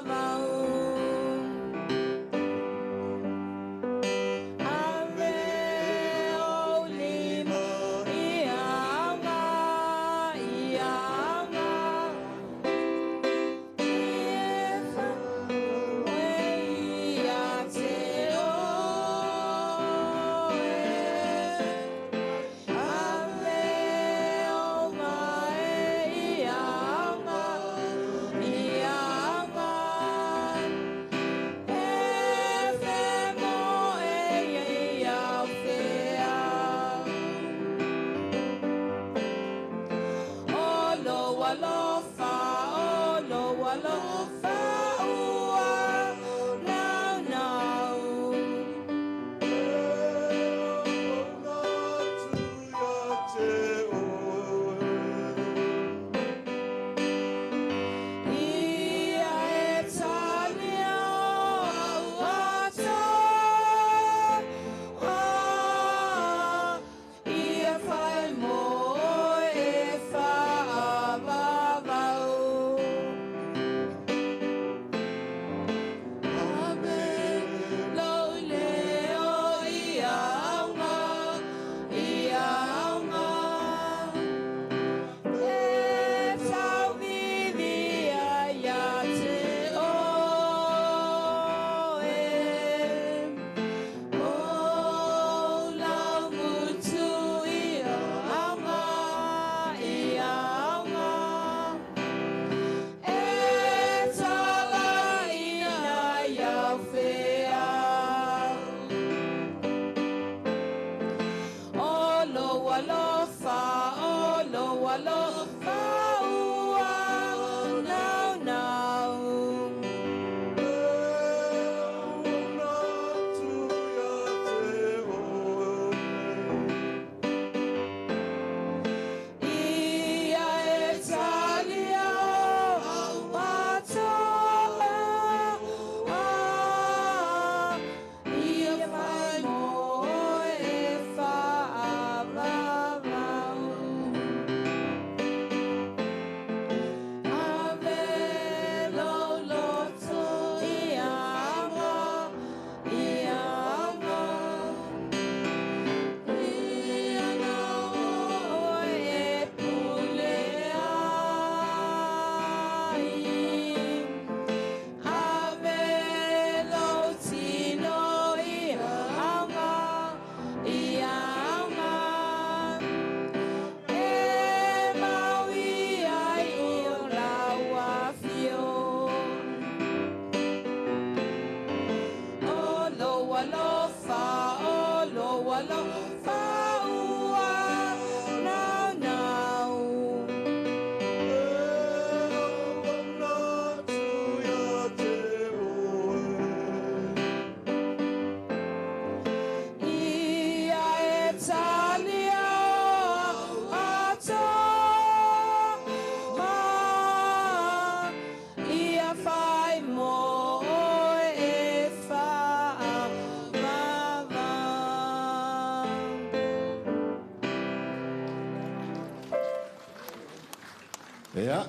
Ia.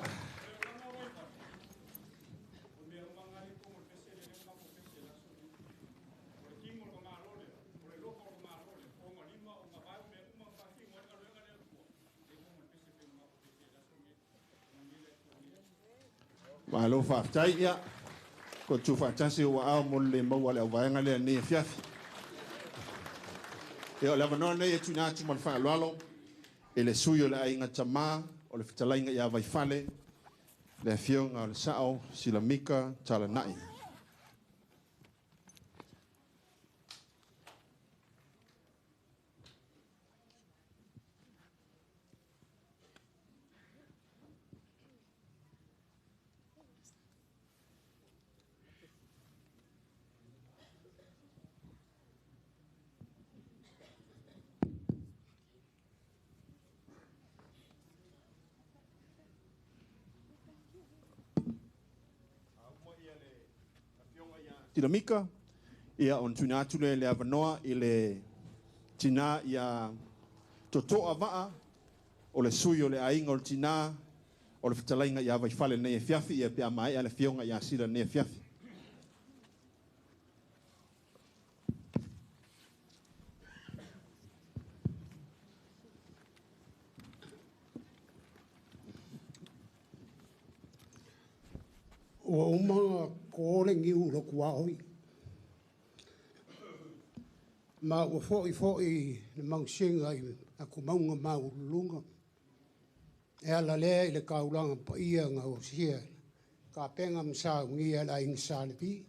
Malo whaatai ia. Ko tu whaatasi ua au mo le maua le au vaenga le ni fiafi. E o le avanoa nei e tuna atu mal whaaloalo. E le sui o le ainga tamā, o le whitalainga ia Vaifale. Le fionga o le sao, silamika, tala nai. Tilamika, ia on tuna atu le avanoa i le tina ia totoa vaa o le sui o le ainga o le tina o le whitalainga ia Vaifale nei e fiafi ia pia mai a le fionga ia sila nei e fiafi. O uma kore ngi ulo kua oi. Ma o foi le mausinga i a kumaunga mau lunga. E ala lea i le kaulanga pa ia nga o sia. Ka penga msa ngia la ingsa le pi.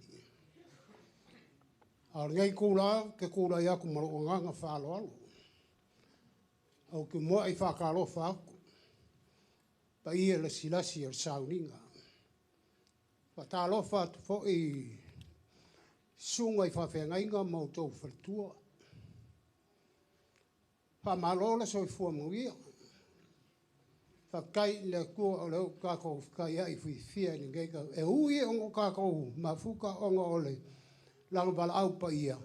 Al ngai kula ke kula ia kumaro o nganga whaalo alo. Au ke moa i whakalo whaako. Pa ia le silasi o sauninga. Watalofa atu fo i sunga i whawhengainga mau tau whatua. Whamalola so i fuamuia. Whakai le kua o leo kako whakai ai whiwhia ni ngeika. E ui ongo kako mafuka ongo ole langwala aupa ia.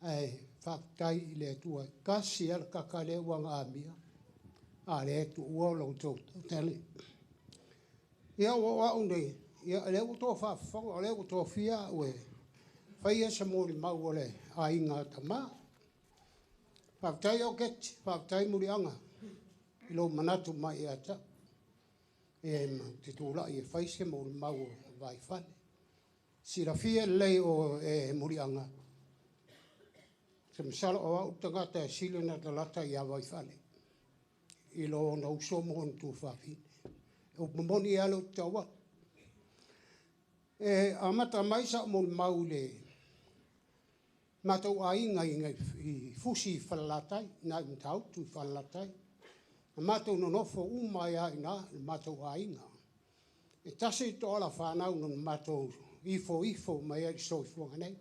Ai whakai le tua kasi al kakale wanga amia. A le tu ua lau tau tele. Ia wa unde. Ia leo to fa fonga leo to fia we faia se mo mau ole ainga tama pa tai o ket pa tai murianga ilo manatu mai ata e titula e fai se mo mau Vaifale sira fia lei o e murianga se msala o tanga ta silena ta lata ia Vaifale ilo no so mo tu fa fi o moni alo tawa e amata mai sa mo maule matou ainga i fusi falatai na mtau tu falatai matou no nofo uma ia ina matou ainga e tasi to ala fanau no matou ifo mai ai so fo nei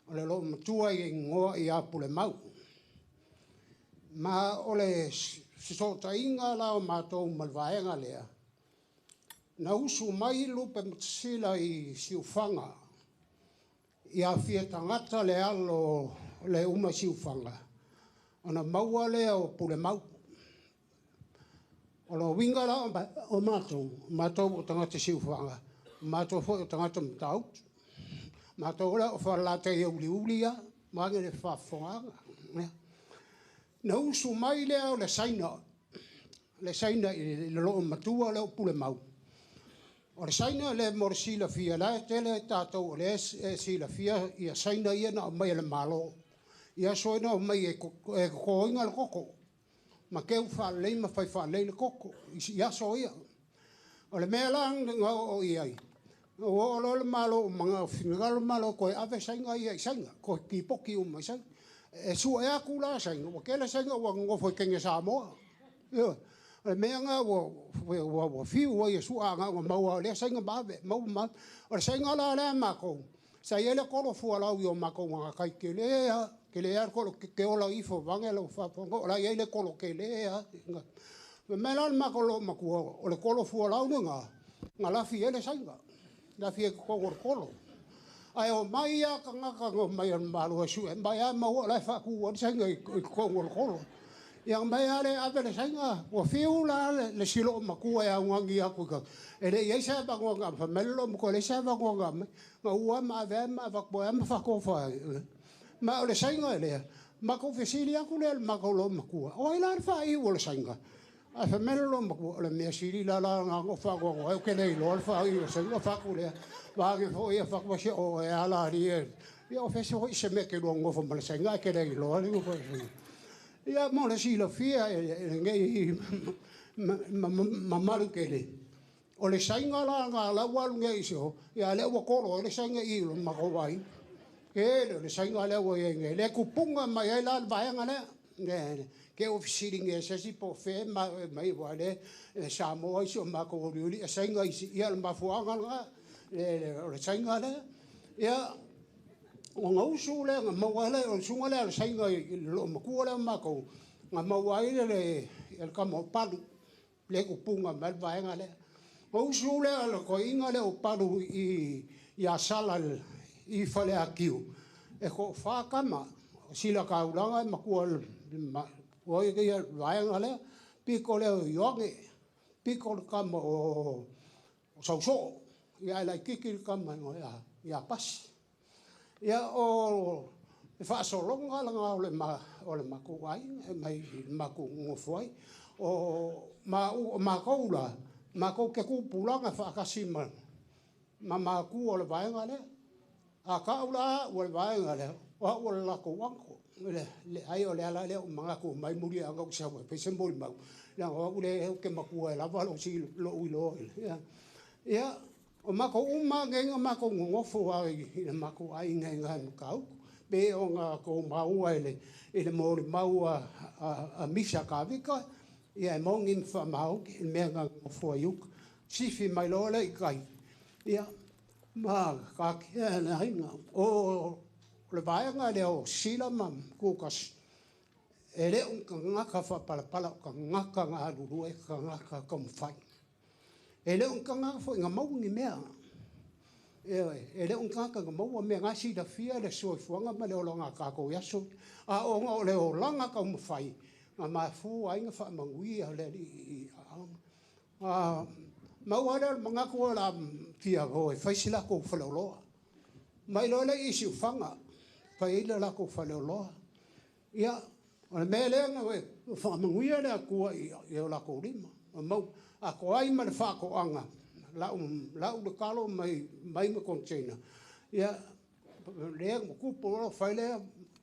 ole lo matua i ngoa i apule mau ma ole so tainga la matou malvaenga lea na usu mai Lupe Matusilla i siufanga. Ia fia tangata le alo le uma siufanga. Ona maua lea o pule mau. Ona winga la o matou o tangata siufanga. Matou fo o tangata mtaut. Matou la o whalata i ulia, mange le whafonga. Na usu mai lea o le saina. Le saina i le loo matua le o pule mau. O le saina le morsila fia la tele tatou le sila fia ia saina ia na mai le malo ia soina mai e koinga le koko ma ke fa le ma fa le koko ia soia o le melang nga o ia o le malo manga finga le malo ko ave sainga ia sainga ko ki poki o mai sainga e su e akula sainga o ke le sainga o ngo foi kenga sa mo le meanga wo fiu wo yesu anga ngo mau le sainga babe mau ma o sainga la le mako sa ele kolo fu ala yo mako nga kai ke le ar kolo ke ola ifo vangelo fa pongo la ele kolo ke le me melan mako lo mako o le kolo fu ala nga la fi ele sainga la fi ko kolo ai o mai ka nga ka ngo mai malu su mai ma o la fa ku o sainga ko kolo yang mai ale avele sainga o fiula le silo makua ya ngangi aku ka ele ye sa ba ngonga fa mello mo le sa ba ngonga ma ua ma ave ma va ko ma fa ko fa ma le sainga ele ma ko fesili aku le ma ko lo makua o ila fa I o le sainga a fa mello mo le me sili la ngo fa ko o ke le lo fa I o sainga fa ko le va ke fo ia fa ko se o e ala ri ia o fese ho se me ke lo ngo fa ma le sainga ke le lo ni ko ia mo le sila fia ngai mamaru kele o le sainga la walu ngai so ia le wa ko le sainga I lo ma ko vai ke le sainga le wa ngai le kupunga mai ai la vai ngale ke ofisiri ngai se si po fe mai wa le sa mo so ma ko ri sainga ia ma fuanga le sainga le ia o ngau sule nga mawale o sunga le sainga lo makua le mako nga mawai le el kamo palu le kupunga mal vaenga le o sule le ko inga le o palu I ya sala I fale akiu e ko fa kama sila ka ulanga makua o ke ya vaenga le piko le yoge piko kama o sauso ya la kiki kama ya pas ia o fa so longa langa o le maku ai mai maku ngofoi o ma koula ma ko ke ku pulanga fa kasima ma ku o le vaenga le a kaula o le vaenga le o la ko wanko le ai o le ala le manga ku mai muri anga ku sa pe sembol ma la o le ke maku la va lo si lo ia o mako uma ngenga mako ngofo ai mako ai ngenga kau be o nga ko mau ele mori mau a misa ka vika ia mongin fa mau me nga ngofo yuk sifi mai lo le kai ia ma ka kia na hinga o le vai nga le o sila mam kukas ele un ngaka fa pala ka ngaka nga lu e ka ngaka kom fai ele un kanga fo nga mau ni mea ele un kanga nga mau me nga si da fia le so fuanga ma le o longa ka ko yaso a o nga le o langa ka mo fai nga ma fu ai nga fa mangui le ma wala mga ko la fia go e fai sila ko fa lo mai lo le isi fanga fa ile la ko fa lo ia o me le nga we fa mangui le ko ia la ko lima mau a ko ai ma fa ko anga la de kalo mai me container ia le mo ku po fa le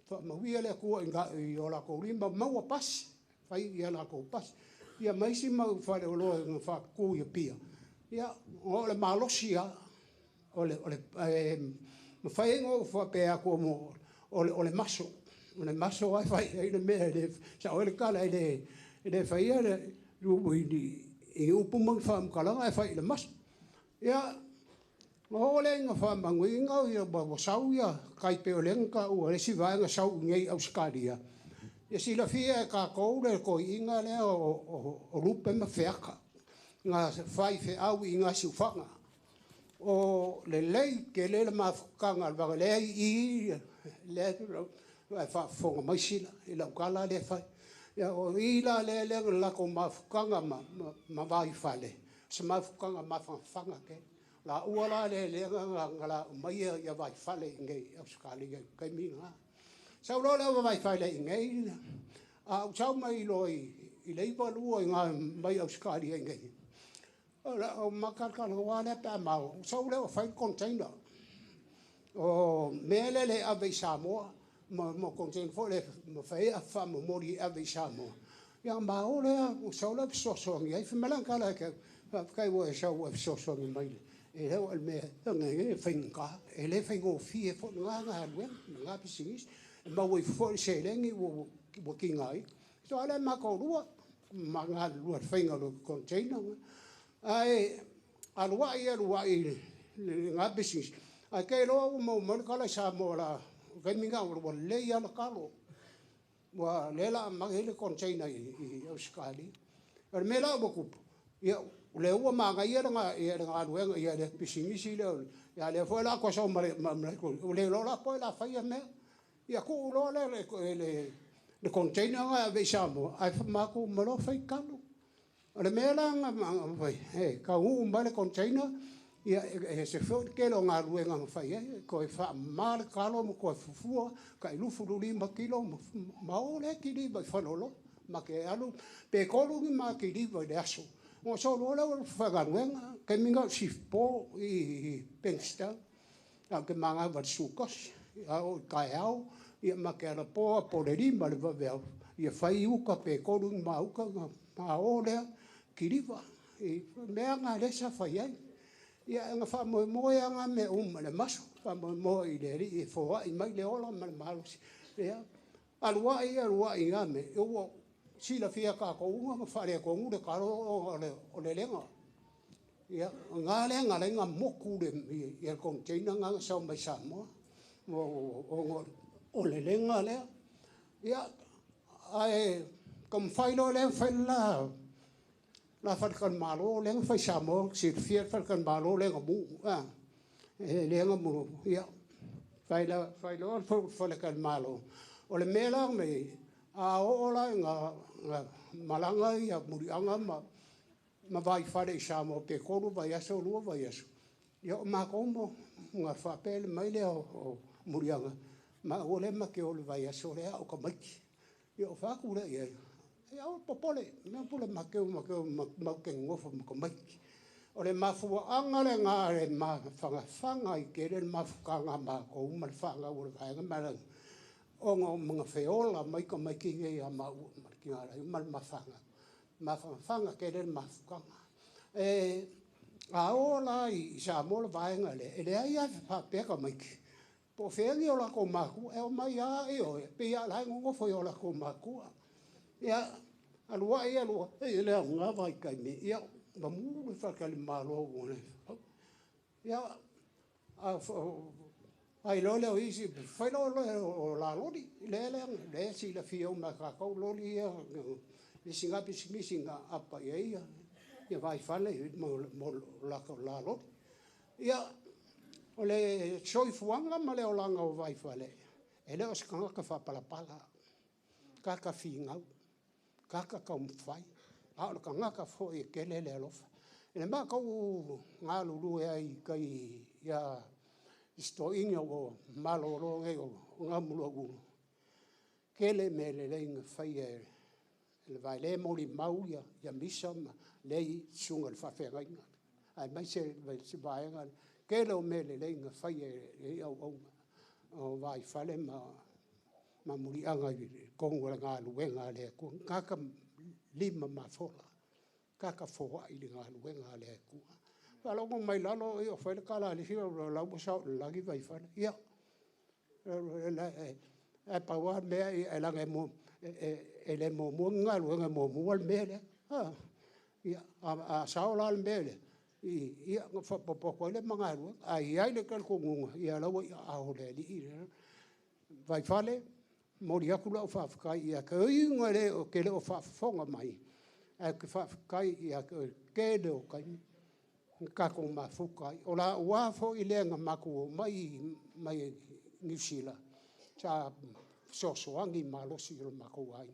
fa ma wi le ko nga yo la ko rimba mau pas fa ia la ko pas ia mai si mau fa le lo nga fa ku ia pia ia o le malosia o le ma fa ngo fa pe a ko mo o le maso ai fa ile me le sa o le kala ile fa ia le lu ni e o pumang fam kala ai fai le mas ya o le nga fam mangui nga ia ba sau ia kai pe lenka o le si vai nga sau ngei auskaria e si la fia ka ko le ko inga le o Lupe ma feka nga fai fe au inga si fanga o le lei ke le ma kanga ba le I le fa fonga mai sila ila kala le fai ya o ila le la ko mafukanga ma Vaifale se mafukanga mafanga ke la uala le ngala mai ya Vaifale ngai auskali ke minga sa lo le Vaifale ngai a chau mai loi I le balu nga mai auskali ngai o makaka no wala pa mau sa le fai container o mele le ave Samoa mo contain fo le mo fai a fa mo mori ave Samoa ya ma o le o sa le so ngai fa melan kala ke kai wo sa wo so mai e le o me ngai finga e le fingo fie fo nga lu nga pisingis ma wo fo se lengi wo kingai so ale ma ko lu ma nga lu finga lo container ai alwa nga pisingis ai kai lo mo kala Samoa la kai minga o le ya la kalo wa le la ma le container I auskali er me la bo kup ya le o ma ga ia nga luenga ia le pisingisi le ya le fo la ko so ma ko le lo la po la fa ia me ia ku lo le Le container nga ve samo ai fa mako malo fai kalo. Le mela nga vai e ka umba le container ia se fo ke lo nga luenga nga fai ko fa mal kalo mo ko fufua ka ilufu lima kilo ma ole ki li vai falolo ma ke alu pe kolo ni ma ki li vai aso mo so lo la fa ga luenga ke minga si po I pensta ke manga va sukos au kai au ia makera po le rima le vavea ia fai uka pe koru ma uka ma ole kiriva I mea ngā resa fai ai ia nga wha moimoi anga me le maso wha moimoi le ri I foa I mai le ola ma le malusi ia alua I ngā me ua sila fia ka ko unga ma whare ko ngure karo o le lenga ia ngā lenga le ngā moku le ia container ngā sau mai Samoa o le lenga lea ia ai kom failo le faila la falkan malo le fai Samoa si fia falkan malo le mu le mu ia failo falkan malo o le mela me a ola nga malanga ia murianga ma Vaifale Samoa pe koru vai aso lua vai aso ia ma komo nga fa pele mai le o murianga ma ole ma ke ole vai aso le o ka mai ia fa ku le ia o popole me pole ma ke ma ke ngofo ma ka mai ole ma fu anga le nga le ma fanga I ke le ma ka nga ma ko ma fanga o vai nga ma o nga feola mai ka mai ki ia ma ki nga ma fanga ke le ma fanga a ola I Samoa vai nga le ai fa pe ka mai po feli ola ko maku e o mai a e o pe ia la ngo foi ola ko maku ia alua e le nga vai kai me ia ma mu fa ka le malo ngone ia a ai lo le isi fai lo la lodi le si la fio ma ka ko lodi ia le singa singa apa ia vai fale mo la lodi ia ole soi fuanga ma le olanga o Vaifale ele o skanga ka fa pala ka finga ka fai a o kanga ka fo e kele le lofa ele ma ka nga lulu ai kai ya sto inyo o malo lo nge o nga mulo kele me le nga fai le vai le mo li mau ya misa le sunga fa fe nga ai mai se vai nga ke lo mele le nga fai e o Vaifale ma muri anga ko nga luenga le ko ka lima ma fola ka fo I nga luenga le ku pa lo mo mai lalo e o fai kala le sio la mo sa la gi Vaifale ia e pa wa me e la mo e le mo nga luenga mo mele ia a sa la mele ia fa po le mangaru ai le kal ko ngunga ia la a o le li Vaifale mori akula fa kai ia ka inga le o ke le o fa fonga mai a ke fa kai ia ke le o kai ka ko ma fu kai o la wa fo I le nga maku mai New Zealand cha so angi malo si lo maku ai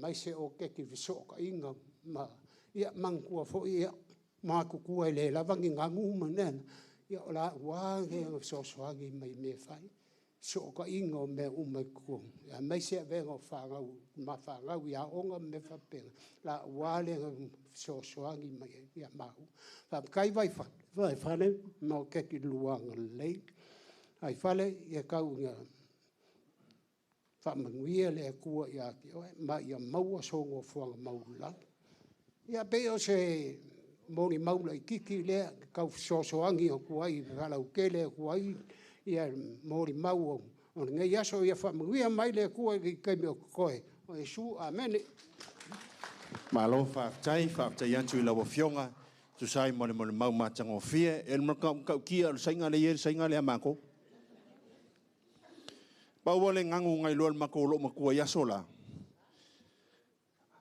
mai se o ke ki so ka inga ma ia mangkua fo ia maku ku le lavangi ngangu manen ia la wa so angi mai me fai so ka ingo me mai ku ia mai se ve ngo fanga ma fanga ia onga me fa pe la wa le so angi mai ia ma fa kai vai fale no ke ki luang le ai fale ia ka unga fa manguia le ku ia ma ia mau so ngo fuang mau la ia pe o se moni maula I kiki le ka so angi o kuai hala o kele kuai ia moni mau o ngai aso ia fa ia mai le kuai ki me koe o Yesu amen malo fa tai atu la fionga tu sai mo mau matango fie el mo ka kia sainga le amako pa wole ngangu ngai lo mako lo mako ya sola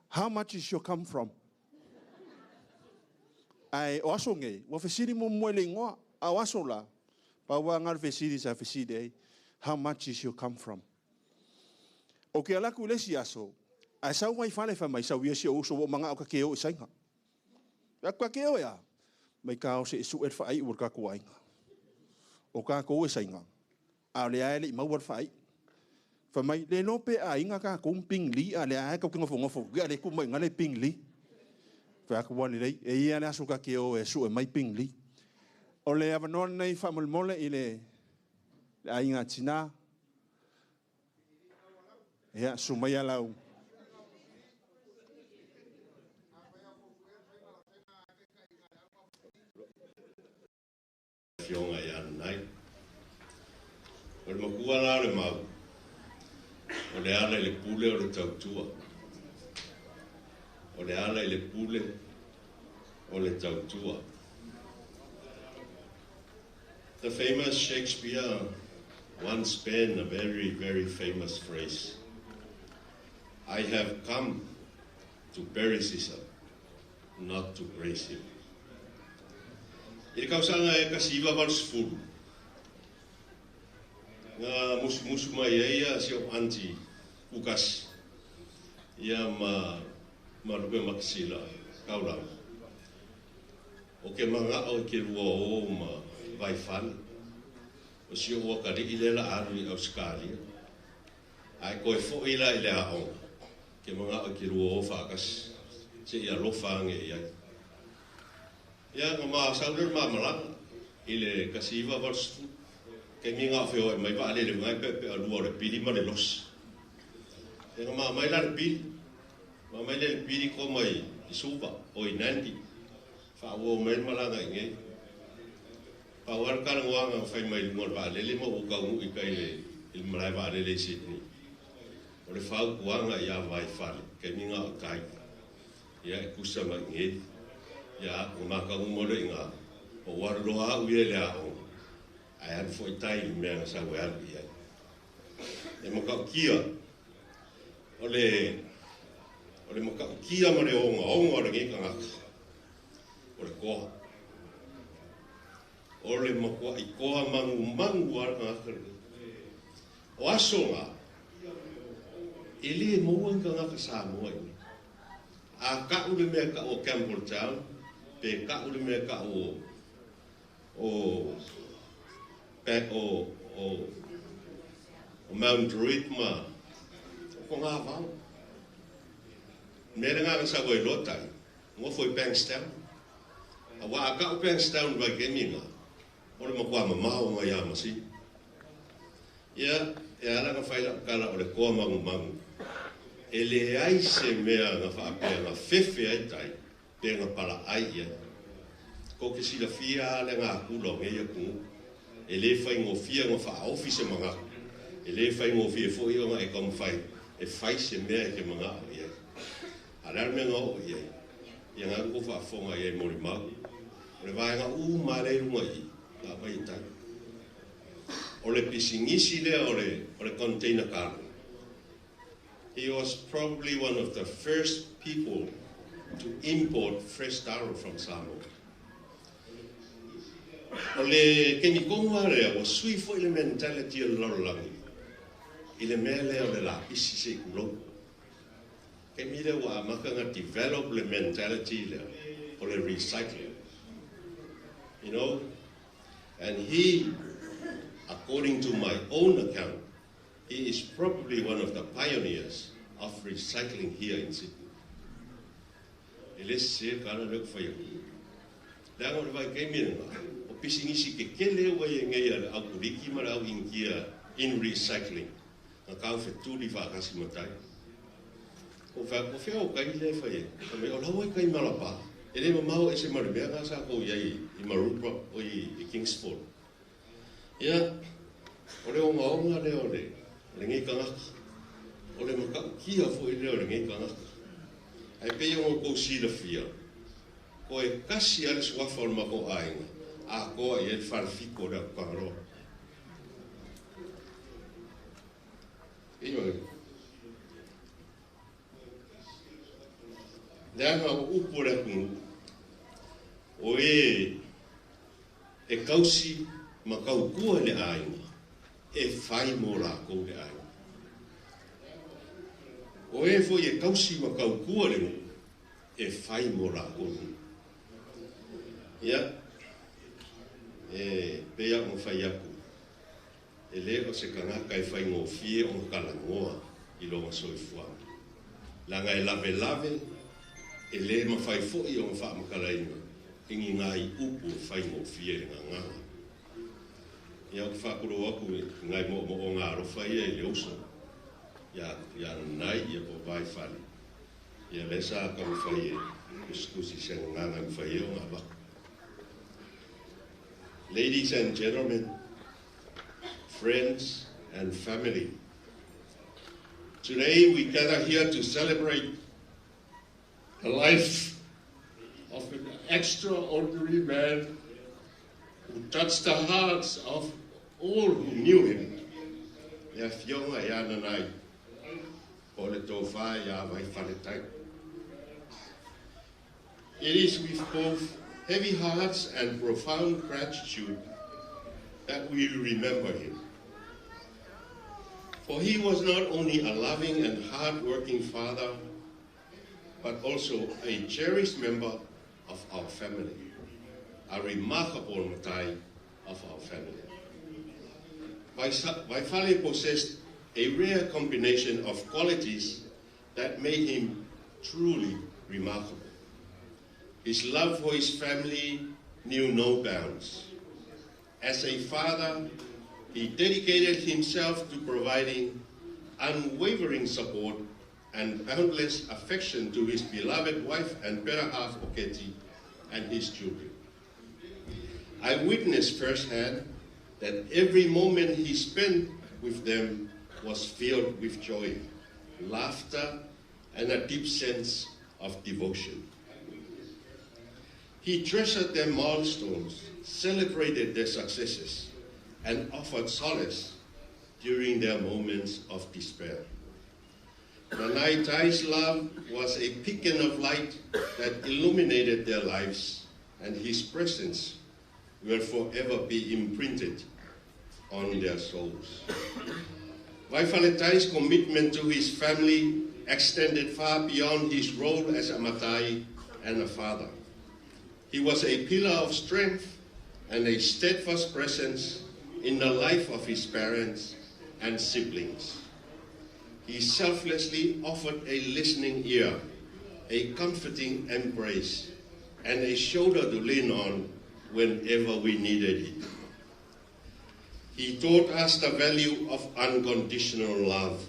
how much is your come from ai o aso nge wa fesiri mo moele ngoa a aso la pa wa ngal fesiri sa fesiri how much is you come from O ke ala ku le si aso. A sau mai fale fa mai sau ia si o so manga o ka ke o sainga. Ya ka ke o ya. Mai ka o se su et fa ai ur ka ku ai. O ka ko e sainga. A le ai le mau war fa ai. Fa mai le no pe a inga ka ko ping li a le ai ka ko ngofo ga le ku mai ngale ping li. Fa ka wani le e ia le aso ka ke o e su e mai ping li. O le ava non nei fa mole ile a inga tina. Ya sumaya lau. Fionga ia nai. O le makua la le mau. O le ala le pule o le tautua. O le ala le pule o le tautua. The famous Shakespeare once penned a very, very famous phrase. I have come to bury Caesar, not to praise him. Ia kausanga e kasiva valsfulu. Nga musu mai ia sio anti ukas. Ia ma Lupe Matusilla Taulaga. O ke manga o ke rua o ma Vaifale. O sio o ka ri lela aru i Australia. Ai koe fo ila ile aonga. Ke mga o ki rua o whakas, se ia lofa nge ia. Ia nga maa sauler maa malanga, ile kasiva varstu, ke mi ngā whio e mai waale le ngai pepe a lua re pili ma le los. Ia nga maa mai la re pili, maa mai le pili ko mai i suva o i nandi, wha ua o mai malanga i ngei. Pa war kala ngwanga whai mai lunga waale le ma uka ungu i kai le il malai waale le Sydney. O le whau kuanga ia Vaifale, ke minga o kai. Ia e kusa mai ngei. Ia o maka umore i ngā. O waruloha uia le aho. Ai anu fo i tai i mea nga sa wea lu ia. E maka o kia. O le maka o kia ma le onga o le ngei ka ngaka. O le koha. O le makua i koha mangu ar ngaka. O aso ngā. Ele mo nga nga sa mo a ka ule me ka o Campbelltown pe ka ule me ka o Mount Druitt ma ko nga va me nga sa ko lotai mo foi Bankstown a wa ka o Bankstown ba geminga o le mo kwa ma o ya masi ya ala ka faila kala o le ko mangu ele ai se mea nga whaapea nga whewhe ai tai, pe nga pala ai ia. Ko ke sila fia le ngā kula nge ia kungu. Ele whai ngō fia nga wha office mga. Ele whai ngō fia fo ia nga e kam whai. E whai se mea ke mga o ia. Harar me ngā o ia. Ia ngā ko wha whonga ia mori mau. O le vai ngā mare runga i. Ngā mai tai. O le pisingisi lea o le container car. He was probably one of the first people to import fresh taro from Samoa. O le kemi konga rea o sui fo i le mentality o lorolangi. I le mea lea o le la isi se kulo. Kemi le wa makanga develop le mentality lea o le recycling. You know? And he, according to my own account, he is probably one of the pioneers of recycling here in Sydney. Ele se kala le fai. Dango le vai kemina. O pisingisi ke kele wa ngei ala akuriki mara au ingia in recycling. Na ka fe tuli fa kasi matai. O fa o kai le fai. Me o lawa kai malapa. Ele mau ese marbe nga sa ko yai I Marupa o I Kingsford. Ya o le onga le ole. Le ngai kangaka. O le maka kia fo I leo le ngai kangaka. Ai pe o ko si le fia. Ko e kasi ale swafa o mako ainga. A ko I el farfiko le kangaro. Iyo. Leanga o upo le kungu. O e kausi makau kua le ainga. E fai mo la ko le ainga. O e fo e kausi wa kau kua le e whai mo la onu. Ia, e pea o whai aku. E le o se kangaka e whai ngō fie o kalangoa I longa soifua. Langa e lave lave, e le ma whai fo I o wha makalaina. Ingi ngai upu whai ngō fie ngā nganga. Ia o whakuro aku ngai mo o ngā rofa ia I le oso. Ia nai ia po Vaifale. Ia le sa ka whai e kuskusi se nganga whai e o ngā waka. Ladies and gentlemen, friends and family, today we gather here to celebrate the life of an extraordinary man who touched the hearts of all who knew him. Ia fionga ia nanai, o le tōwha ia Vaifale tai. It is with both heavy hearts and profound gratitude that we remember him. For he was not only a loving and hard-working father, but also a cherished member of our family, a remarkable matai of our family. Vaifale possessed a rare combination of qualities that made him truly remarkable. His love for his family knew no bounds. As a father, he dedicated himself to providing unwavering support and boundless affection to his beloved wife and better half Oketi and his children. I witnessed firsthand that every moment he spent with them was filled with joy, laughter, and a deep sense of devotion. He treasured their milestones, celebrated their successes, and offered solace during their moments of despair. Nanai Tai's love was a beacon of light that illuminated their lives, and his presence will forever be imprinted on their souls. Vaifale Tai's commitment to his family extended far beyond his role as a matai and a father. He was a pillar of strength and a steadfast presence in the life of his parents and siblings. He selflessly offered a listening ear, a comforting embrace, and a shoulder to lean on whenever we needed it. He taught us the value of unconditional love,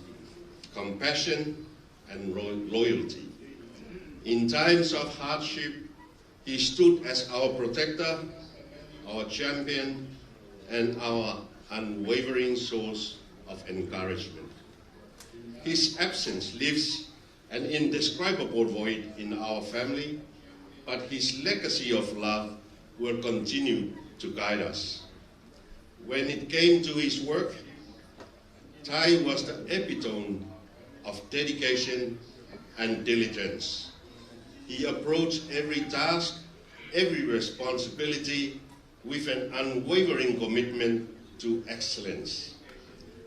compassion, and loyalty. In times of hardship, he stood as our protector, our champion, and our unwavering source of encouragement. His absence leaves an indescribable void in our family, but his legacy of love will continue to guide us. When it came to his work, Tai was the epitome of dedication and diligence. He approached every task, every responsibility with an unwavering commitment to excellence.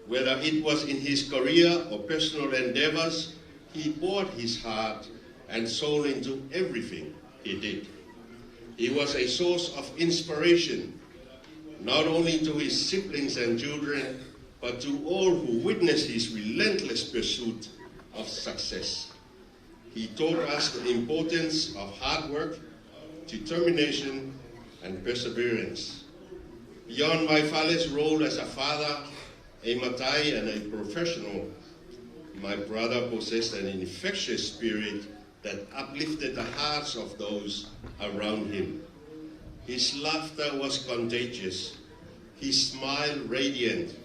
Whether it was in his career or personal endeavors, he poured his heart and soul into everything he did. He was a source of inspiration, not only to his siblings and children, but to all who witnessed his relentless pursuit of success. He taught us the importance of hard work, determination, and perseverance. Beyond Vaifale's role as a father, a matai, and a professional, my brother possessed an infectious spirit that uplifted the hearts of those around him. His laughter was contagious, his smile radiant,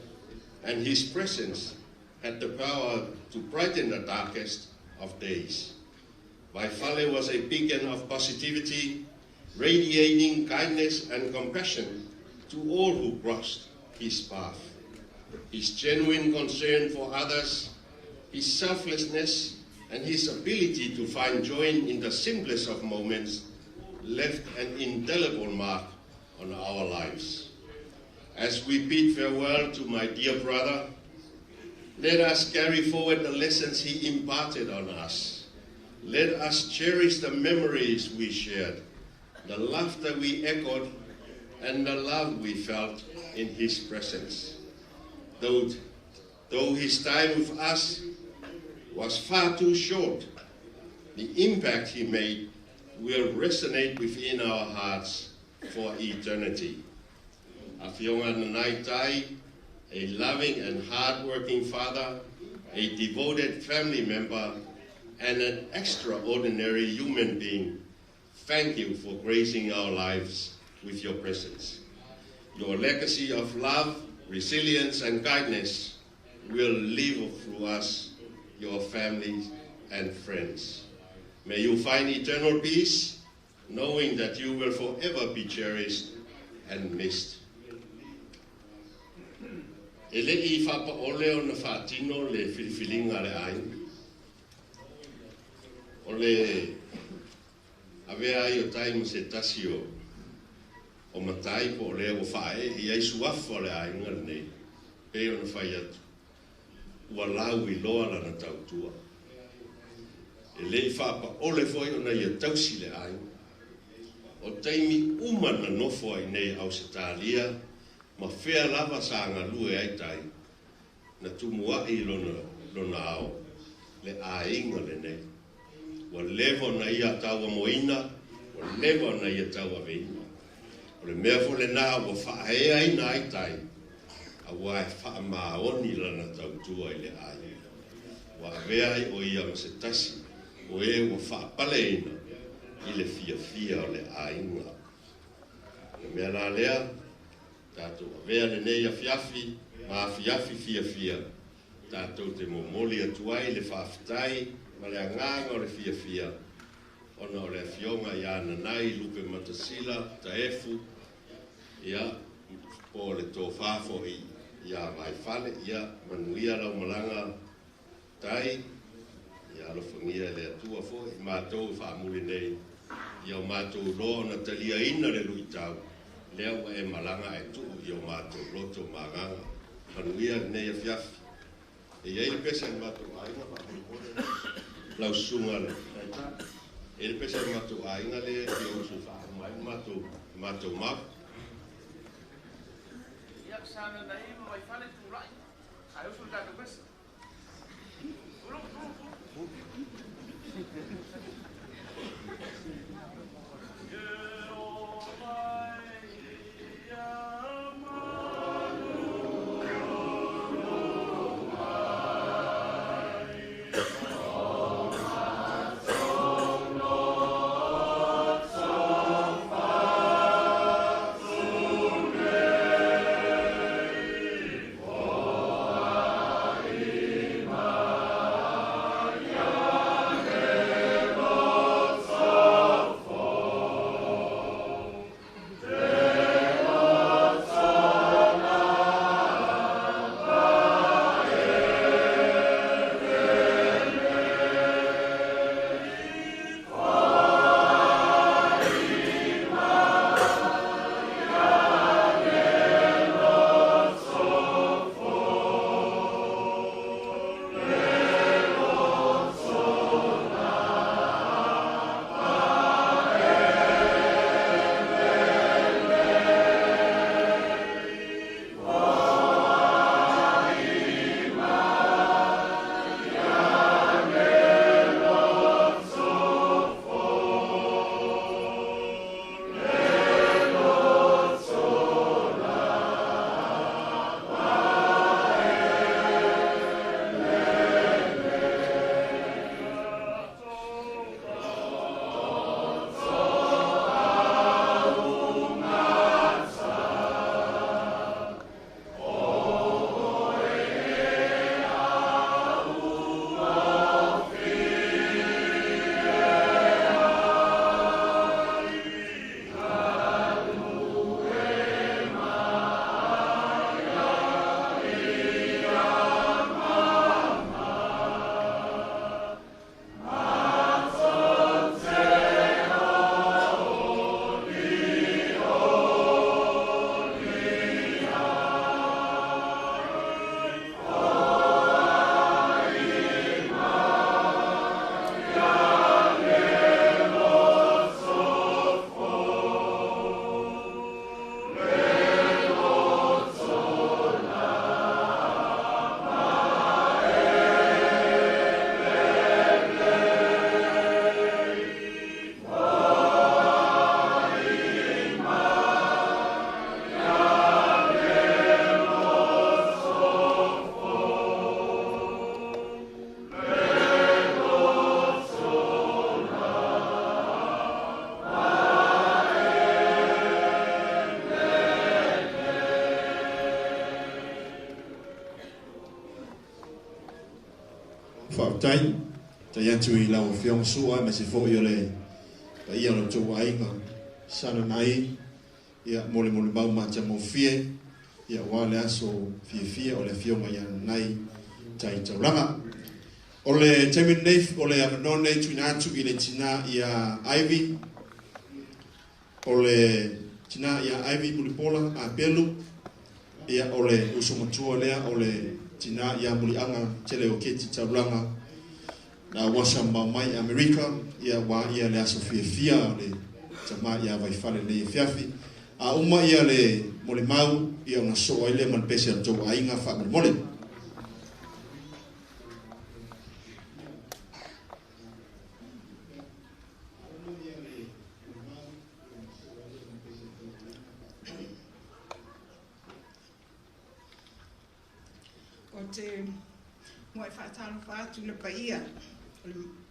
and his presence had the power to brighten the darkest of days. Vaifale was a beacon of positivity, radiating kindness and compassion to all who crossed his path. His genuine concern for others, his selflessness, and his ability to find joy in the simplest of moments left an indelible mark on our lives. As we bid farewell to my dear brother, Let us carry forward the lessons he imparted on us. Let us cherish the memories we shared, the laughter we echoed, and the love we felt in his presence. Though his time with us was far too short, the impact he made will resonate within our hearts for eternity. Afionga nanai tai, a loving and hard-working father, a devoted family member, and an extraordinary human being, thank you for gracing our lives with your presence. Your legacy of love, resilience, and kindness will live through us, your families and friends. May you find eternal peace, knowing that you will forever be cherished and missed. E le I whapaole o na whaatino le whiliwhilinga le aina. O le awea ai o tai mo se tasi o matai po o le o whae I ai suafa o le aina le nei. Pe o na whai atu. Ua lau I loa la na tautua. E le I whapaole foi o na ia tausi le aina. O taimi uma na nofo ai nei au se tālia, ma whea lava sa ngā lue ai tai, na tumua I lona ao, le ainga le nei. Wa levo na ia taua moina, wa levo na ia taua veina. O le mea fo le nā wa whaea ina ai tai, a wa e wha maoni lana tautua I le ai. Wa avea ai o ia ma se tasi, o e wa wha pale ina, I le fia o le ainga. Le mea la lea, tātou avea le nei a fiafi, ma a fiafi fia. Tātou te momoli atuai le whaafitai, ma le anganga o le fia. Ona o le fionga I ana nai, Lupe Matusilla, Taefu, ia, po le tō whafo ia Vaifale, ia manuia lau malanga tai, ia alofangia le atua fo, I mātou whaamuli nei, ia o mātou roa na talia ina le luitau. Leo e malanga e tu I o mātou loto maganga. Manuia nei a fiafi. E iei le pesa I mātou ainga. Lau sunga le. E le pesa I mātou ainga le ki o su wha mai mātou mau. Ia sana na I mai whale tu rai. Ai o su tātou pesa. Yeah. whaatai, ta iatu I lau whiong sua, me se fo I ole, pa ia lo tō ainga, sana nai, ia mole mau mata mo fie, ia wale aso fie ole whionga ia nai, tai Taulaga. Ole Temin Neif, ole amanone tuinatu I le tina ia Ivy, ole tina ia Ivy Mulipola, a Pelu, ia ole usumatua lea, ole tina ia Mulianga, tele o keti Taulaga, na wasa Moimoi Amerika, ia wa ia le aso fia ole tama ia Vaifale le fiafi, a uma ia le mole mau, ia una soa ile man pese al tau ainga wha mole. Te moe whaatalo whaatu le paia,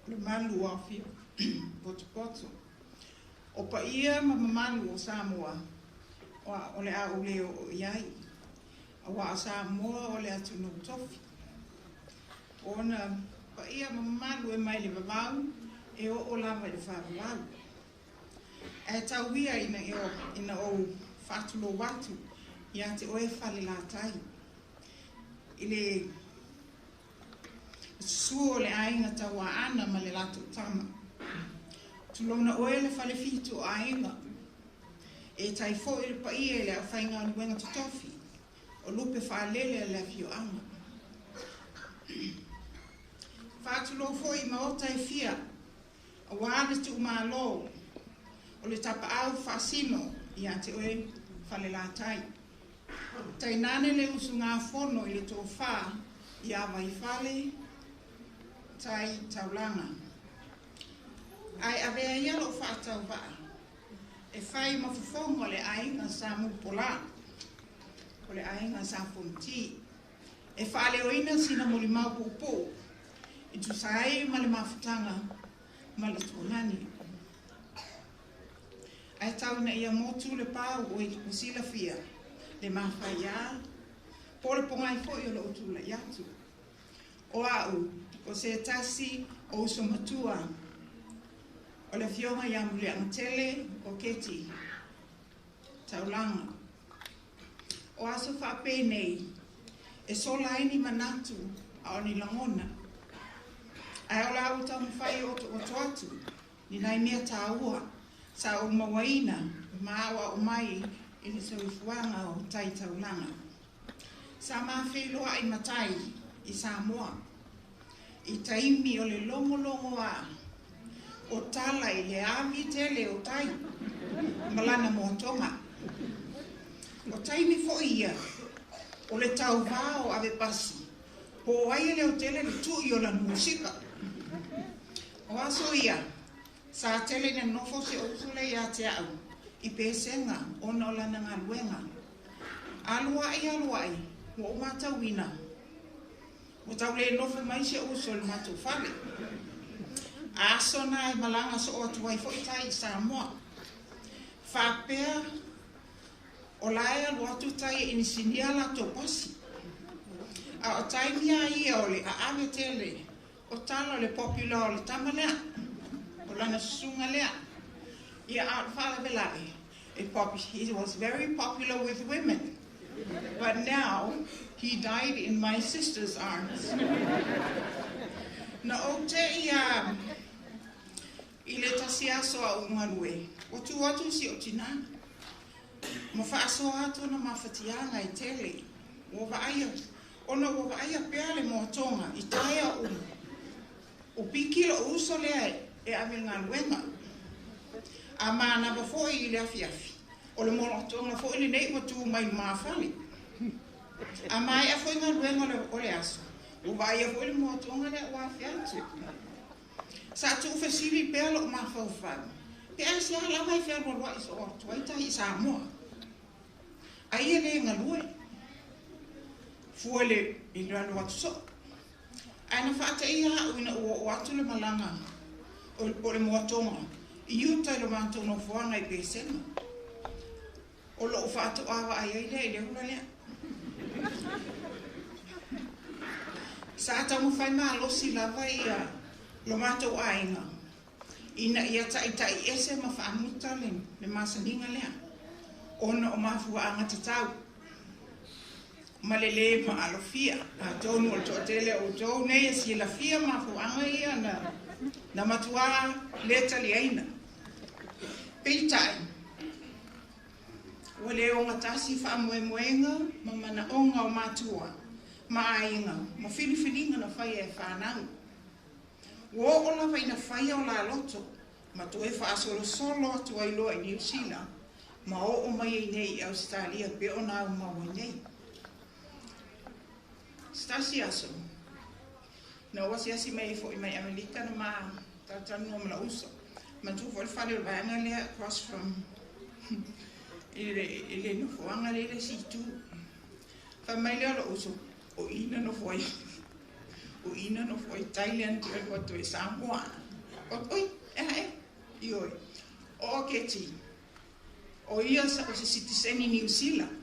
le malu o awhio, poto. O paia ma mamalu o Samoa, o le a ule o iai, a wa a Samoa o le atu no tofi. O na paia ma mamalu e mai le vavau, e o lava le whaavau. E tau wia ina o whaatulo watu, ia te oe whale la tai. Ile suo le ainga tawa ana ma le Latu tama. Tulona oe le whale fitu o ainga. E tai fo ile pa ia le a whainga ni wenga tutofi. O Lupe whaalele le fio anga. Whaatulo fo I maota e fia. A wane tu malo. O le tapa au whaasino ia te oe whale la tai. Tainane le usunga fono I le tō wha I a Vaifale tai Taulaga. Ai avea ia lo whaatau waa. E whai mafufonga le ainga sa mupola. O le ainga sa fonti. E whaale oina sina moli mau pupo. I tu sai ma le mafutanga ma le tōnani. Ai tau na ia motu le pau o I kusila fia. Le mawhaia, po le pongai fo I o le otula iatu. O au, o se tasi o uso matua, o le fionga ia muli angtele o keti, Taulaga. O aso whape nei, e sola ini manatu a o ni langona. Ai o la uta mwhai o atu, ni nai mea tāua, sa o mawaina, maawa o mai, Ili so ifuanga o tai Taulaga. Sa mawhiloa I matai I Samoa. I taimi o le longo a. O tala I le avi tele o tai. Malana mo tonga. O taimi fo ia. O le tau vao ave pasi. Po ai le o tele le tui o la musika. O aso ia. Sa tele ne nofo se usule ia te au. I pesenga ona o lana ngā luenga. Aluai, o matawina. O tau le nofu mai se uso le matufale. Aso na malanga so o atuai fo itai I Samoa. Whapea o laia lo atu tai inisinia la topasi. A o taimia ia o le a ave tele. O tala le popular o le tamalea. O lana susunga lea. Yeah, Father Belai, he was very popular with women, but now he died in my sister's arms. Na o te ia ile tasia so a unganwe. O tu si o tina. Ma whaaso ato na mawhatianga I tele. O vaia. Ona o vaia peale mo tonga. I taia o pikilo uso lea e ame ngā luenga. A mana ba foi I le afiafi. O le mono tonga foi le nei matu mai mawhale. A mai a foi ngā luenga o le aso. O vai a foi le mono tonga le o afiatu. Sa tu fesili pelo mawhawhau. Pe a si ala mai fea roa I so o tuaita I Samoa. A ia le ngā lue. Fuele I rano watu so. Aina whaata ia uina o atu le malanga. O le mono tonga. I uta lo manto no fuanga I pesenga. O lo whaatu awa ai le hula lea. Sa tamu fai malosi lava ia lo matou ainga. Ina ia tai ese ma whaamuta le masaninga lea. Ona o mafuaanga tatau. Malele ma alofia. A tonu o totele o tau nei si la fia mafuaanga ia na matua leta li aina. Peitai. Wale o ngatasi whaamuemuenga ma mana onga o matua. Ma ainga. Ma filifilinga na whai e whanau. Wo ola vai na whai o la loto. Ma tu e whaasolo solo atu ai loa i New Zealand. Ma o mai e nei Australia pe o nau maua nei. Stasi aso. Na wasi asi mai fo i mai Amerika na ma tatanu o mla uso. Ma tu fo whare o vanga lea across from ile no fuanga le si tu. Fa mai lea lo uso. O ina no foi. O ina no foi Thailand tu e watu e Samoa. Oi, Ioi. O keti. O ia sa o se citizen i New Zealand.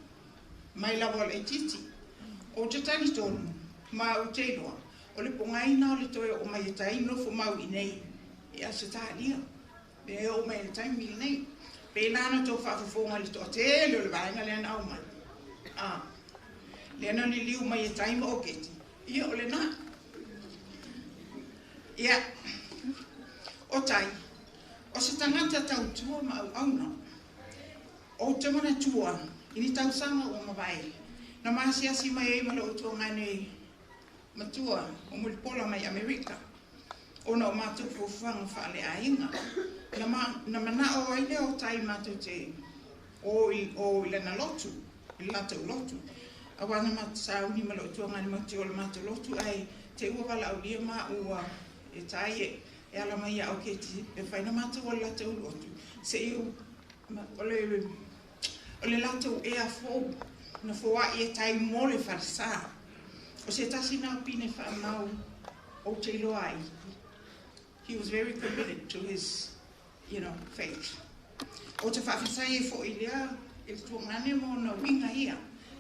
Mai la vola titi. O te tani tonu. Ma o te loa. O le pongaina o le toe o mai tai no fo mau i nei. E a se talia. Be o mai tai mi nei. Pe lana to fa fonga le to te le vainga le na o mai. Ah. Le na ni liu mai tai mo o keti. Ia o le na. Ia. O tai. O se tangata tau tua ma au na. O te mana tua. Ini tau sanga o mawai. Na maasi asi mai e malo utua ngane matua o mulipola mai Amerika. O na o mātou fuwhanga whaale a inga. Na mana o aile o tai mātou te o i lana lotu. I lata lotu. A wana mātou sauni malo utua ngane mātou o le mātou lotu ai te ua wala au lia maa ua e tai e ala mai au keti e whaina mātou o lata lotu. Se iu o le lata e a fōu. Na fua e tai mole farsa. O se tasi na pine fa mau o te loai. He was very committed to his, faith. O te whawhisai e fo i lea, e tuangane mo na winga ia.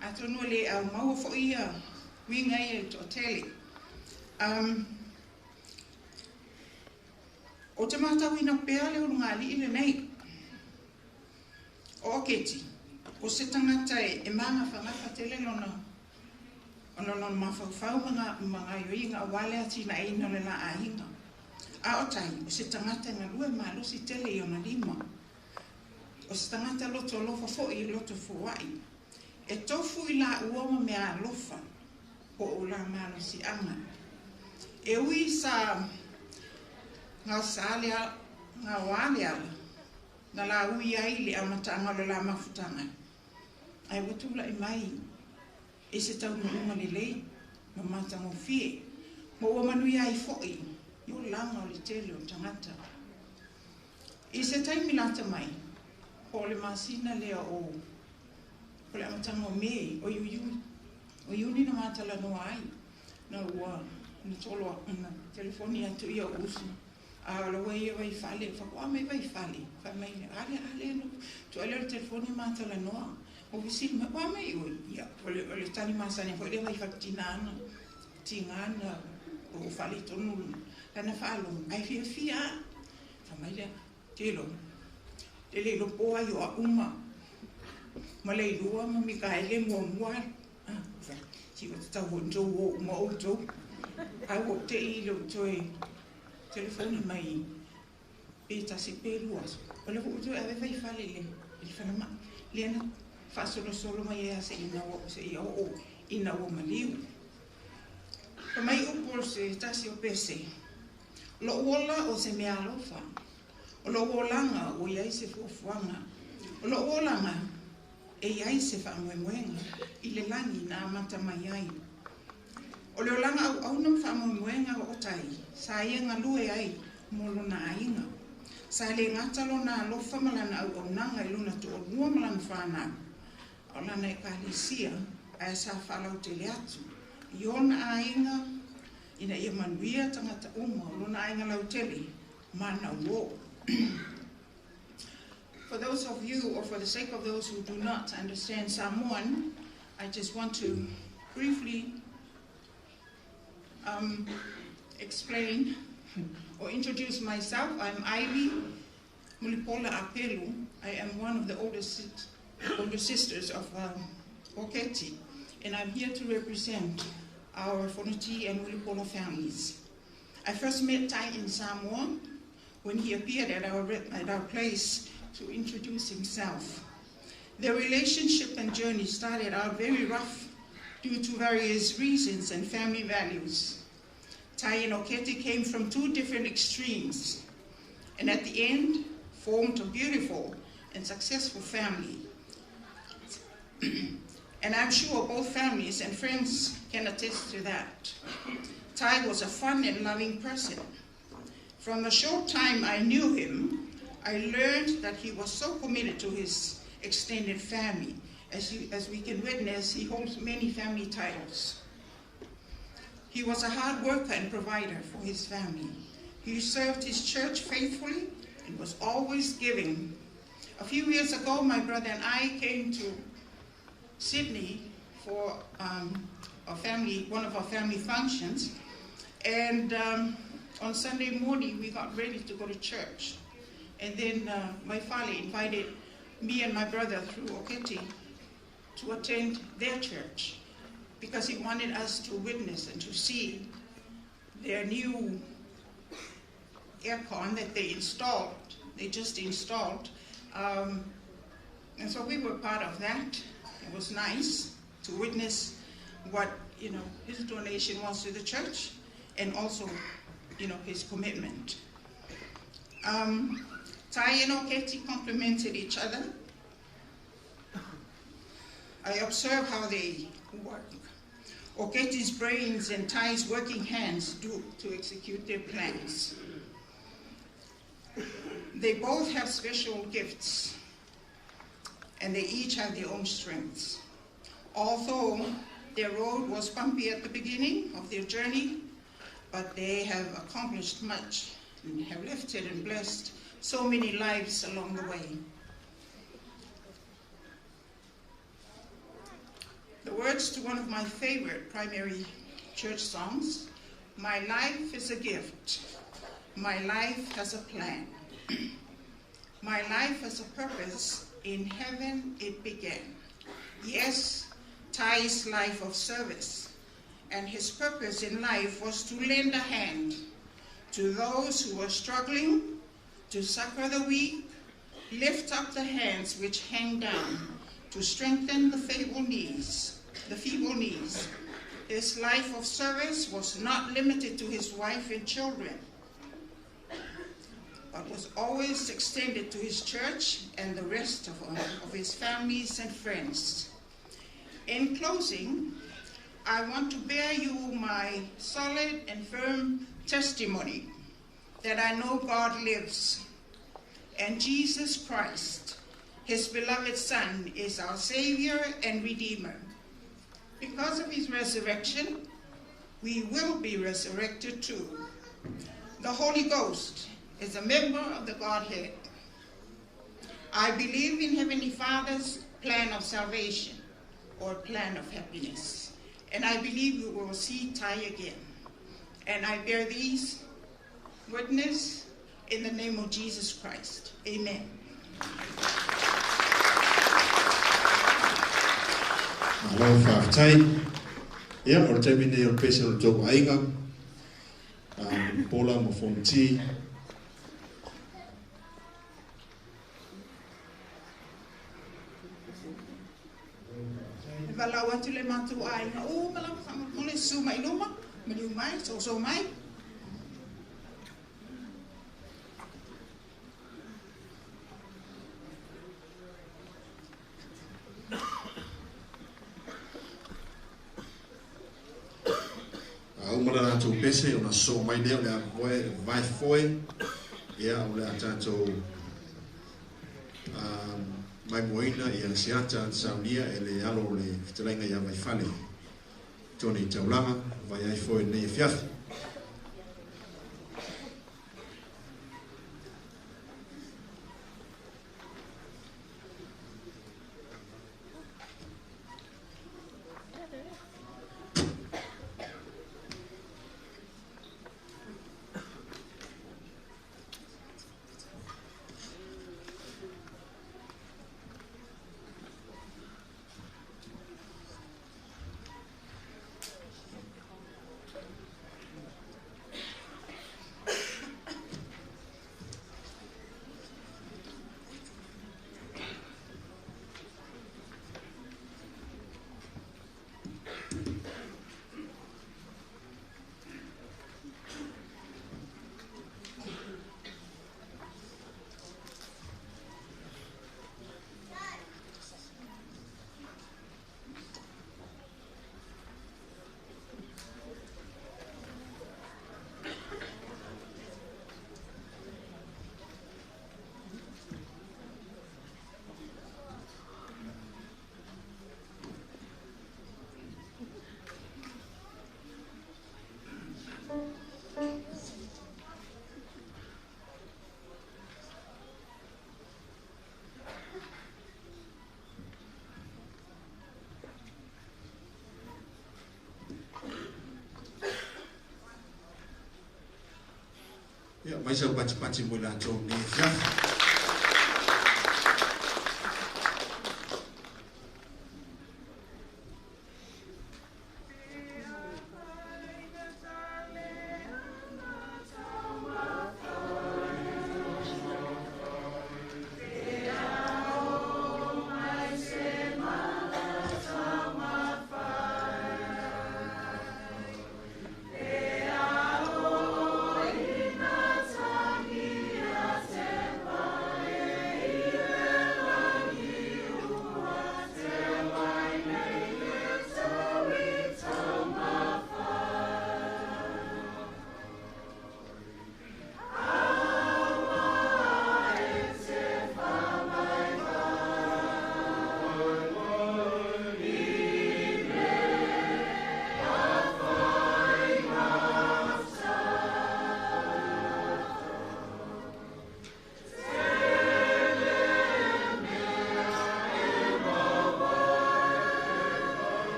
A tonu le au mau fo ia, winga ia to tele. O te mātau ina pēa leo ngā li ile nei. O keti. O se tangata e manga whangafa tele lona. Ona lona mawhauwhau mga yoinga wale ati na eina le la ahinga. A o tai, o se tangata nga lue malo si tele i ona lima. O se tangata loto lofa fo i loto fuwai. E tofu i la uoma mea lofa. Po o la malo si anga. E ui sa ngā sālea, ngā wale ala. Na la ui ai le amatanga le la mafutanga. Ai watula i mai e se tau nunga le lei ma matango fie mo o manui ai foi i o langa o le tele o tangata i se taimi lata mai o le masina lea o le amatango me o iuni na matala noa ai na ua na tolo na telefoni atu ia usu a la wei Vaifale fa kwa me Vaifale fa mai ale no tu ale o telefoni matala noa o visi ma wa mai o ia o le tani masani fo le vai fatina tingana o fali tonu ana falo ai fia fa mai le telo le lo po ai o uma ma le lua ma mi kai le mo mo fa ti o ta wonjo o mo o jo ai o te i lo toi telefoni mai e ta si peluas o le o jo ave Vaifale le il fa ma le ana fa solo mai e se ina o maliu. Pa mai upo se tasi o pese. Lo ola o se mea lofa. O lo olanga o iai se fuafuanga. O lo olanga e iai se whaamuemuenga. I le langi na amata mai ai. O le olanga au nam whaamuemuenga o tai. Sa ia ngalue ai molo na ainga. Sa le ngatalo na lofa malana au nanga i luna to o mua malana whanau. O lana e kalisia a sa whalau te leatu. I ona ainga ina ia manuia tangata uma o lona ainga lau tele mana wo. For those of you, or for the sake of those who do not understand Samoan, I just want to briefly explain or introduce myself. I'm Ivy Mulipole Apelu. I am one of the older sisters of Oketi, and I'm here to represent our Fonoti and Mulipole families. I first met Tai in Samoa when he appeared at our place to introduce himself. Their relationship and journey started out very rough due to various reasons and family values. Tai and Oketi came from two different extremes, and at the end formed a beautiful and successful family. And I'm sure both families and friends can attest to that. Tai was a fun and loving person. From the short time I knew him, I learned that he was so committed to his extended family. As we can witness, he holds many family titles. He was a hard worker and provider for his family. He served his church faithfully and was always giving. A few years ago, my brother and I came to Sydney for one of our family functions, and on Sunday morning we got ready to go to church, and then Vaifale invited me and my brother through Oketi to attend their church because he wanted us to witness and to see their new aircon that they just installed. And so we were part of that. It was nice to witness what, his donation was to the church, and also, his commitment. Tai and Oketi complemented each other. I observe how they work. Oketi's brains and Tai's working hands do to execute their plans. They both have special gifts, and they each have their own strengths. Although their road was bumpy at the beginning of their journey, but they have accomplished much and have lifted and blessed so many lives along the way. The words to one of my favorite primary church songs, "My life is a gift. My life has a plan. My life has a purpose. In heaven it began." Yes, Tai's life of service and his purpose in life was to lend a hand to those who were struggling, to succor the weak, lift up the hands which hang down, to strengthen the feeble knees. His life of service was not limited to his wife and children, but was always extended to his church and the rest of his families and friends. In closing, I want to bear you my solid and firm testimony that I know God lives, and Jesus Christ, his beloved Son, is our Savior and Redeemer. Because of his resurrection, we will be resurrected too. The Holy Ghost is a member of the Godhead. I believe in Heavenly Father's plan of salvation, or plan of happiness, and I believe we will see Tai again. And I bear these witness in the name of Jesus Christ. Amen. Aloha whaatai. Ia, o te mine o pese o tōku ainga. Paula mo Fonti. Walau atu le matu ainga. O, malau mole su mai luma. Maliu mai, so mai. Umara tātou pese o na so mai leo le a koe vai foe. Ia o le a tātou mai moina i a siata saunia e le alo le fitalenga i a Vaifale. Tony Taulaga, vai ai foe nei e fiafi. Ia mai sa pati mo la tau ni fiafi.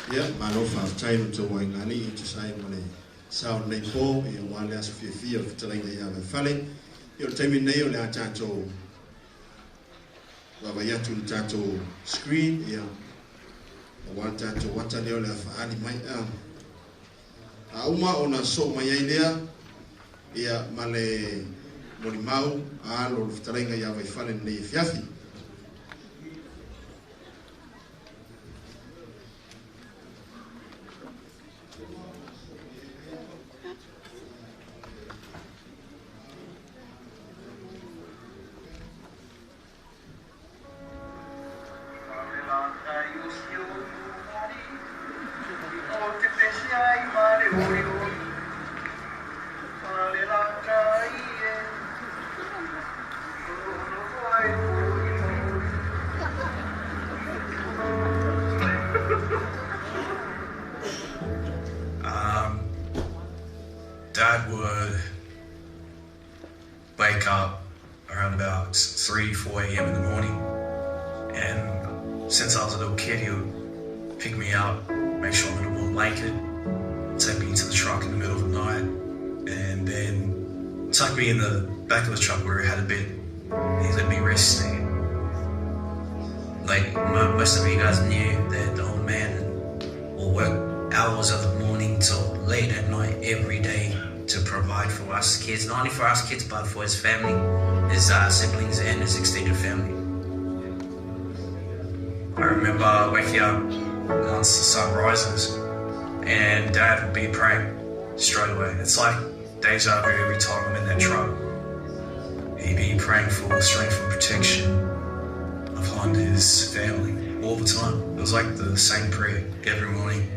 Ia, malo whaatai no tau waingani i te sai mane sao nei pō i a wale asa whiawhia o whitarenga i a Vaifale. I o taimi nei o le a tātou wawa iatu le tātou screen i a wale tātou wata leo le a whaali mai a uma o na so mai ai lea i a male Moimoi a alo le whitarenga i a Vaifale nei i whiawhi. Dad would wake up around about 3, 4 a.m. in the morning, and since I was a little kid, he would pick me up, make sure I'm in a warm blanket, take me into the truck in the middle of the night, and then tuck me in the back of the truck where he had a bed. He let me rest there. Like most of you guys knew that the old man will work hours of the morning till late at night every day to provide for us kids, not only for us kids but for his family, his siblings and his extended family. I remember waking up once the sun rises and Dad would be praying straight away. It's like deja vu every time I'm in that truck. He'd be praying for strength and protection upon his family all the time. It was like the same prayer every morning.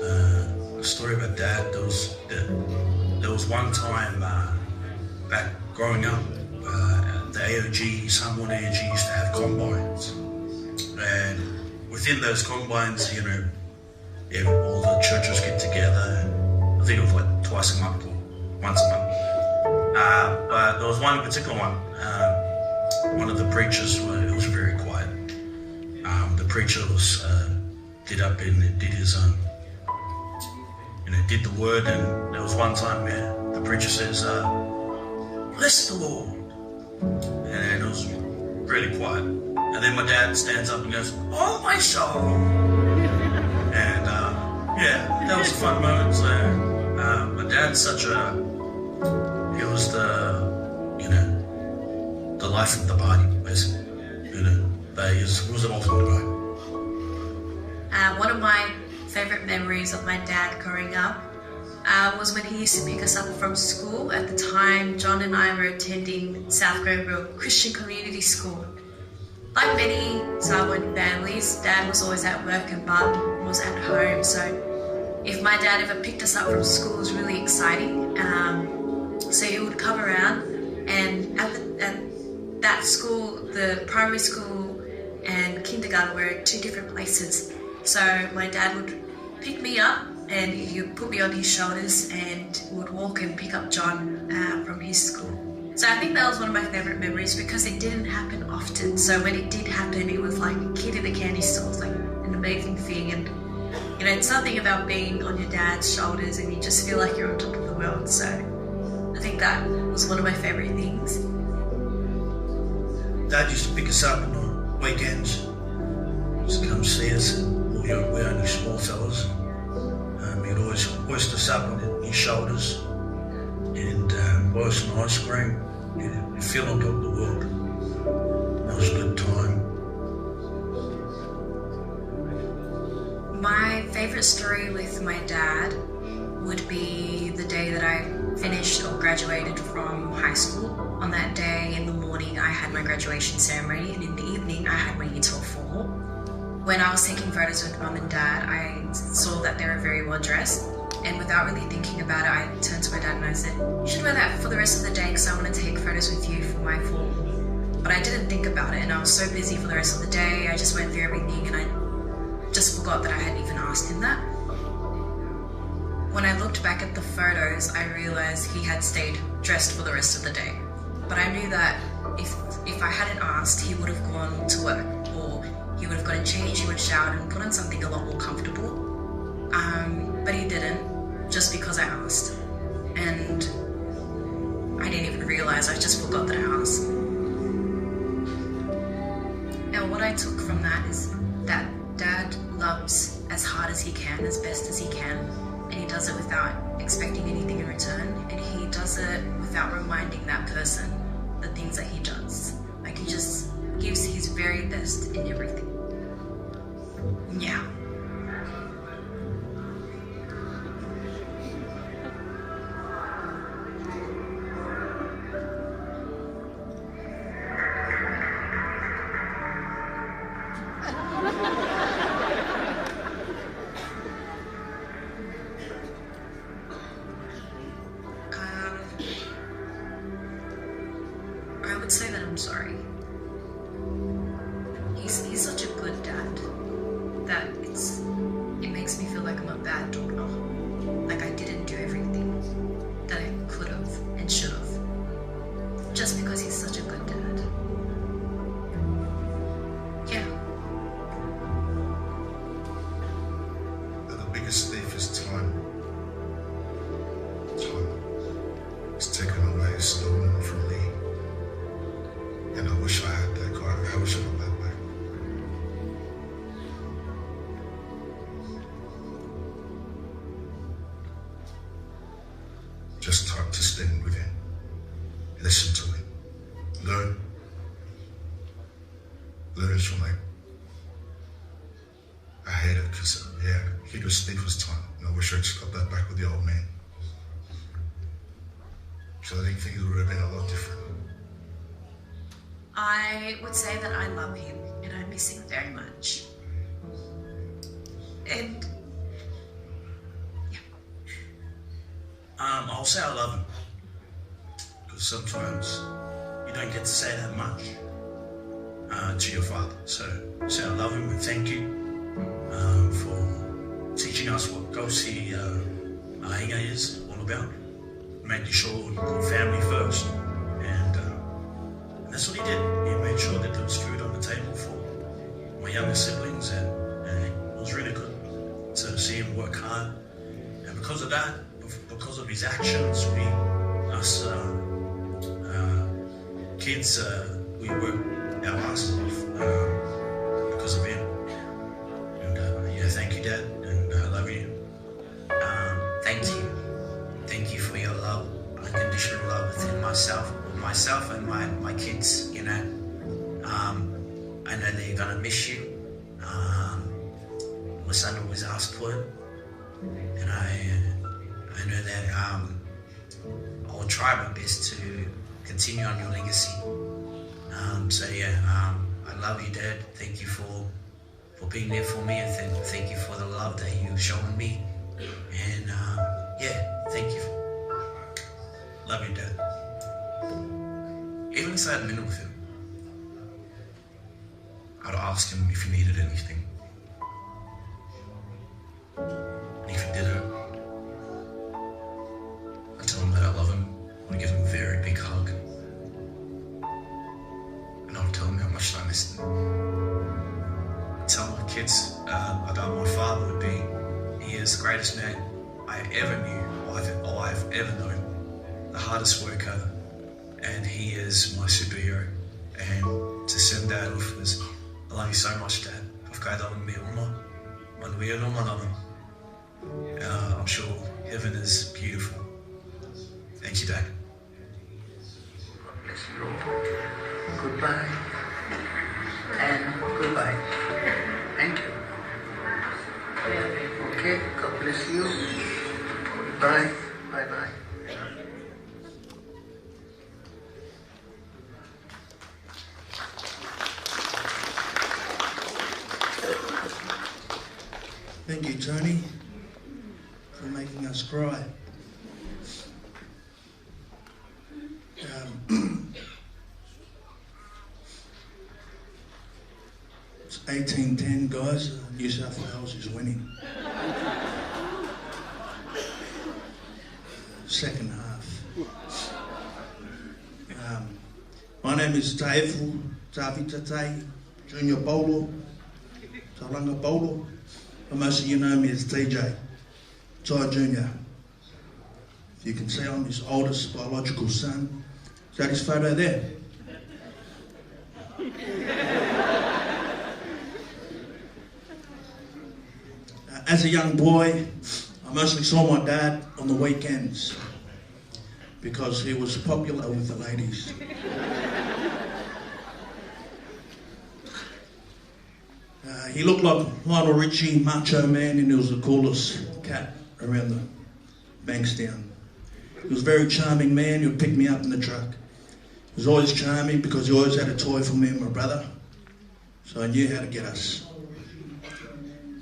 A story about Dad, there was one time back growing up, the AOG, Samoan AOG used to have combines. And within those combines, you know, all the churches get together. I think it was like twice a month or once a month. But there was one particular one. One of the preachers, it was very quiet. The preacher was did up and did his did the word, and there was one time where the preacher says, "Bless the Lord," and it was really quiet. And then my dad stands up and goes, "Oh my soul," and yeah, that was a fun moment. So my dad's he was the life of the body, basically, but he was an awesome guy. One of my favorite memories of my dad growing up was when he used to pick us up from school. At the time, John and I were attending South Granville Christian Community School. Like many Samoan families, Dad was always at work and Mum was at home. So if my dad ever picked us up from school, it was really exciting. So he would come around, and at that school, the primary school and kindergarten were at two different places. So my dad would pick me up and he would put me on his shoulders and would walk and pick up John from his school. So I think that was one of my favorite memories because it didn't happen often. So when it did happen, it was like a kid in the candy store. It was like an amazing thing. And it's something about being on your dad's shoulders and you just feel like you're on top of the world. So I think that was one of my favorite things. Dad used to pick us up on the weekends, just come see us. We're only small fellas. He'd always hoist us up on his shoulders and buy us some ice cream. You feel on top of the world. That was a good time. My favorite story with my dad would be the day that I finished or graduated from high school. On that day, in the morning, I had my graduation ceremony, and in the evening, I had my Year 12 formal. When I was taking photos with Mum and Dad, I saw that they were very well dressed, and without really thinking about it, I turned to my dad and I said, "You should wear that for the rest of the day because I want to take photos with you for my formal." But I didn't think about it, and I was so busy for the rest of the day, I just went through everything, and I just forgot that I hadn't even asked him that. When I looked back at the photos, I realized he had stayed dressed for the rest of the day. But I knew that if I hadn't asked, he would have gone to work, or he would have gotten changed, he would have showered and put on something a lot more comfortable. But he didn't, just because I asked. And I didn't even realize, I just forgot that I asked. And what I took from that is that Dad loves as hard as he can, as best as he can, and he does it without expecting anything in return, and he does it without reminding that person the things that he does. Like, he just gives his very best in everything. Yeah. I would say that I'm sorry. He's such a good dad that it makes me feel like I'm a bad daughter. Like I didn't do everything that I could have and should have. Just because he's such a good dad. Yeah. The biggest thief to stand with him. Listen to him. Learn. Learn from him. I hate it because, he just stayed for his time. And I wish I just got that back with the old man. So I think things would have been a lot different. I would say that I love him and I miss him very much. And I'll say I love him. Because sometimes you don't get to say that much to your father. So say I love him and thank you for teaching us what Gosi Inga is all about. Making sure you put family first. And that's what he did. He made sure that there was food on the table for my younger siblings, and it was really good to see him work hard. And because of that, because of his actions, us kids, we work our asses off because of him. And thank you, Dad, and I love you. Thank you. Thank you for your love, unconditional love within myself and my kids, you know. I know they're gonna miss you. My son always asks for it, and I know that I will try my best to continue on your legacy. I love you, Dad. Thank you for being there for me, and thank you for the love that you've shown me. And thank you. Love you, Dad. Even if I had a minute with him, I'd ask him if he needed anything. And if he didn't, I'd tell him that I love him. I would give him a very big hug. And I would tell him how much I missed him. I'd tell my kids about my father would be, he is the greatest man I ever knew, or I've ever known. The hardest worker, and he is my superhero. And to send that off was, I love you so much, Dad. I'm sure heaven is beautiful. Thank you, Dad. God bless you all. Goodbye. And goodbye. Thank you. Okay, God bless you. Goodbye. Bye-bye. Thank you, Tony, for making us cry. It's 18-10, guys. New South Wales is winning. Second half. My name is Taefu Tavitate, Junior Paula, Taulaga Paula. But most of you know me as TJ, Ty Jr. If you can see, I'm his oldest biological son. Is that his photo there? As a young boy, I mostly saw my dad on the weekends because he was popular with the ladies. He looked like Lionel Richie, macho man, and he was the coolest cat around the Bankstown. He was a very charming man. He would pick me up in the truck. He was always charming because he always had a toy for me and my brother, so I knew how to get us.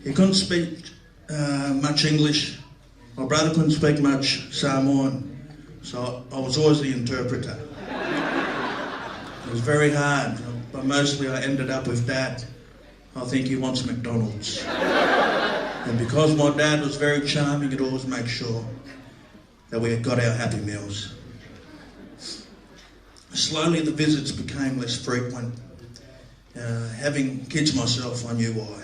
He couldn't speak much English. My brother couldn't speak much Samoan, so I was always the interpreter. It was very hard, but mostly I ended up with Dad. I think he wants McDonald's. And because my dad was very charming, he'd always make sure that we had got our Happy Meals. Slowly the visits became less frequent. Having kids myself, I knew why.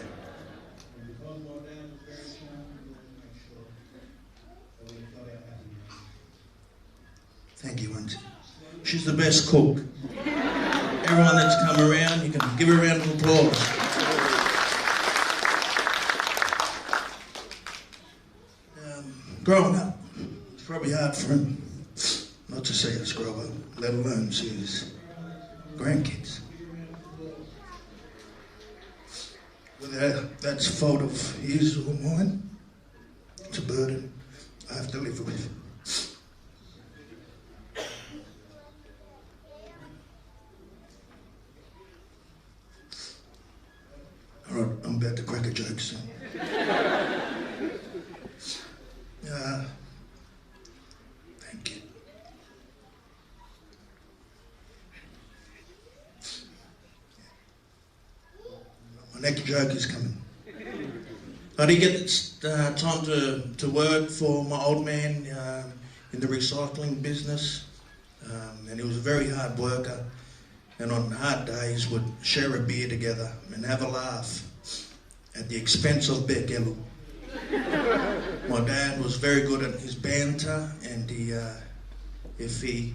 Thank you, Auntie. She's the best cook. Everyone that's come around, you can give her a round of applause. Growing up, it's probably hard for him. not to see us grow up, let alone see his grandkids. Whether that's a fault of his or mine, it's a burden I have to live with. All right, I'm about to crack a joke soon. Thank you. My next joke is coming. I did get time to work for my old man in the recycling business, and he was a very hard worker, and on hard days would share a beer together and have a laugh at the expense of Bekelu. My dad was very good at his banter, and if he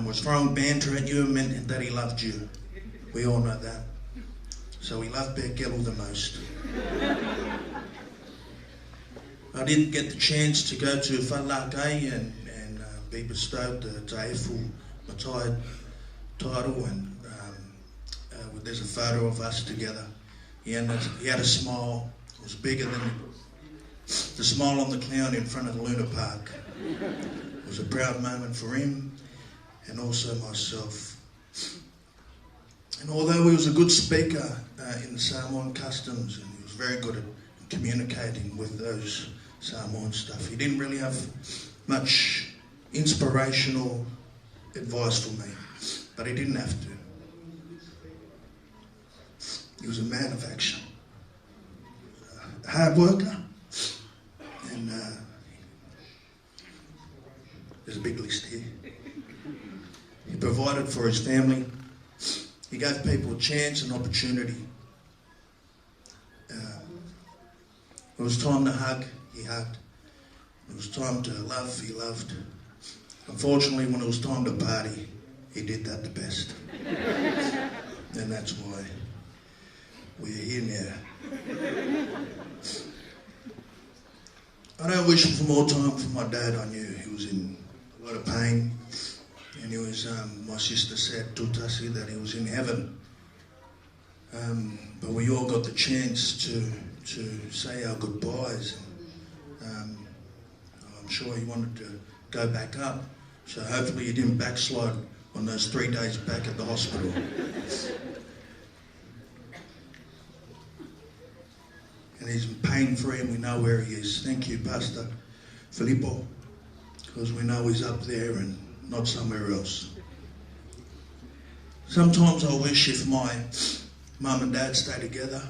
was throwing banter at you, it meant that he loved you. We all know that. So he loved Bekelu the most. I didn't get the chance to go to Taulaga and be bestowed the Taifu Matai title, and there's a photo of us together. He had a smile. It was bigger than the smile on the clown in front of the Luna Park. It was a proud moment for him and also myself. And although he was a good speaker in the Samoan customs, and he was very good at communicating with those Samoan stuff, he didn't really have much inspirational advice for me, but he didn't have to. He was a man of action, a hard worker, and there's a big list here. He provided for his family. He gave people a chance and opportunity. It was time to hug, he hugged. It was time to love, he loved. Unfortunately, when it was time to party, he did that the best. And that's why we're here now. I don't wish for more time for my dad. I knew he was in a lot of pain. And he was, my sister said, Tutasi, that he was in heaven. But we all got the chance to say our goodbyes. And, I'm sure he wanted to go back up. So hopefully he didn't backslide on those 3 days back at the hospital. And he's pain-free, and we know where he is. Thank you, Pastor Filippo, because we know he's up there and not somewhere else. Sometimes I wish if my mum and dad stayed together,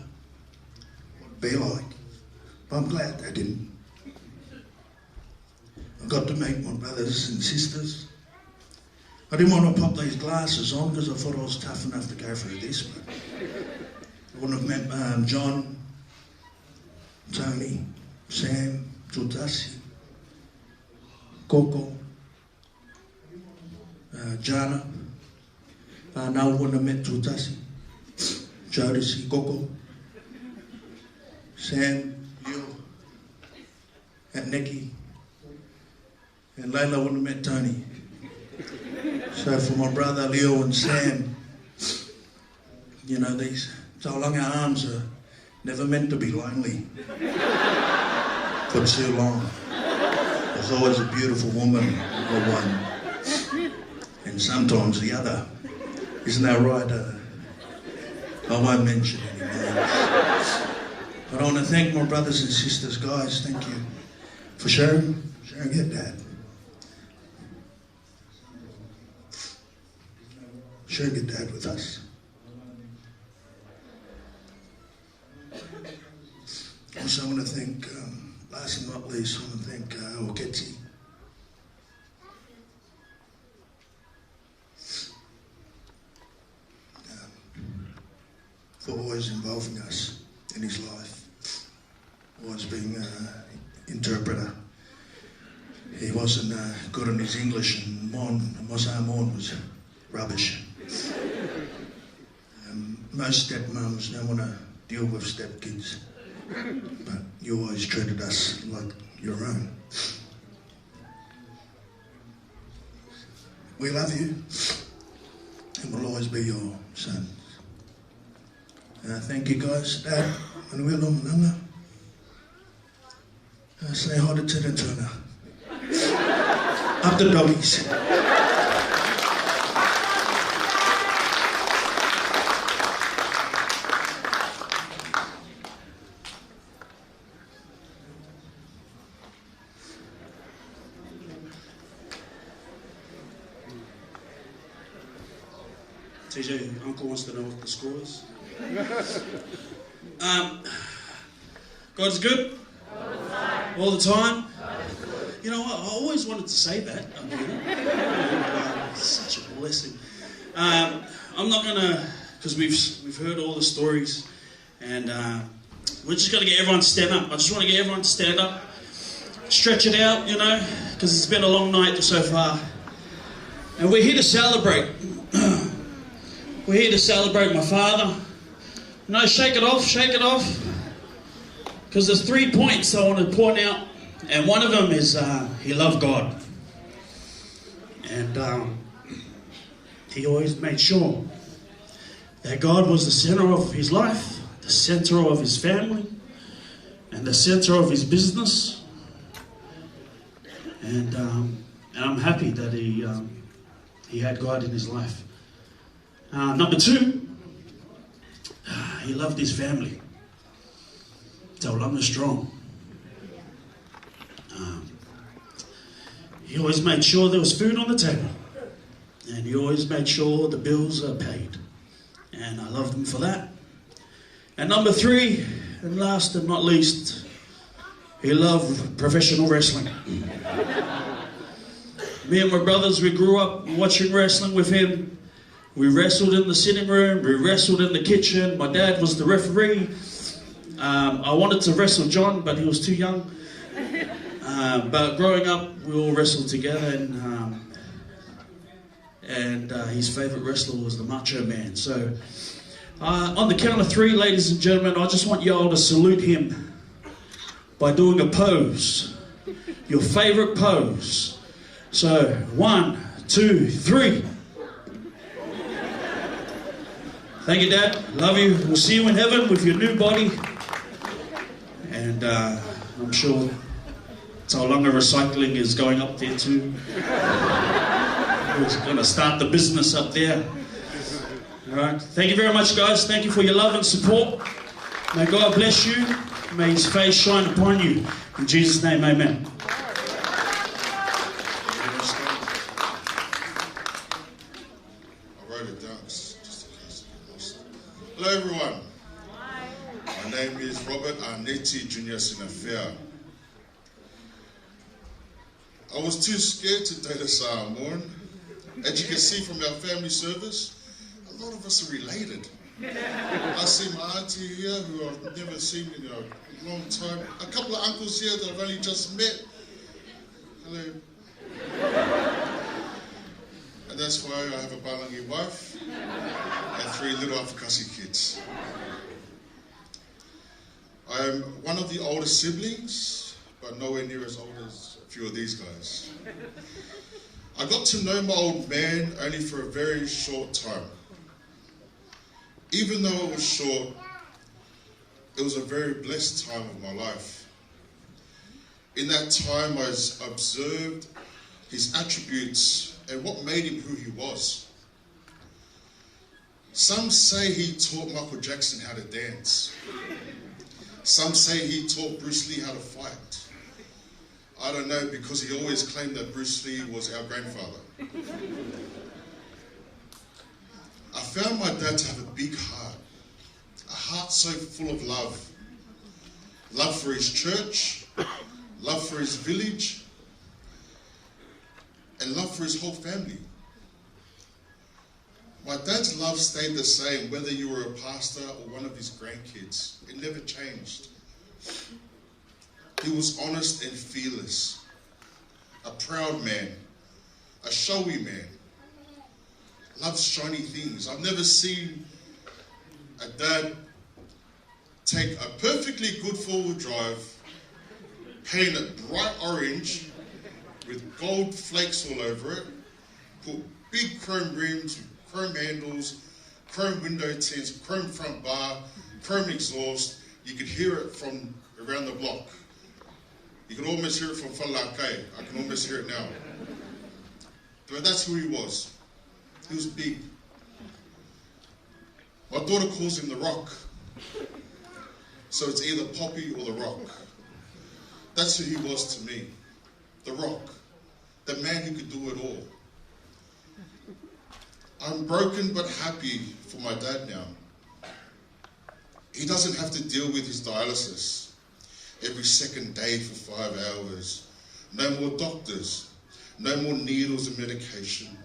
what it'd be like. But I'm glad they didn't. I got to meet my brothers and sisters. I didn't want to pop these glasses on because I thought I was tough enough to go through this, but I wouldn't have met John, Tony, Sam, Tutasi, Coco, Jana, now wouldn't have met Tutasi, Jodeci, Coco, Sam, Leo, and Nikki, and Layla wouldn't have met Tony. So for my brother Leo and Sam, you know, these Taulaga arms are never meant to be lonely for too long. There's always a beautiful woman or one, and sometimes the other. Isn't that right? I won't mention any names. But I want to thank my brothers and sisters, guys. Thank you for sharing your dad. Sharing your dad with us. Also, I want to thank, last and not least, I want to thank Oketi. For always involving us in his life, always being an interpreter. He wasn't good in his English, and my Samoan was rubbish. Most stepmoms don't want to deal with stepkids, but you always treated us like your own. we love you and will always be your sons. Thank you guys. Dad, Manuelo Mananga. Say hi to Ted and Turner. Up the doggies. TJ, Uncle wants to know what the score is. God's good? All the time? You know, I always wanted to say that. Such a blessing. I'm not going to, because we've heard all the stories, and we're just going to get everyone to stand up. I just want to get everyone to stand up, stretch it out, you know, because it's been a long night so far. And we're here to celebrate. We're here to celebrate my father. No, shake it off, shake it off. Because there's 3 points I want to point out. And one of them is he loved God. And he always made sure that God was the center of his life, the center of his family, and the center of his business. And I'm happy that he had God in his life. Number 2, he loved his family. Taulaga strong. He always made sure there was food on the table. And he always made sure the bills are paid. And I loved him for that. And number 3, and last and not least, he loved professional wrestling. Me and my brothers, we grew up watching wrestling with him. We wrestled in the sitting room, we wrestled in the kitchen. My dad was the referee. I wanted to wrestle John, but he was too young. But growing up, we all wrestled together, and his favorite wrestler was the Macho Man. So, on the count of 3, ladies and gentlemen, I just want you all to salute him by doing a pose, your favorite pose. So, 1, 2, 3. Thank you, Dad. Love you. We'll see you in heaven with your new body. And I'm sure Taulaga Recycling is going up there too. We're going to start the business up there. All right. Thank you very much, guys. Thank you for your love and support. May God bless you. May his face shine upon you. In Jesus' name, amen. Hello everyone. My name is Robert Arneti Jr. Sinafea. I was too scared to date a Samoan. As you can see from our family service, a lot of us are related. I see my auntie here who I've never seen in a long time. A couple of uncles here that I've only just met. Hello. And that's why I have a Palangi wife and 3 little Afakasi kids. I am one of the oldest siblings, but nowhere near as old as a few of these guys. I got to know my old man only for a very short time. Even though it was short, it was a very blessed time of my life. In that time, I observed his attributes and what made him who he was. Some say he taught Michael Jackson how to dance. Some say he taught Bruce Lee how to fight. I don't know, because he always claimed that Bruce Lee was our grandfather. I found my dad to have a big heart, a heart so full of love. Love for his church, love for his village, and love for his whole family. My dad's love stayed the same whether you were a pastor or one of his grandkids. It never changed. He was honest and fearless, a proud man, a showy man, loves shiny things. I've never seen a dad take a perfectly good four-wheel drive, paint it bright orange with gold flakes all over it, put big chrome rims, chrome handles, chrome window tints, chrome front bar, chrome exhaust. You could hear it from around the block. You can almost hear it from Taulaga. I can almost hear it now. But that's who he was. He was big. My daughter calls him the Rock. So it's either Poppy or the Rock. That's who he was to me. The Rock. The man who could do it all. I'm broken but happy for my dad now. He doesn't have to deal with his dialysis every second day for 5 hours. No more doctors. No more needles and medication.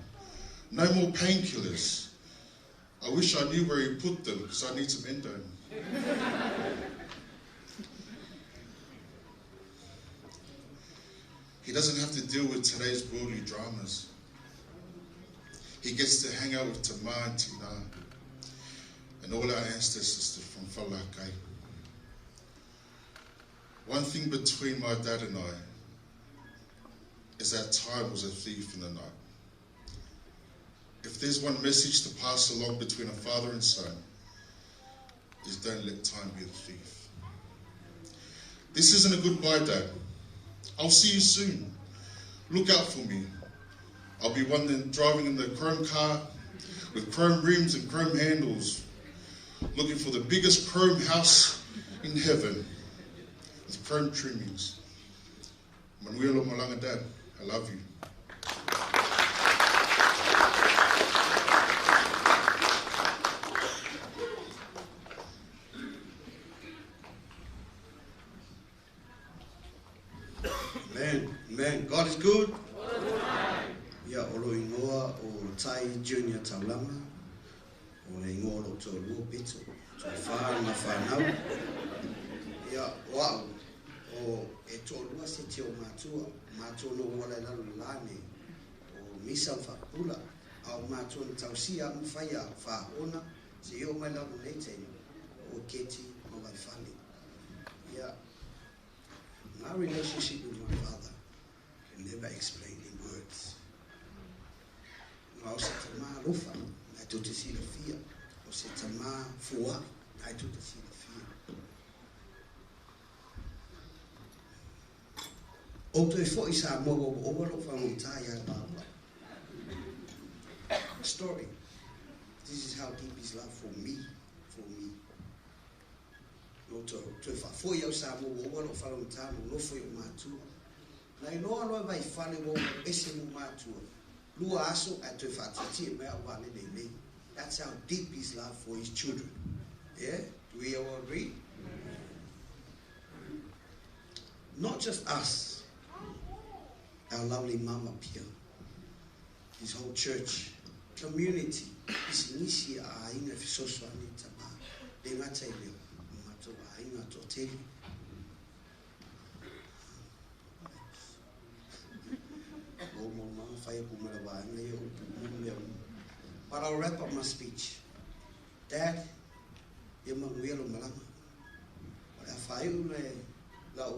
No more painkillers. I wish I knew where he put them because I need some endone. He doesn't have to deal with today's worldly dramas. He gets to hang out with Tama and Tina and all our ancestors from Taulaga. One thing between my dad and I is that time was a thief in the night. If there's one message to pass along between a father and son, is don't let time be the thief. This isn't a goodbye, Dad. I'll see you soon. Look out for me. I'll be one then driving in the chrome car with chrome rims and chrome handles, looking for the biggest chrome house in heaven with chrome trimmings. Manuelo Malanga, Dad, I love you. Amen. God is good. Ia olo ingoa o Tai Junior Taulaga, o le ingoa o to Lupe, to wha na whanau. Ia wau o e tōlua se te o mātua, mātua no wala lalu lane, o misa whakula, au mātua ni tausia mu whaia whaona, se io mai lalu leiteni, o keti o Vaifale. Ia, my relationship with my father can never explain in words. O se tama rofa, ai tu te sila fia. O se tama fua, ai tu te sila fia. O te fo isa mogo o walo whangutai ai papa. Story. This is how deep his love for me. No to whafoi au sa mo o walo whangutai mo no foi o mātua. Nai noa loa Vaifale wo ese mo mātua. Lua aso at te whatiti e mea wale nei. That's how deep his love for his children. Yeah? Do we all agree? Not just us. Our lovely Mama Pia. His whole church. Community. His inisi a inga fisoswa ni tama. Le ngata i leo. Mato a inga toteli. But I'll wrap up my speech. Dad, you're my real malama. But if I la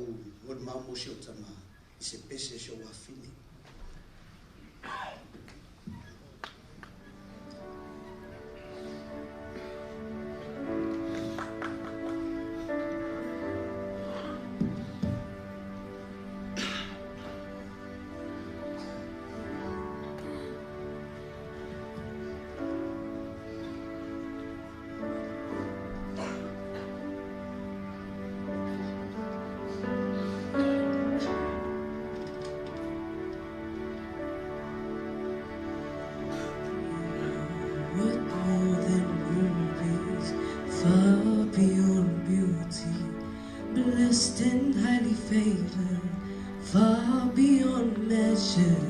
would mamo shotama, it's a piece show of feeling. Blessed and highly favored, far beyond measure,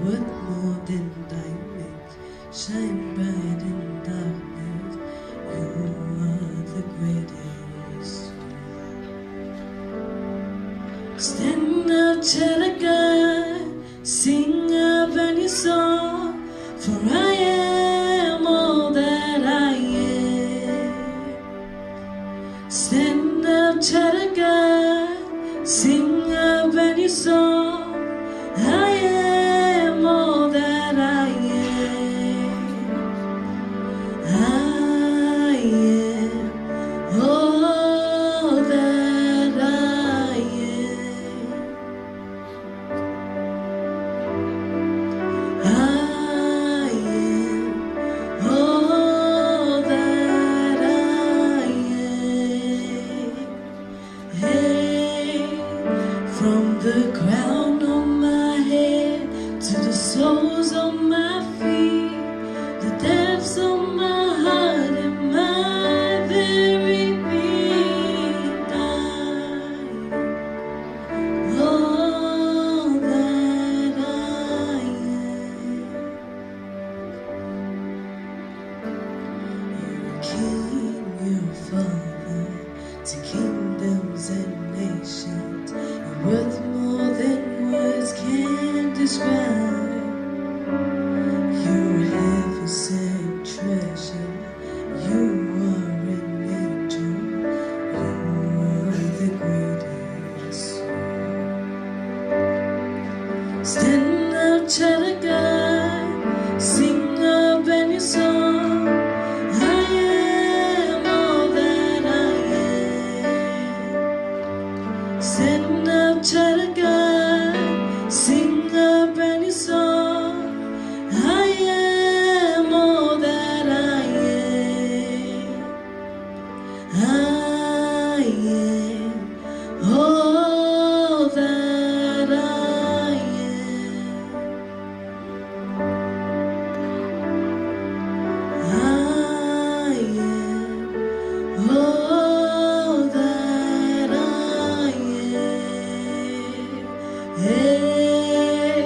worth more than diamonds, shine bright in darkness, you are the greatest. Stand up, Taulaga, sing a brand new song, for I am all that I am. Stand up, Taulaga, sing a brand new song. I am all that I am. to kingdoms and nations. You're worth more than words can describe. You're a heaven-sent treasure. You are an angel. You are the greatest. Stand up, Taulaga, sing up any song. I am all that I am. Stand up, Taulaga, sing up any song. I am all that I am. I am all that I all that I am. Hey,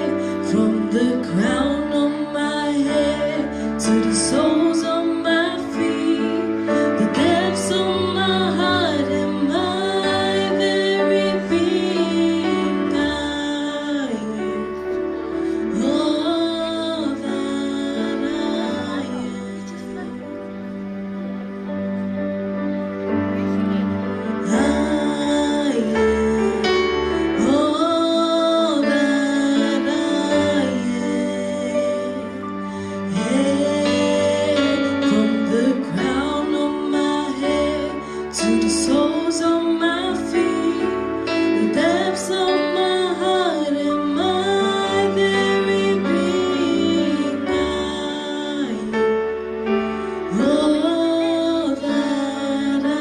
from the crown of my head to the soles of my feet, the depths of my heart and my very being, I am all that I all that I am. Hey, from the crown of my head to the soles of my feet, the depths of my heart and my very being, I am all that I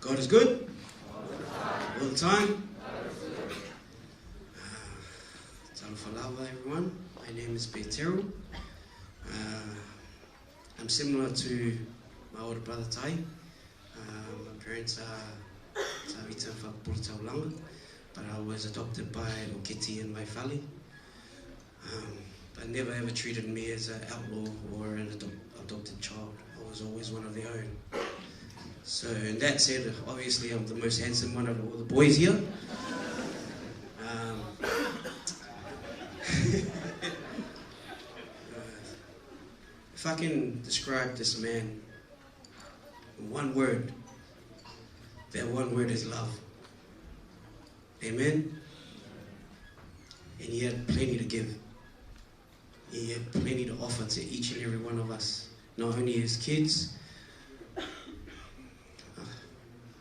God is good all the time. Taulaga, everyone. My name is Peter. I'm similar to my older brother Tai. My parents are Tawita Whakapuri Taulaga, but I was adopted by Oketi and Vaifale. But never ever treated me as an outlaw or an adopted child. I was always one of their own. So, in that said, obviously I'm the most handsome one of all the boys here. If I can describe this man in one word, that one word is love. Amen? And he had plenty to give. He had plenty to offer to each and every one of us. Not only his kids,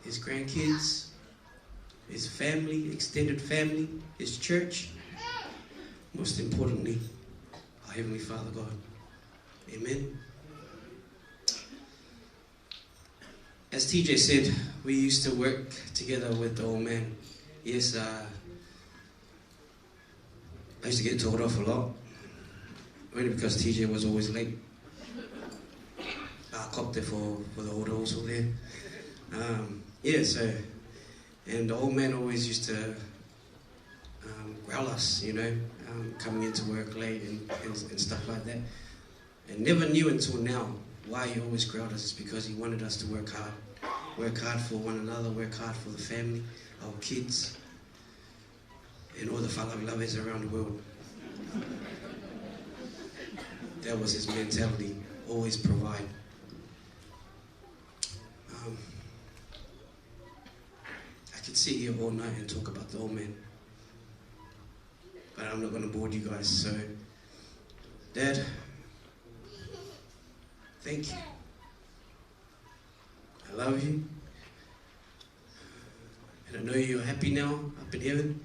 his grandkids, his family, extended family, his church, most importantly, our Heavenly Father God. Amen. As TJ said, we used to work together with the old man. Yes, I used to get told off a lot, only because TJ was always late. I copped it for the old also there. Yeah, so, and the old man always used to growl us, you know, coming into work late and stuff like that. And never knew until now why he always growled us. It's because he wanted us to work hard for one another, work hard for the family, our kids, and all the whakalaves around the world. That was his mentality, always provide. I could sit here all night and talk about the old man, but I'm not going to bore you guys. So, Dad, thank you. I love you. And I know you're happy now up in heaven,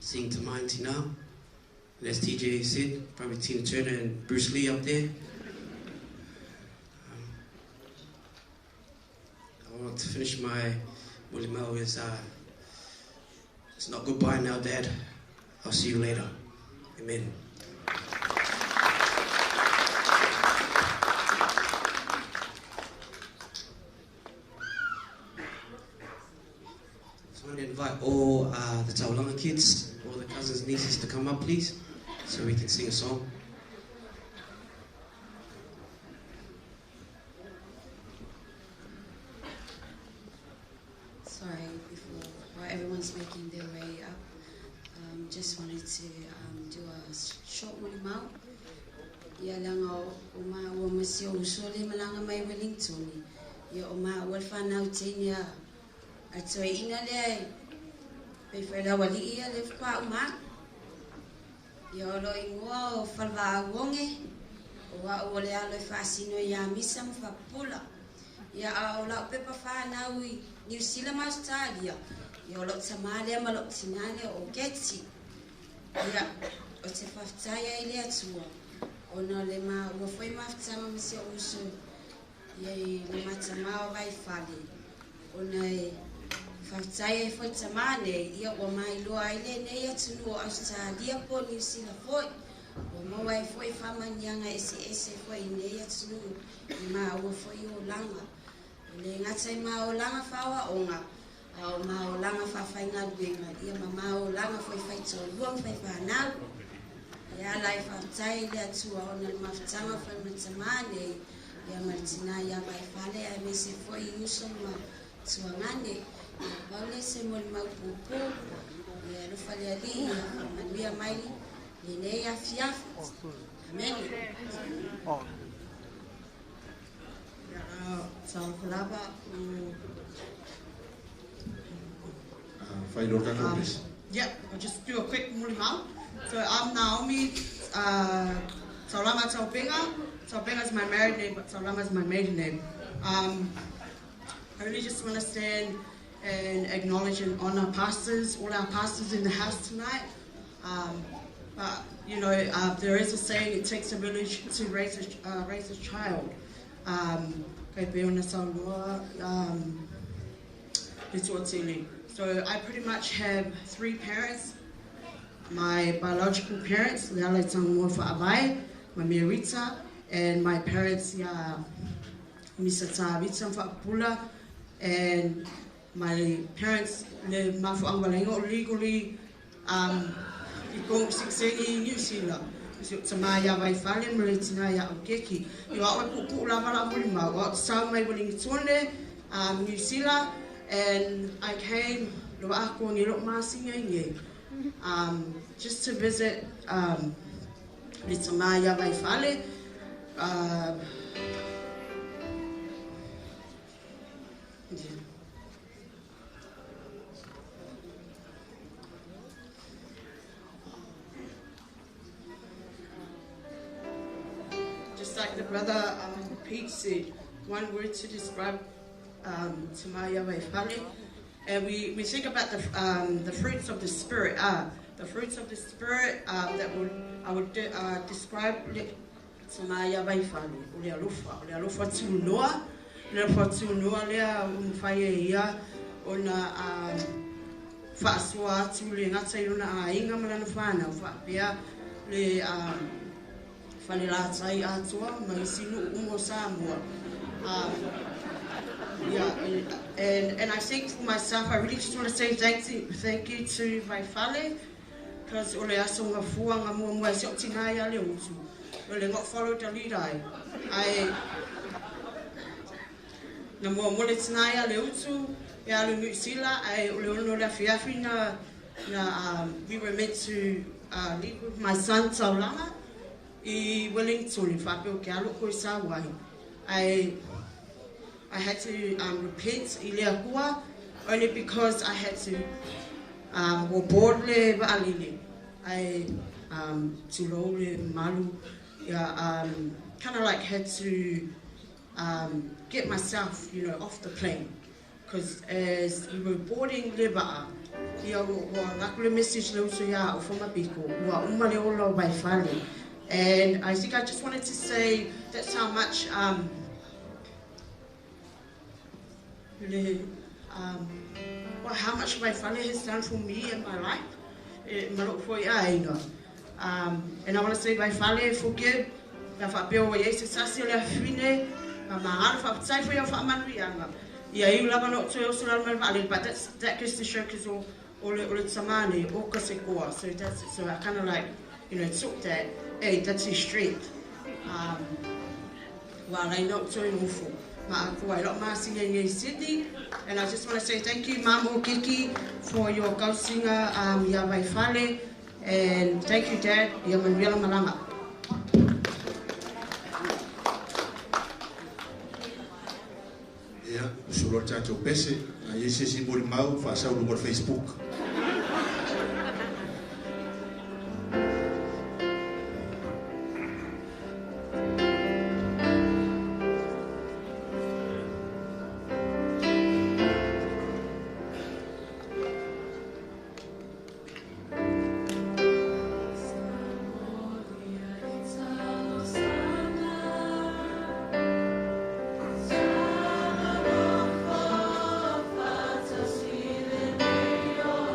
seeing Tamaiti now. And as TJ said, probably Tina Turner and Bruce Lee up there. want to finish my Moimoi is, it's not goodbye now, Dad. I'll see you later. Amen. So I want to invite all the Taulaga kids, all the cousins and nieces to come up, please, so we can sing a song. Sorry, while everyone's making their way up, just wanted to do a short Moimoi. Ia langa o ma ua masio usole malanga mai Wellington. Ia o ma ua whanau tenia a toi inga le Vaifale wali ia le wha uma. Ia o lo ingoa o whalwa awonge o wa o le alo whasino ia misa mwhapula. Ia a o la pepa whanau i New Zealand Australia. Ia o lo tamale ma lo tinane o Getty. Ia o te whaftaia i le atua. Ona le ma ua foi mafutama masi o uso i le matama o Vaifale. Ona e whaftaia i foi tamane ia ua mai loa i le nei atunu o Australia po New Zealand foi. Ua maua e foi whamanianga ese foi i nei atunu i ma ua foi o langa. Le ngata i ma o langa whawa o ngā. O ma o langa whawhainga luenga. Ia ma o langa foi whaito luang whai whanau. Ia lai whautai le atua o na mawhtanga whai matamane. Ia maritina ia Vaifale a me se foi i uso ma tuangane. Ia paule se Moimoi pupu. Ia rufa le ali ia manuia mai le nei a fiafu. Amen. Yeah, I'll just do a quick Moimoi. So I'm Naomi. Taulaga Taupenga. Taupenga is my married name, but Taulaga is my maiden name. I really just want to stand and acknowledge and honor pastors, all our pastors in the house tonight. But you know, there is a saying: it takes a village to raise a child. So I pretty much have three parents. My biological parents, my Merita, and my parents, Pula, and my parents legally New Zealand. Tamaya Vaifale Meritina ya Okeki. You are Puku Lava Moimoi, South May Wellington, New Zealand, and I came just to visit Tamaya Vaifale. Just like the brother Pete said, one word to describe Tamaya Vaifale, and we think about the fruits of the spirit. The fruits of the spirit that I would describe Tamaya Vaifale. Ole alufa tunoa lea umfaye ia ona faasua tu le ngata ilona ainga malana fana pia le fanila tai atua mai sinu umo Samoa. And I think for myself, I really just want to say thank you to Vaifale, because ole aso nga fua nga mua si optina ia le utu. Ole ngot follow the lead I na mua mole tina ia le utu ia le New Zealand ai ole ono le fiafi na we were meant to live with my son Taulaga I Wellington in Fapio ke alo ko sa wai. I had to repent Iliakua only because I had to go board le baalile. I to le malu kind of like had to get myself, you know, off the plane, because as we were boarding le baa ia ngakule message le uso ya ufoma biko wa umale olo Vaifale. And I think I just wanted to say that's how much well, how much Vaifale has done for me in my life. And I want to say, Vaifale, forgive. Na whapeo wa Yesu sasi o le awhine, ma maara whapatai whai au whamanuianga. Ia iu lava no tue o sura mai vale, but that goes to show because o le tamane, o ka se koa. So I kind of like, took that, hey, that's his strength. Well, I know tue mufu. Ma akua I lot masi in Sydney, and I just want to say thank you, Mamo Kiki, for your gausinga, ya Vaifale, and thank you, Dad, ya manuela malanga. Ya, sulo chacho pese, na yese si Moimoi fa sa no Facebook. Yo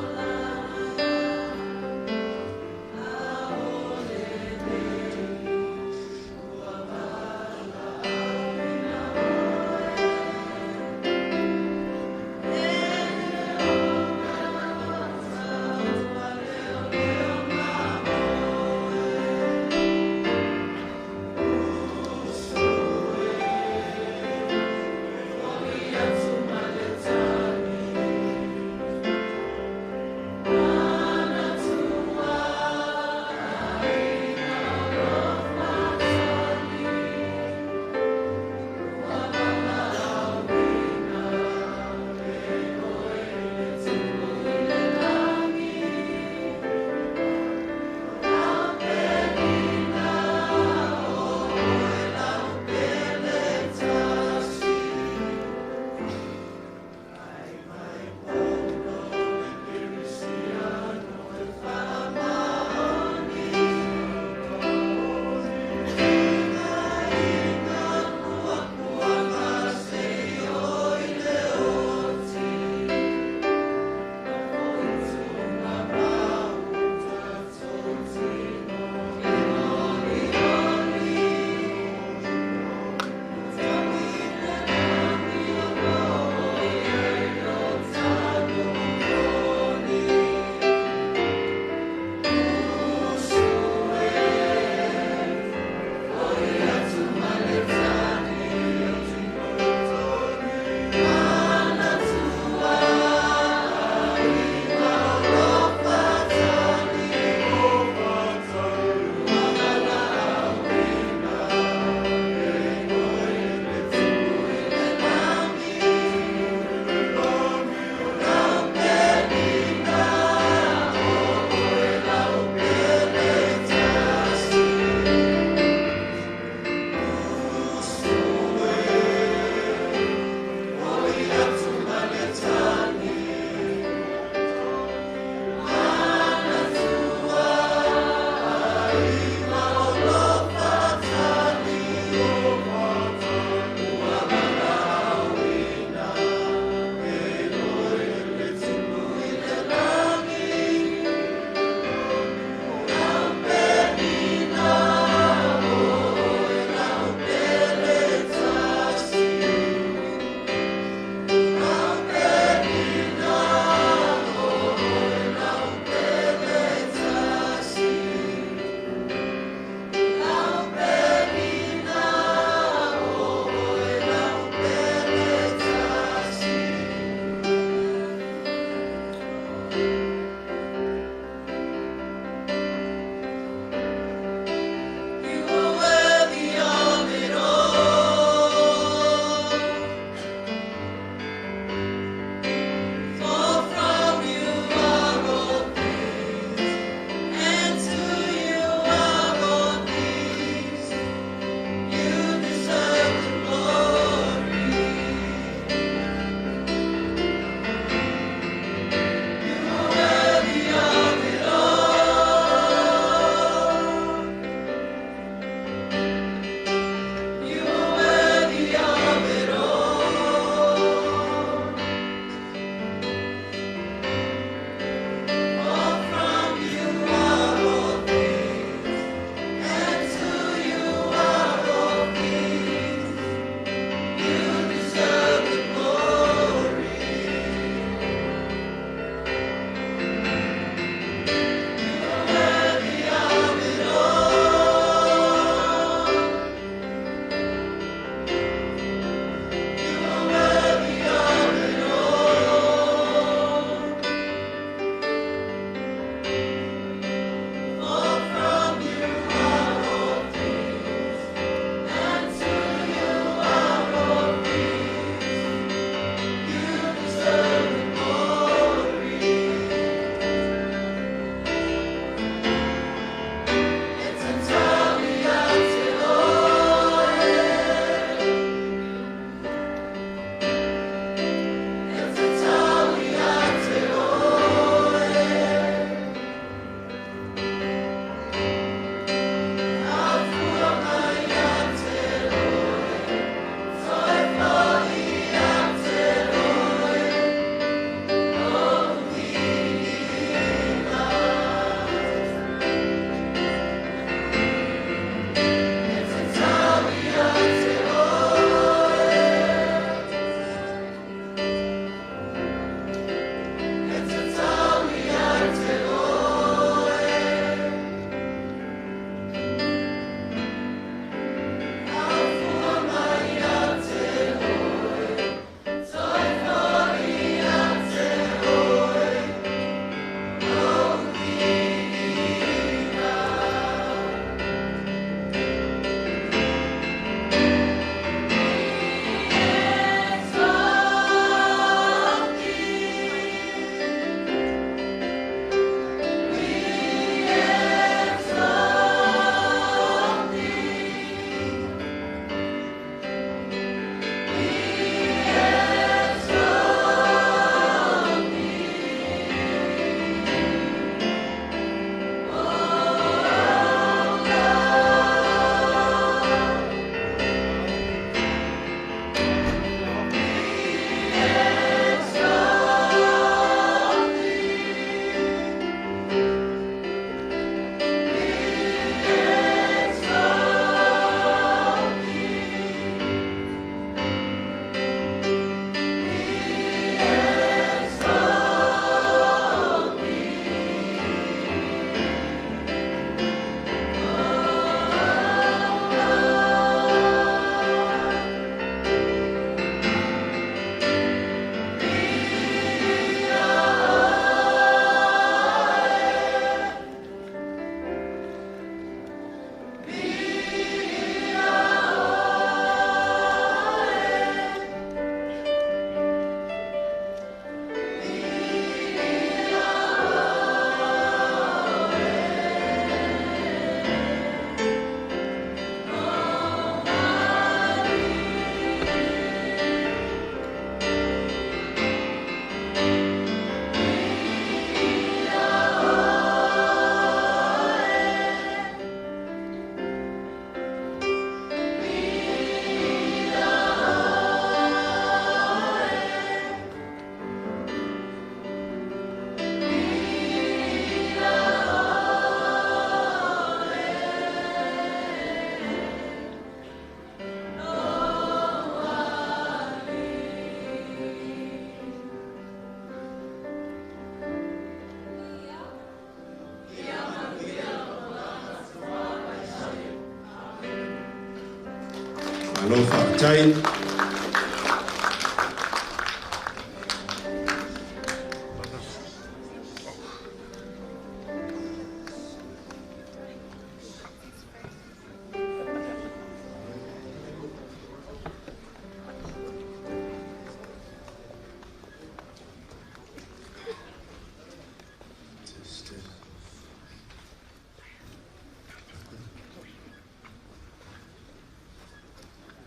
Alo whakachai.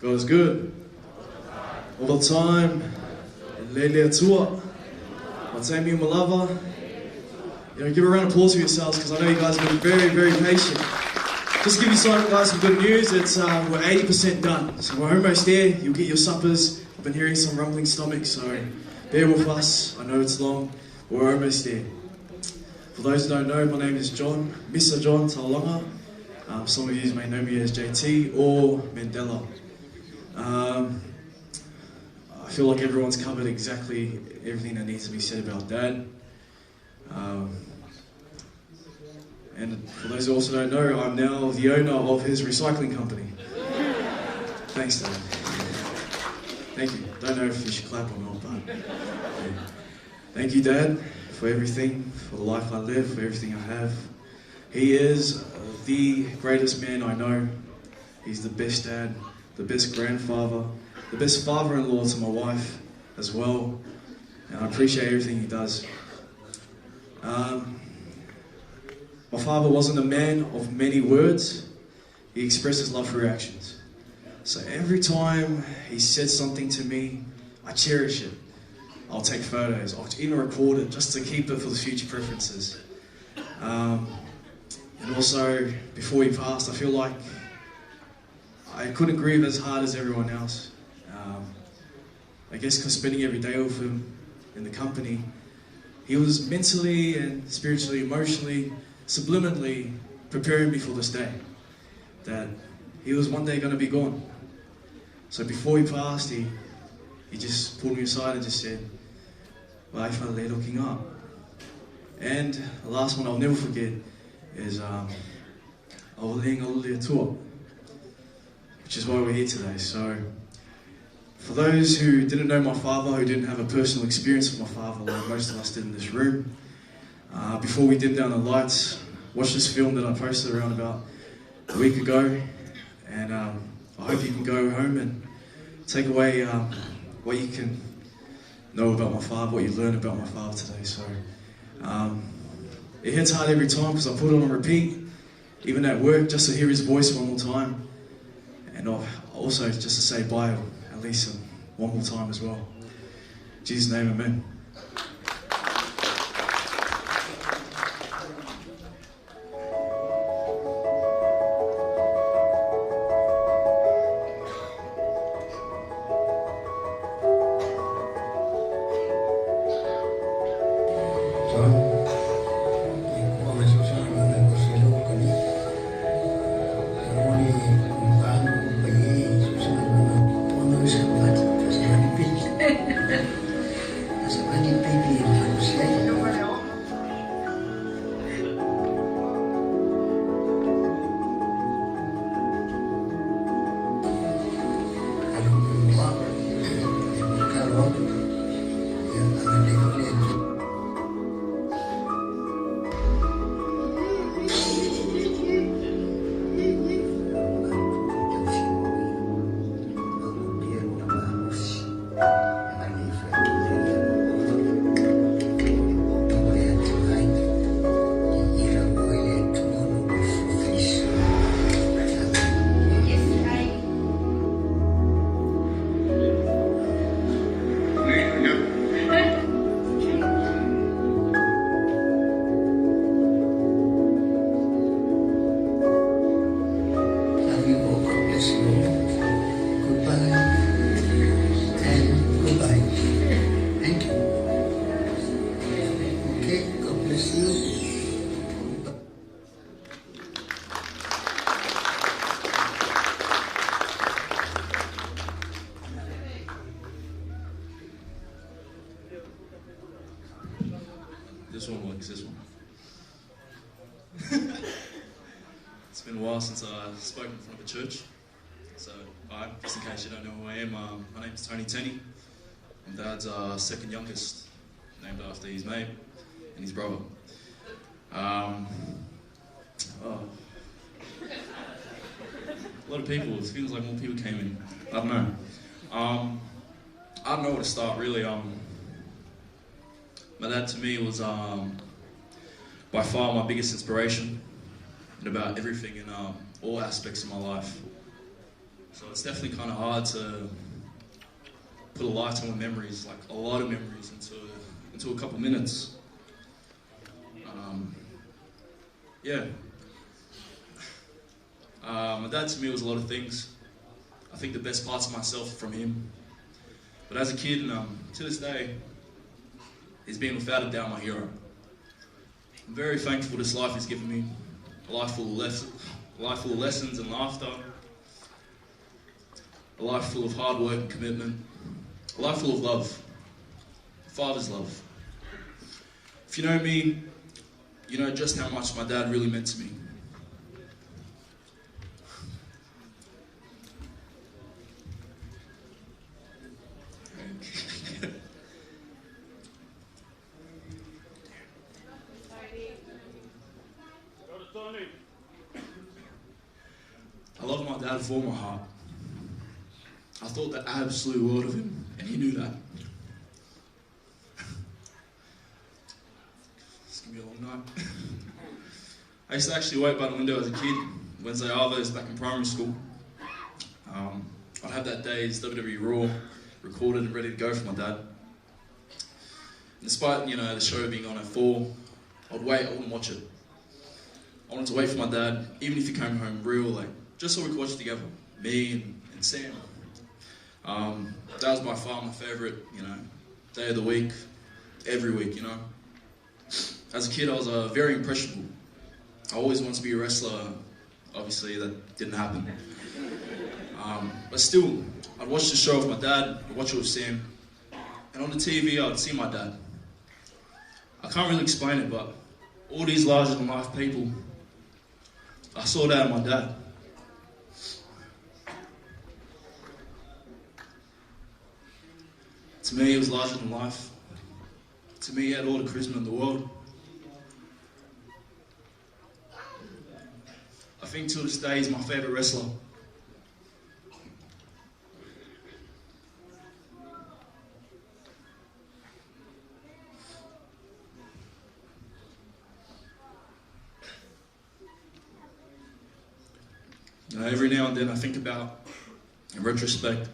God is good. All the time. Lele atua. Matemi malava. Give a round of applause for yourselves because I know you guys have been very, very patient. Just to give you some good news. It's we're 80% done. So we're almost there. You'll get your suppers. I've been hearing some rumbling stomachs, so bear with us. I know it's long. We're almost there. For those who don't know, my name is John, Mr. John Taulaga. Some of you may know me as JT or Mandela. I feel like everyone's covered exactly everything that needs to be said about Dad. And for those who also don't know, I'm now the owner of his recycling company. Thanks, Dad. Thank you. Don't know if you should clap or not, but yeah. Thank you, Dad, for everything, for the life I live, for everything I have. He is the greatest man I know. He's the best dad, the best grandfather, the best father-in-law to my wife as well. And I appreciate everything he does. My father wasn't a man of many words. He expressed his love through actions. So every time he said something to me, I cherish it. I'll take photos, I'll even record it just to keep it for the future preferences. And also, before he passed, I feel like I couldn't grieve as hard as everyone else. I guess because spending every day with him in the company, he was mentally and spiritually, emotionally, subliminally preparing me for this day. That he was one day going to be gone. So before he passed, he just pulled me aside and just said, Vaifale, looking up. And the last one I'll never forget is which is why we're here today. So for those who didn't know my father, who didn't have a personal experience with my father like most of us did in this room, before we dim down the lights, watch this film that I posted around about a week ago, and I hope you can go home and take away what you can know about my father, what you learn about my father today. So it hits hard every time because I put it on repeat, even at work, just to hear his voice one more time, and also just to say bye at least one more time as well. In Jesus' name, amen. This one likes this one. It's been a while since I've spoken in front of a church, so I Hi, just in case you don't know who I am, my name's Tony Tenney. I'm Dad's second youngest, named after his mate and his brother. A lot of people, it feels like more people came in. I don't know. I don't know where to start, really. My dad to me was by far my biggest inspiration in about everything in all aspects of my life. So it's definitely kind of hard to put a lifetime of memories, like a lot of memories, into a couple minutes. My dad to me was a lot of things. I think the best parts of myself are from him. But as a kid, and to this day, he's been without a doubt my hero. I'm very thankful for this life he's given me. A life full of lessons and laughter. A life full of hard work and commitment. A life full of love. Father's love. If you know me, you know just how much my dad really meant to me. I love my dad with all my heart. I thought the absolute world of him, and he knew that. It's gonna be a long night. I used to actually wait by the window as a kid, Wednesday Arvos back in primary school. I'd have that day's WWE Raw recorded and ready to go for my dad. And despite, the show being on at 4, I'd wait, I wouldn't watch it. I wanted to wait for my dad, even if he came home real late, just so we could watch it together, me and Sam. That was by far my favourite, day of the week, every week, As a kid, I was very impressionable. I always wanted to be a wrestler. Obviously, that didn't happen. But still, I'd watch the show with my dad, I'd watch it with Sam, and on the TV, I'd see my dad. I can't really explain it, but all these larger-than-life people, I saw that in my dad. To me, he was larger than life. To me, he had all the charisma in the world. I think till this day, he's my favourite wrestler. Every now and then I think about, in retrospect,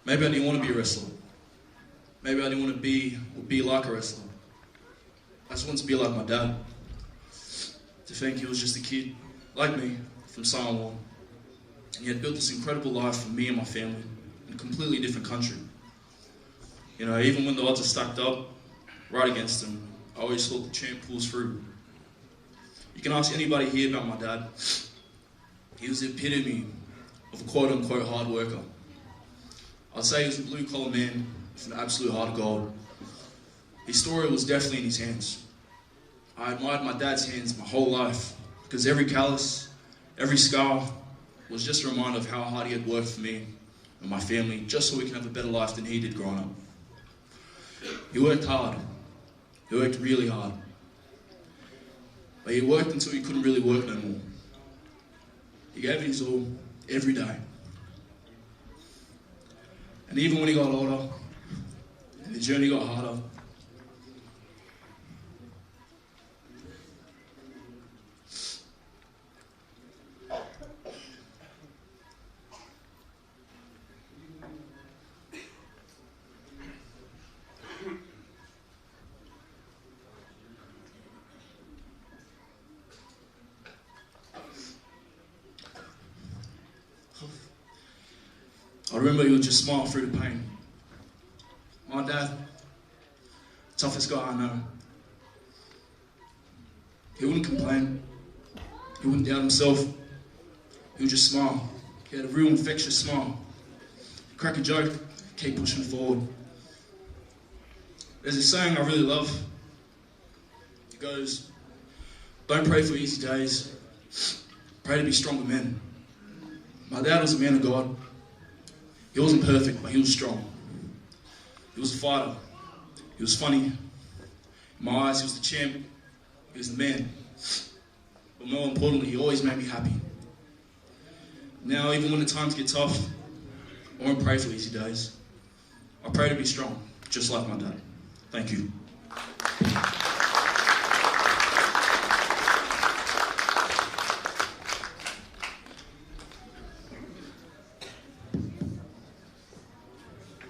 maybe I didn't want to be a wrestler. Maybe I didn't want to be like a wrestler. I just wanted to be like my dad. To think he was just a kid, like me, from Samoa. And he had built this incredible life for me and my family in a completely different country. Even when the odds are stacked up, right against him, I always thought the champ pulls through. You can ask anybody here about my dad. He was the epitome of a quote-unquote hard worker. I'd say he was a blue-collar man with an absolute heart of gold. His story was definitely in his hands. I admired my dad's hands my whole life because every callus, every scar was just a reminder of how hard he had worked for me and my family just so we can have a better life than he did growing up. He worked hard. He worked really hard. But he worked until he couldn't really work no more. He gave it his all every day. And even when he got older and the journey got harder, I remember he would just smile through the pain. My dad, toughest guy I know. He wouldn't complain. He wouldn't doubt himself. He would just smile. He had a real infectious smile. Crack a joke, keep pushing forward. There's a saying I really love. It goes, don't pray for easy days. Pray to be stronger men. My dad was a man of God. He wasn't perfect, but he was strong. He was a fighter. He was funny. In my eyes, he was the champ. He was the man. But more importantly, he always made me happy. Now, even when the times get tough, I won't pray for easy days. I pray to be strong, just like my dad. Thank you.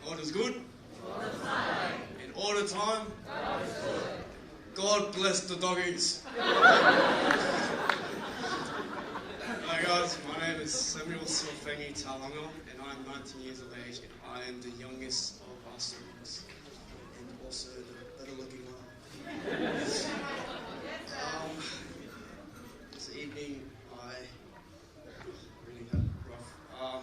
God is good. And all the time. God bless the doggies. Hi guys, my name is Samuel Silfengi Taulaga and I'm 19 years of age and I am the youngest of our siblings and also the better looking one. This evening I really had it rough. I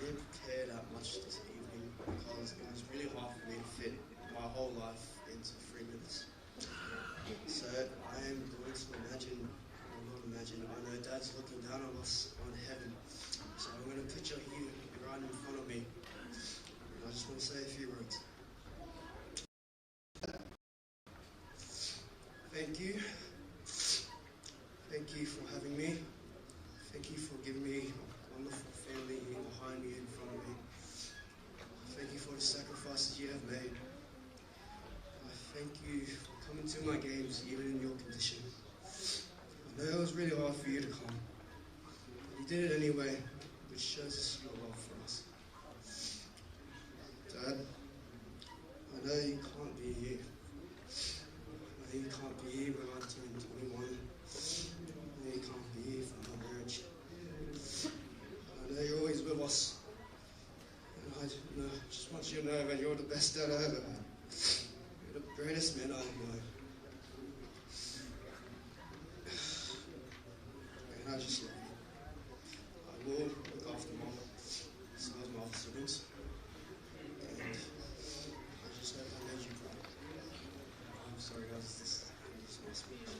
didn't prepare that much this evening because it was really hard for me to fit my whole life into 3 minutes. So I am going to imagine, or not imagine, I know Dad's looking down on us on heaven. So I'm going to picture you right in front of me. And I just want to say a few words. Thank you. Thank you for having me. Thank you for giving me a wonderful family here behind me, in front of me. Thank you for the sacrifices you have made. I thank you for coming to my games, even in your condition. I know it was really hard for you to come. But you did it anyway, which shows us your love for us. Dad, I know you can't be here. I know you can't be here when I turn 21. I know you can't be here for my marriage. I know you're always with us. And I just want you to know that you're the best dad I ever had. You're the greatest man I know. And I just love you. I will look after Mom, as well as my other siblings. And I just hope I made you proud. I'm sorry guys, this is my speech.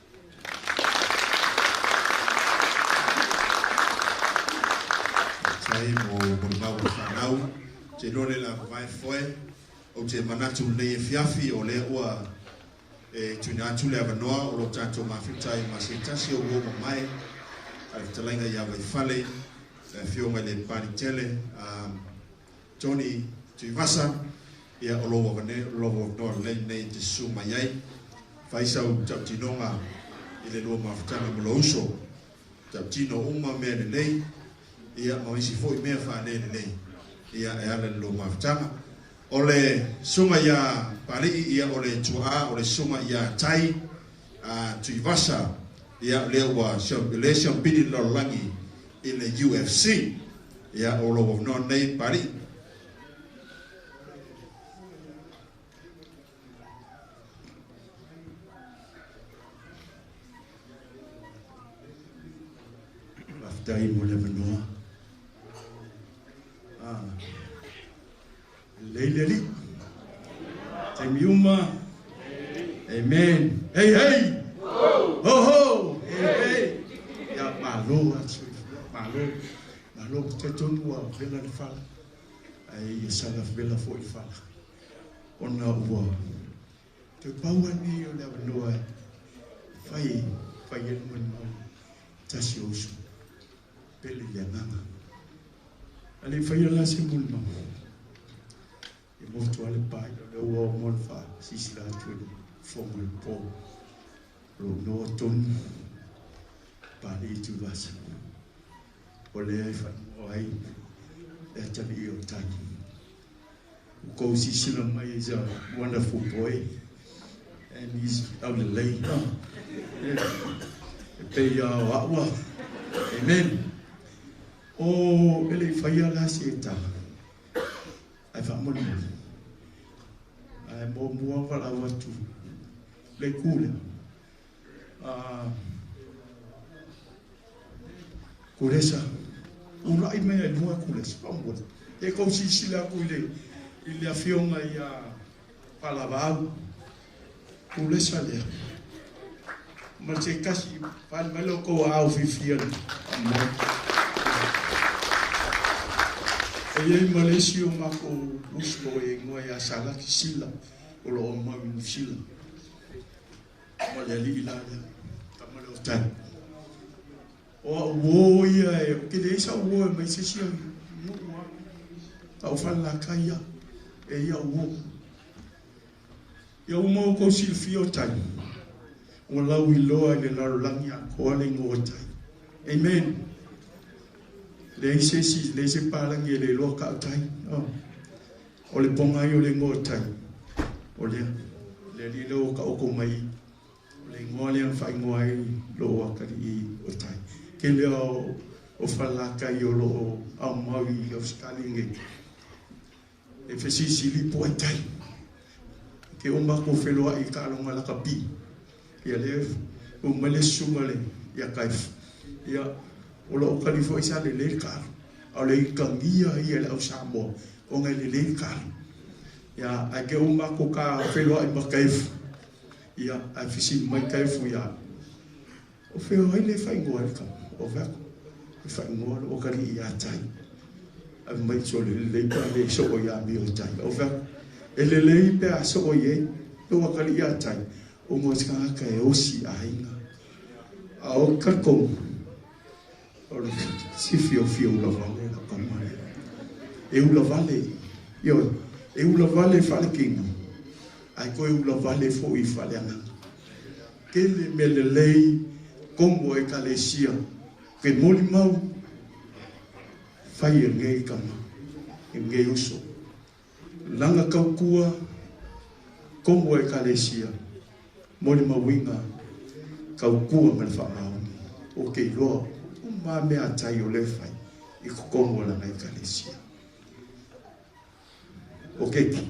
Tai mo mau whanau, te nore la Vaifale, o te manatu le fiafi o le ua tuna atu le avanoa o lo tato mawhitai ma se tasi o uoma mai, ai Taulaga ia Vaifale, le fionga le panitele, Tony Tuivasa, ia o loa vane, loa noa le nei te suma iai, faisau tau tinonga i le loa mawhitanga mula uso, tau tino uma mea le nei, ia mawisi fo i mea whanei le nei, ia e ala le loa mawhitanga, o le sunga ia pali'i ia o le tua o le sunga ia tai Tuivasa ia le ua le siampini lololangi i le UFC ia o lo non nei pali'i. Waftai mo le manoa. Leileli. Temiuma. Amen. Hey, hey. Ho, ho. Hey, hey. Ya malo atu. Malo te tonua vela le fala. Ai sala vela fo i fala. Ona ua. Te pauani o le manoa. Fai e mo tasi osu. Pele ya nganga. Ale fai la se mulma. E moto ale pai le o mon fa sisila tu formal po. Lo no ton pa le tu vas. Ole fa ai e tabi o tani. Ko sisila mai is a wonderful boy and he's out of late. Pe ya wa. Amen. Oh, ele faia la seta. Ai fa mo. Ai mo mo va la watu. Le kule. Kulesa. Ula i me mo kulesa. Vamos. E ko si sila kule. Ile afionga ia palavau. Kulesa le. Ma se kasi pa malo ko au fifian. Ei Malaysia mako usko e ngoa ya sala ki sila o lo ma mi sila. Ma le li la ta ma lo tai. O wo ia e ke le sa wo mai se sia no wa. Au fa la kaya e ia wo. Ia mo ko sil fio tai. O la wi loa le la langia ko le ngo tai. Amen. Le se si le se pala nge le lo ka tai. O le ponga yo le ngo tai. O le li lo ka o ko mai. Le ngo le fa ngo ai lo wa ka i o tai. Ke le o fa la ka yo lo a mawi o skali nge. E fe si li po tai. Ke o ma ko felo ai ka lo ngala ka pi. Ia le o male sumale ia kaif. Ia o lo ka li fo isa le ka. O le kangia ia le o samo o ngai le ka. Ia a ke o ma ko ka felo ai ma kaif. Ia a fisi mai kaif ia. O feo ai le fai ngoa ka. O va ko fai ngoa o ka li ia tai. A mai so le ka le so o ia mi o tai. O va ele le pe a so o ye o ka li ia tai. O mo ska ka e o si ainga. A o ka ko si fio la vale la kamare e la vale yo e la vale fale king ai ko e la vale fo I fale ana ke le melelei como e kalesia ke moli mau fai ngei kama e ngei uso langa kaukua como e kalesia moli mau winga kaukua me fa mau o ke lo ma me atai o le fai I kokongo la ngai kalesia o keki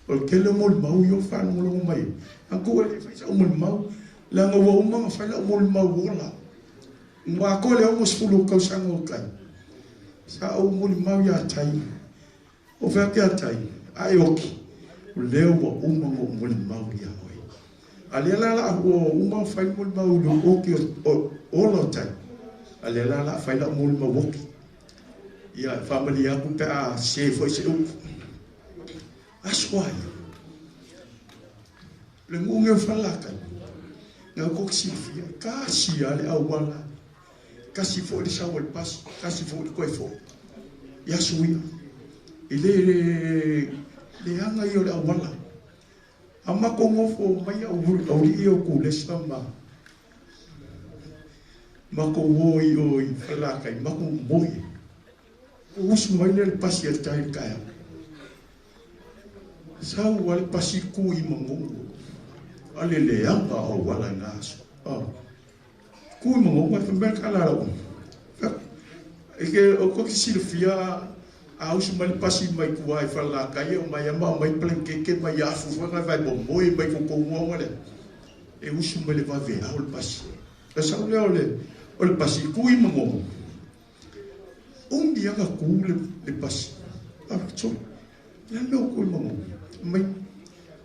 o ke le mol mau yo fa no lo mai anko le fai o mol mau la ngo wa uma fa la mol mau ola ngwa ko le o sfulu ka sango kai sa o mol mau ya tai o fa ke atai ai oki o le o uma ngo mol mau ya oi ale la o uma fa mol mau lo o ki o lo tai ale la fai la mul ma woki ia family aku pe a se foi se aswai le ngunge fala ka na ko si fia ka si ale awala ka si fo le sawo pas ka si fo ko fo ia suia ile le anga yo le awala amma ko ngofo mai au ri o ku le sama mako woi oi fala kai mako moi us mai le pasi el tai kai sa wal pasi ku I mongo ale le anga o wala nas ku mongo ma fa kala ro e o ko si le fia a us mai pasi mai ku ai fala kai o mai ma mai plan ke mai afu fa vai bo moi mai ko mo wala e us mai le va ve au pasi sa le o le pasi kui mongo dia nga ku le pasi so ya no ku mongo mai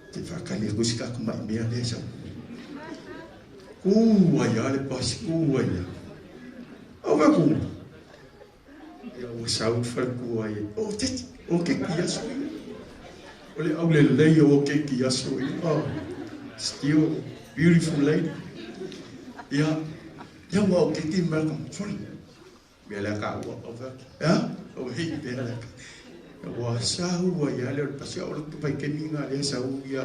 te fa kali ko sika ko mai me ale sa ku wa ya le pasi ku wa ya o va ku ya o sa u fa ku wa ya o te o ke ki ya so o le au le o ke ki ya so still beautiful lady ya ya wa ke ti malcolm sorry me la ka wa over ya o he de la wa sa wa ya le pasi o tu pa ke ni nga le sa u ya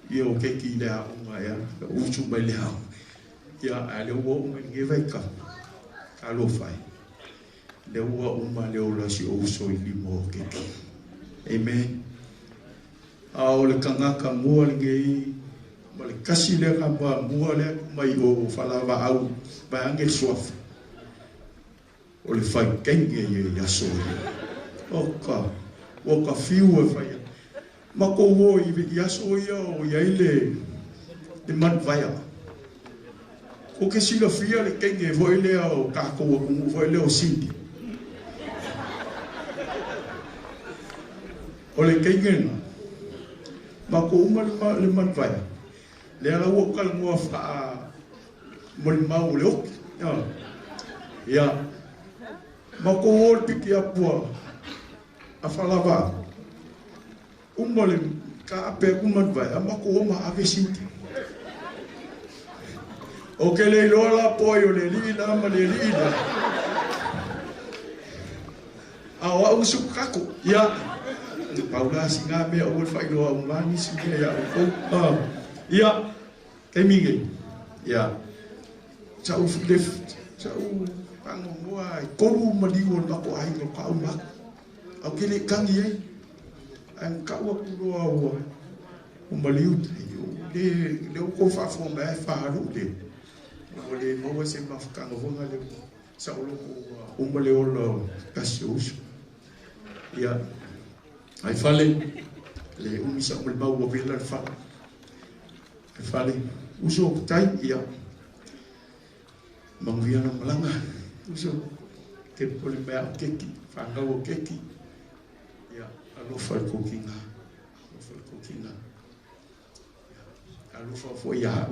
yo ke ki da o ma ya u chu mai le ha ya ale wo me nge vai ka lo fai le wo o ma le o la si o so I mo ke ki amen a o le kanga ka mo le nge male kasi le ka ba mua le mai o fala va au ba angel soif o le fai kenge ye ya so o ka fiu e fai ma ko wo I ya so ya o ya ile de man vaya o ke si lo fia le kenge vo ile o ka ko vo ile o sindi o le kenge ma ko le man vaya le ala wo kal mo fa mo mau le ok ya ma ko wo piki a po a whalava. Umole ka ape umat vai, amako oma ave siuti. O ke le lola poi o le lila ma le lila. Awa usuk kako, ya. Paula singa me o fai loa umani singa ya o. Ya, keminge. Ya. Chau lift, chau pango moai, koru maliwo lako ai no ka uma. Au ke le kangi ai. Ang kawa kuloa o umaliu le ko fa fo me fa haru le. O le mo se mafukanga vonga le sa o umale o lo kasius. Ya. Ai fale le umisa mo ba o vela fa. Ai fale uso tai ya. Mangviana malanga uso ke pole ba keki fa ngawo keki. Ya, alo fa kokinga. Alo fa kokinga. Alo fa fo ya.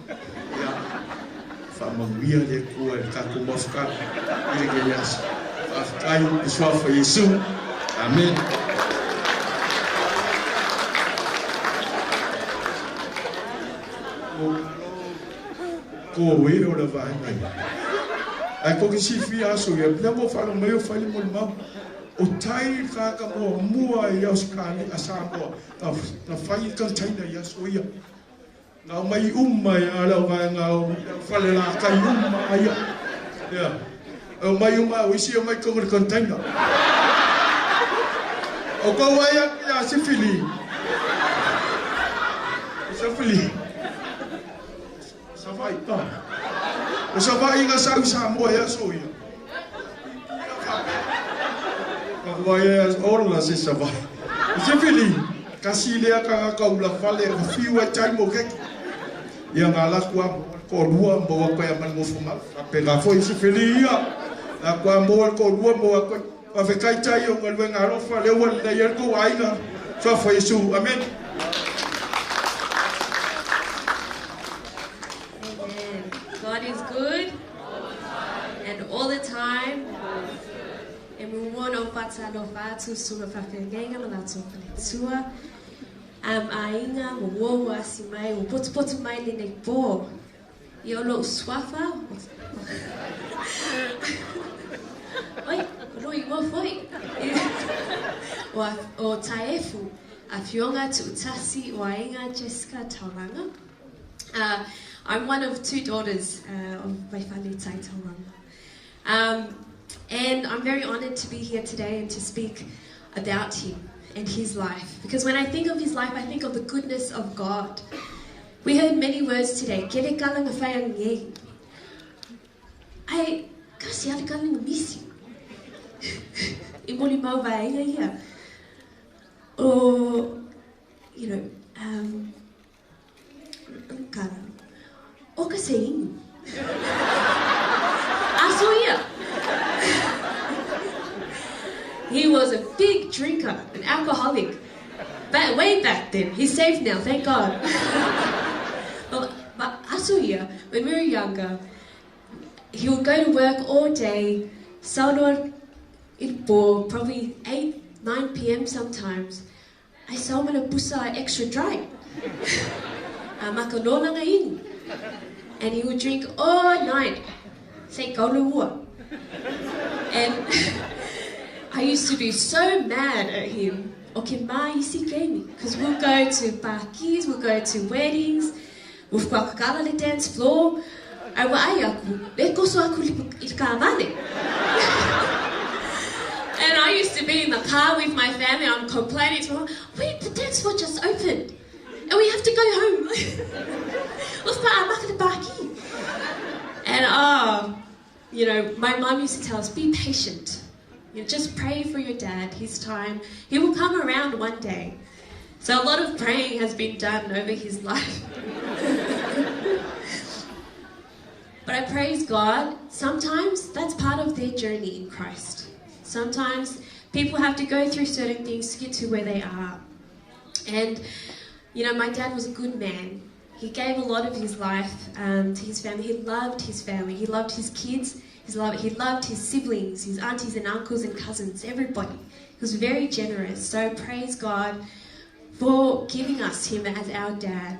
Ya. Fa mangvia le ko ka ko mafka. Ile ke yas. Afkai biswa fa Yesu. Amen. Ko we o la vai mai. Ai ko ki si fi aso ya, na mo fa no me fa mo ma. O tai ka ka mo mua ya skali asamo. Na fai kan tai na ya so ya. Na mai umma ya la ga nga fa le la ka umma ya. Ya. O mai umma o si o mai ko kan tai na. O ko wa ya si fili. Si fili. Sa vai pa. O sa vai nga sa mo ya so ya. Vai orla se sa vai. Se fili kasi le ka ka ula fale fiwa tai mo ke. Ya ngala kwa ko dua mo ko ya man mo fuma. Pe la foi se fili ya. La kwa mo ko dua mo ko pa fe kai tai o ngal ngalo fale wal da yer ko ai na. So foi Yesu. Amen. Amen. God is good and all the time. And we want to pata no fatu sura fakengenga na latu tua. Ainga wo asimai wo potu mai le po. Yo lo swafa. Oi, roi wo foi. O taefu afionga tu tasi o ainga Jessica Taulaga. I'm one of two daughters of Vaifale Taulaga. And I'm very honored to be here today and to speak about him and his life. Because when I think of his life, I think of the goodness of God. We heard many words today. Kere kalanga whaiang ye. Ai, kasi ada kalanga misi. Imoli mau vaenga ia. Or, you know, kara. O kasi ingu. Aso ia. He was a big drinker, an alcoholic. Way back then. He's safe now, thank God. But Asuya, when we were younger, he would go to work all day, Salvador Itbo, probably 8, 9 p.m. sometimes. I saw him in a busa extra dry. Makalona in. And he would drink all night. Say kaulua. And I used to be so mad at him. Okay, ma isi gaming. Because we'll go to parties, we'll go to weddings, we'll go to the dance floor. And I used to be in the car with my family, I'm complaining to them, wait, the dance floor just opened. And we have to go home. And you know, my mom used to tell us, be patient. You know, just pray for your dad, his time. He will come around one day. So a lot of praying has been done over his life. But I praise God, sometimes that's part of their journey in Christ. Sometimes people have to go through certain things to get to where they are. And, you know, my dad was a good man. He gave a lot of his life to his family. He loved his family. He loved his kids. He loved his siblings, his aunties and uncles and cousins, everybody. He was very generous. So praise God for giving us him as our dad.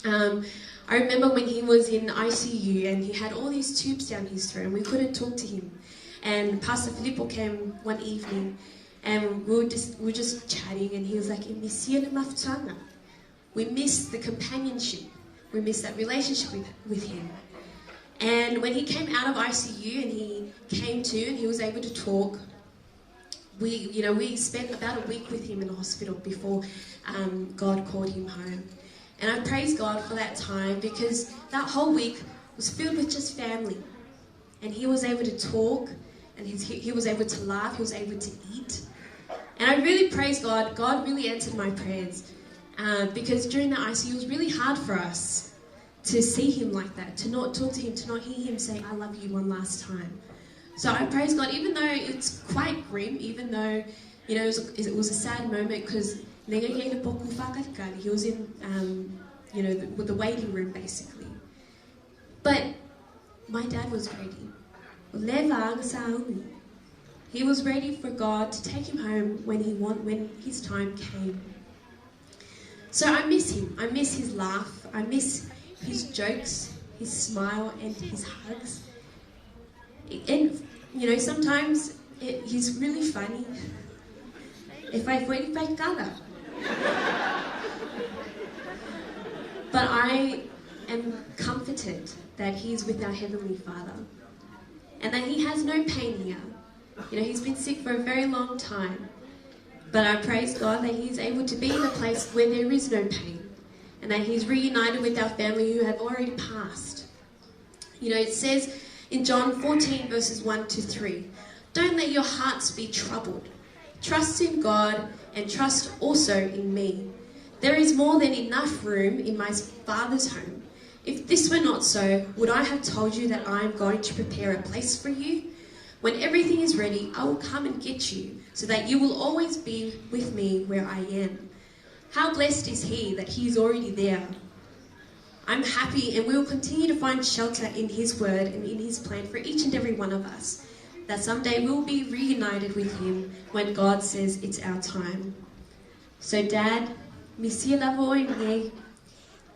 I remember when he was in ICU and he had all these tubes down his throat and we couldn't talk to him. And Pastor Filippo came one evening and we were just chatting and he was like, we missed the companionship. We missed that relationship with him. And when he came out of ICU and he came to and he was able to talk, we spent about a week with him in the hospital before God called him home. And I praise God for that time because that whole week was filled with just family. And he was able to talk and he was able to laugh, he was able to eat. And I really praise God. God really answered my prayers because during the ICU it was really hard for us to see him like that, to not talk to him, to not hear him say, I love you one last time. So I praise God, even though it's quite grim, even though, it was a sad moment because he was in, with the waiting room basically. But my dad was ready. He was ready for God to take him home when his time came. So I miss him. I miss his laugh. I miss his jokes, his smile, and his hugs. And, sometimes he's really funny. If I fue pecada. But I am comforted that he's with our Heavenly Father and that he has no pain here. He's been sick for a very long time. But I praise God that he's able to be in a place where there is no pain and that he's reunited with our family who have already passed. It says in John 14 verses 1 to 3, don't let your hearts be troubled. Trust in God and trust also in me. There is more than enough room in my Father's home. If this were not so, would I have told you that I am going to prepare a place for you? When everything is ready, I will come and get you, so that you will always be with me where I am. How blessed is he that he is already there. I'm happy and we will continue to find shelter in his word and in his plan for each and every one of us, that someday we will be reunited with him when God says it's our time. So Dad, misia lavo nge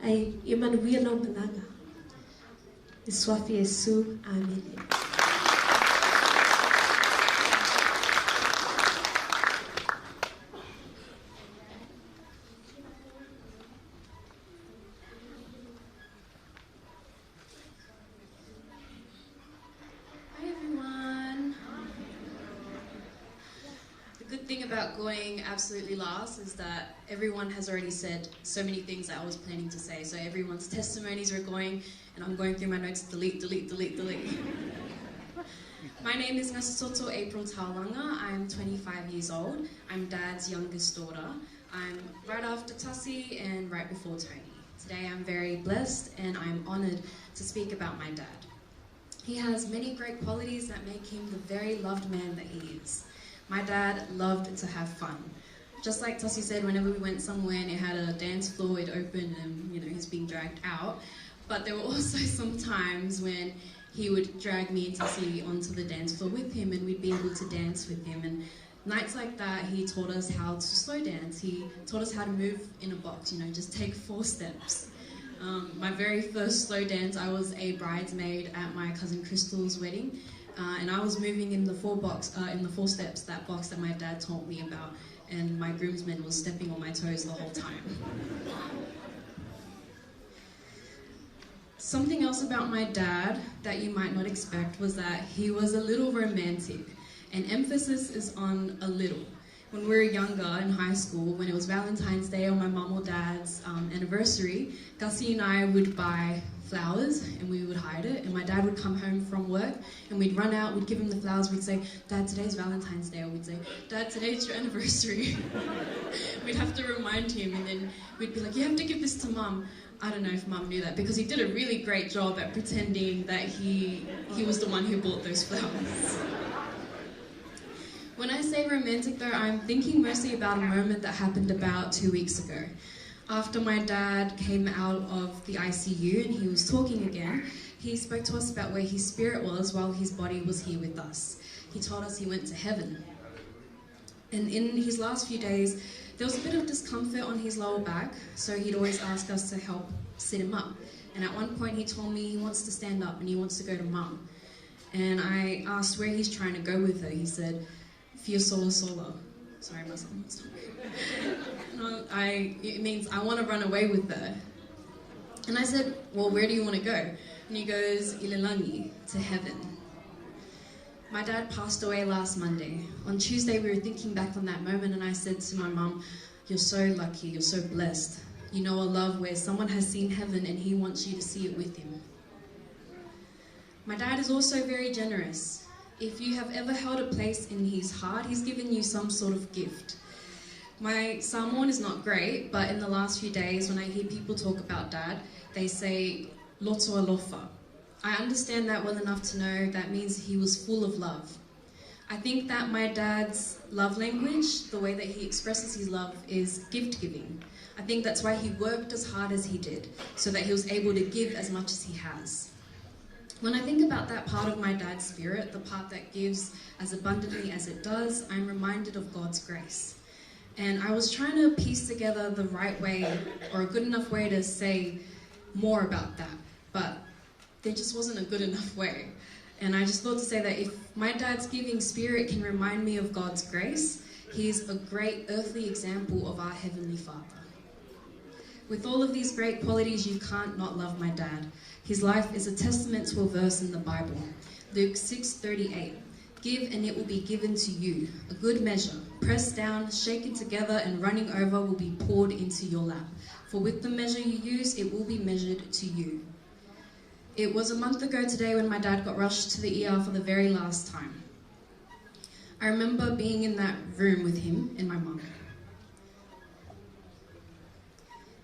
ay Emmanuel no malanga. Iswafi Yesu, amen. About going absolutely last is that everyone has already said so many things that I was planning to say. So everyone's testimonies are going, and I'm going through my notes, delete. My name is Matusilla April Taulaga. I'm 25 years old. I'm Dad's youngest daughter. I'm right after Tussie and right before Tony. Today I'm very blessed and I'm honoured to speak about my dad. He has many great qualities that make him the very loved man that he is. My dad loved to have fun. Just like Tussie said, whenever we went somewhere and it had a dance floor, it opened and, he's being dragged out. But there were also some times when he would drag me and Tussie onto the dance floor with him and we'd be able to dance with him. And nights like that, he taught us how to slow dance. He taught us how to move in a box, just take 4 steps. My very first slow dance, I was a bridesmaid at my cousin Crystal's wedding. And I was moving in the 4 steps, that box that my dad taught me about, and my groomsman was stepping on my toes the whole time. Something else about my dad that you might not expect was that he was a little romantic, and emphasis is on a little. When we were younger in high school, when it was Valentine's Day or my mum or dad's anniversary, Gussie and I would buy flowers and we would hide it, and my dad would come home from work and we'd run out, we'd give him the flowers, we'd say, Dad, today's Valentine's Day, or we'd say, Dad, today's your anniversary. We'd have to remind him, and then we'd be like, you have to give this to Mum. I don't know if Mum knew that, because he did a really great job at pretending that he was the one who bought those flowers. When I say romantic though, I'm thinking mostly about a moment that happened about 2 weeks ago. After my dad came out of the ICU and he was talking again, he spoke to us about where his spirit was while his body was here with us. He told us he went to heaven. And in his last few days, there was a bit of discomfort on his lower back, so he'd always ask us to help sit him up. And at one point he told me he wants to stand up and he wants to go to Mum. And I asked where he's trying to go with her. He said, Fio solo solo. Sorry, my son wants to no, it means I want to run away with her. And I said, well, where do you want to go? And he goes, Ilalangi, to heaven. My dad passed away last Monday. On Tuesday, we were thinking back on that moment, and I said to my mum, you're so lucky, you're so blessed. You know a love where someone has seen heaven and he wants you to see it with him. My dad is also very generous. If you have ever held a place in his heart, he's given you some sort of gift. My Samoan is not great, but in the last few days when I hear people talk about Dad, they say, loto alofa. I understand that well enough to know that means he was full of love. I think that my dad's love language, the way that he expresses his love, is gift giving. I think that's why he worked as hard as he did, so that he was able to give as much as he has. When I think about that part of my dad's spirit, the part that gives as abundantly as it does, I'm reminded of God's grace. And I was trying to piece together the right way, or a good enough way to say more about that, but there just wasn't a good enough way. And I just thought to say that if my dad's giving spirit can remind me of God's grace, he's a great earthly example of our Heavenly Father. With all of these great qualities, you can't not love my dad. His life is a testament to a verse in the Bible, Luke 6:38. Give and it will be given to you, a good measure, pressed down, shaken together and running over will be poured into your lap. For with the measure you use, it will be measured to you. It was a month ago today when my dad got rushed to the ER for the very last time. I remember being in that room with him and my mum.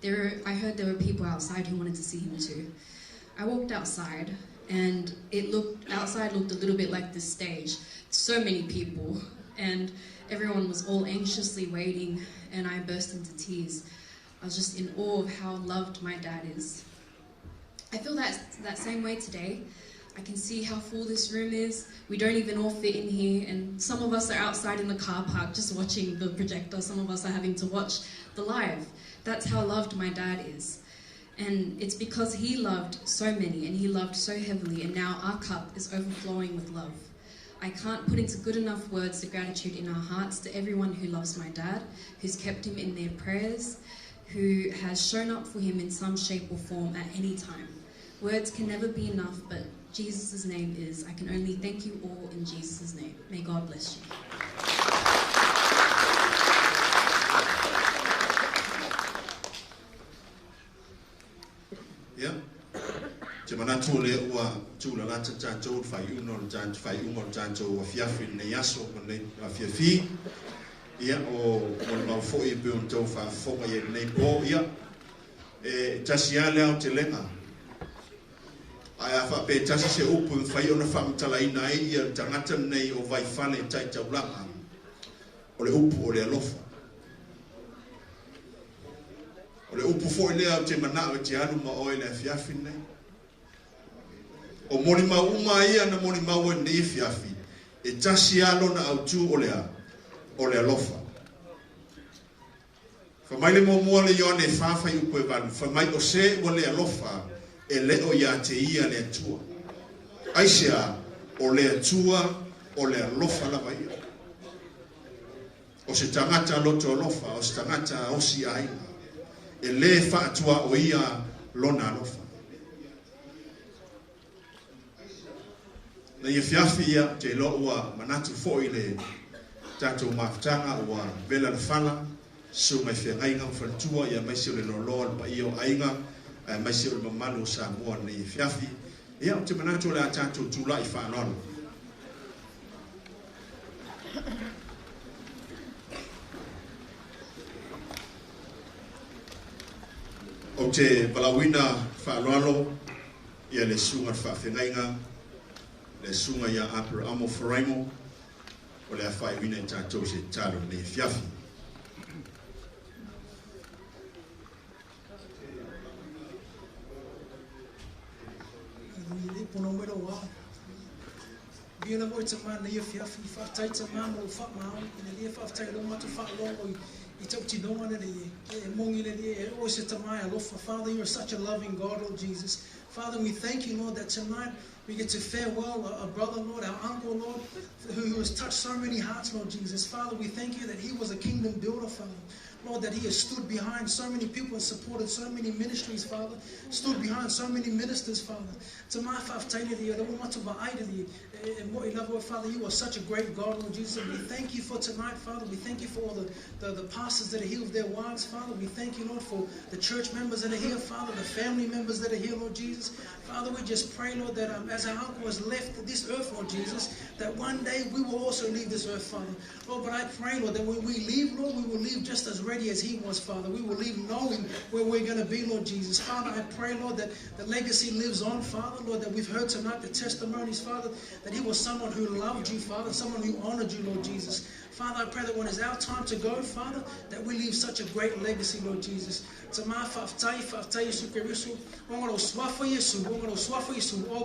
I heard there were people outside who wanted to see him too. I walked outside and outside looked a little bit like this stage. So many people, and everyone was all anxiously waiting, and I burst into tears. I was just in awe of how loved my dad is. I feel that same way today. I can see how full this room is. We don't even all fit in here, and some of us are outside in the car park just watching the projector. Some of us are having to watch the live. That's how loved my dad is. And it's because he loved so many and he loved so heavily, and now our cup is overflowing with love. I can't put into good enough words the gratitude in our hearts to everyone who loves my dad, who's kept him in their prayers, who has shown up for him in some shape or form at any time. Words can never be enough, but Jesus' name is. I can only thank you all in Jesus' name. May God bless you. Yeah. Jemana tole ua tula la chancho fai uno chancho wa fiafi ne yaso ne fiafi ia o mo fo I be on to fa fo ye ne po ia e tasiale au telenga aya fa pe tasi se upu fai ona fa mtala ina ia tangata nei o Vaifale tai Taulaga o le upu o le alofa o le upu fo lea te mana o te anu ma o le fiafi nei o mori ma uma ia na mori ma o nei fiafi e tasi alo na au tu o le alofa fa mai le mo le yone fa fa yu pe van fa mai o se o le alofa e le o ya te ia le tua aisia o le tua o le alofa la vai o se tangata loto alofa o se tangata o si ai e le fa tua o ia lona alofa na ia fiafi ia te lo ua manatu fo I le tatou mafutanga ua vela le fala so mai whengai ngam whantua ia mai se o le loloa pa I o ainga mai se o le mamalu o Samoa na ia fiafi ia o te manatu le a tatou tula I whanona o te balawina whaaloalo ia le sunga whawhengainga le sunga ia apera amo wharaimo o le a whaiwina I tātou se tāro ne fiafi. Bia la voi tama na ia fiafi whaatai tama mo whaamau, ina lia whaatai lo matu whaalongo I tau tinonga na lia, e mongi na lia, e oe se tamai alofa. Father, you are such a loving God, Lord Jesus. Father, we thank you, Lord, that tonight we get to farewell a brother, Lord, our uncle, Lord, who has touched so many hearts, Lord Jesus. Father, we thank you that he was a kingdom builder, Father. Lord, that he has stood behind so many people and supported so many ministries, Father. Stood behind so many ministers, Father. Father, you are such a great God, Lord Jesus. And we thank you for tonight, Father. We thank you for all the pastors that are here with their wives, Father. We thank you, Lord, for the church members that are here, Father, the family members that are here, Lord Jesus. Father, we just pray, Lord, that as our uncle has left this earth, Lord Jesus, that one day we will also leave this earth, Father. Lord, but I pray, Lord, that when we leave, Lord, we will leave just as ready as he was, Father. We will leave knowing where we're going to be, Lord Jesus. Father, I pray, Lord, that the legacy lives on, Father. Lord, that we've heard tonight the testimonies, Father, that he was someone who loved you, Father, someone who honored you, Lord Jesus. Father, I pray that when it's our time to go, Father, that we leave such a great legacy, Lord Jesus. All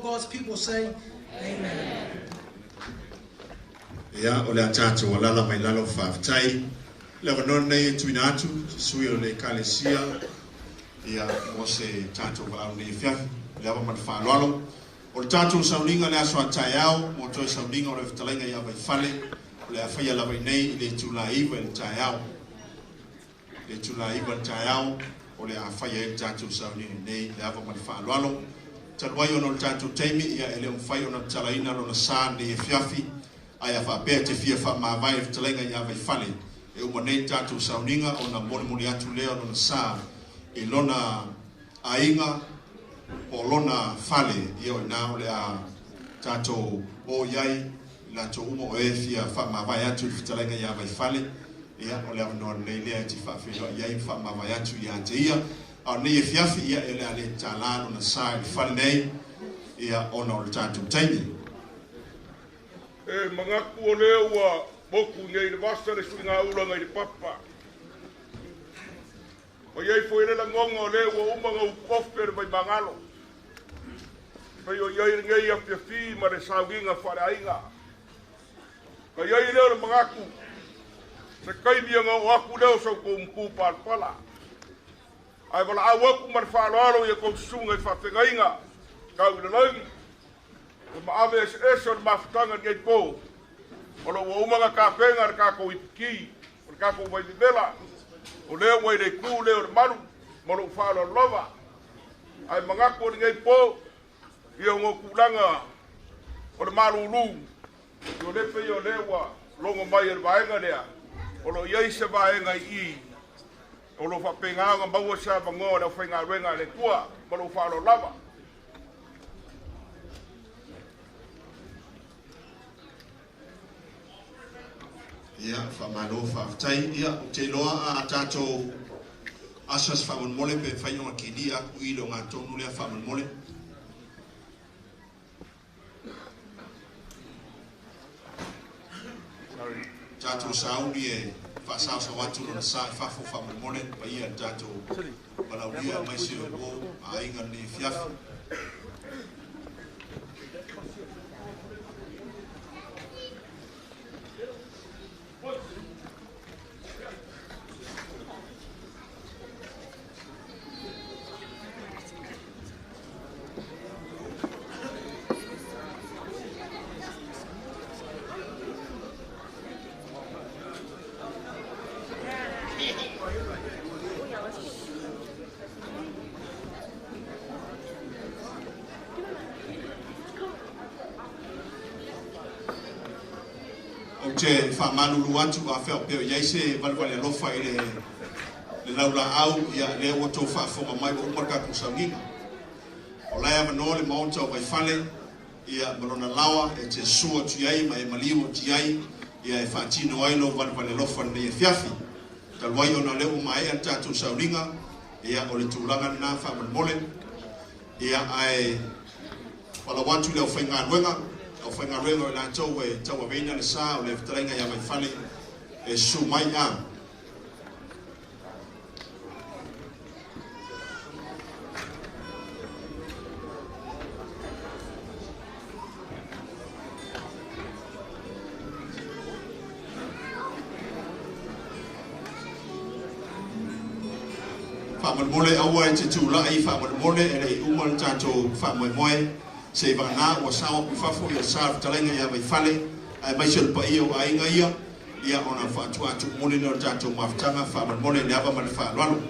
God's people say, Amen. Ya ole atatu walala mai lalo whaftai. Lewa non nei tuinatu, sui o le kalesia. Ia mo se tatu walau nei fiafi. Lewa man whaloalo. O le tatu sauninga le aso ataiao, mo toi sauninga o le whatalenga ia Vaifale. Le awhaia lawa nei le tulaiwa le taiao. Le tulaiwa le taiao. O le awhaia le tatu sauninga nei le awa man whaloalo. Taluai ono le tatu teimi, ia ele umwhai ona talaina lo na saa nei fiafi. Ai a whapea te fia whamawai e whatalenga ia Vaifale. E umanei tātou sauninga o na moni atu leo no na sā. E lona ainga o lona whale. Ia o nā o le a tātou o iai. Lato umo o e fia whamawai atu i whatalenga ia Vaifale. Ia o le anoa nei lea ti whawhino iai whamawai atu ia te ia. Au nei e fiafi ia e le ale tālā no na sā i whale nei. Ia ona o le tātou taimi. E mangaku o leo wa boku ngai le wasa le suinga ula ngai le papa. O iei fo ele la ngonga o leo wa umanga ukofe le vai mangalo. Pai o iei ngai a fiafi ma le sauginga whare ainga. Ka iei leo le mangaku. Se kaimia ngā o aku leo sau ko mku pala. Ai wala awaku ma le whaaloalo ia kou sunga i whawhengainga. Kau ila laugi. O maawe o le mafutanga ni po. O lo umanga ka penga le kako ipiki. O le kako vai vela. O leo wai le ku leo le maru. Mo lo whaalo lova. Ai mangako ni ngai po. Ia ngō kulanga. O le maru ulu. O le pe o lewa. Longo mai e le vaenga lea. O lo iei se vaenga i. O lo whapenga anga maua sa vangoa le whainga renga le tua. Mo lo whaalo lava. Ia, whamano whaftai. Ia, te loa a tātou asas whaman mole pe whainonga ki ni aku ilo ngā tonu lea whaman mole. Tātou sauni e whasao sa watu na sa e whafo whaman mole. Pa ia tātou palauria mai se o a inga ni fiafi. Te whamanulu atu a wheo peo iei se valwale alofa i le laula au ia le o tō whaafonga mai wa umarka kusaunginga. O laia mano le maonta o Vaifale ia malona lawa e te sua tu iai ma e maliu o tu iai ia e whaatino ailo valwale alofa nei e fiafi. Talwai o na leo mai a tātou sauringa ia o le tūlanga na whamanmole ia ai wala watu leo whainga nuenga o whainga rengo i lātou e taua veina le sā o le whatarenga ia Vaifale e su mai a. Whaamole aua e te tūlai whaamole e rei umal tātou Moimoi se vana o sao pifafo ia sa talenga ia Vaifale ai mai se pa ia o ainga ia ona whaatuatu mole no tātou mafutanga whaamole le ava ma le whaalwalo.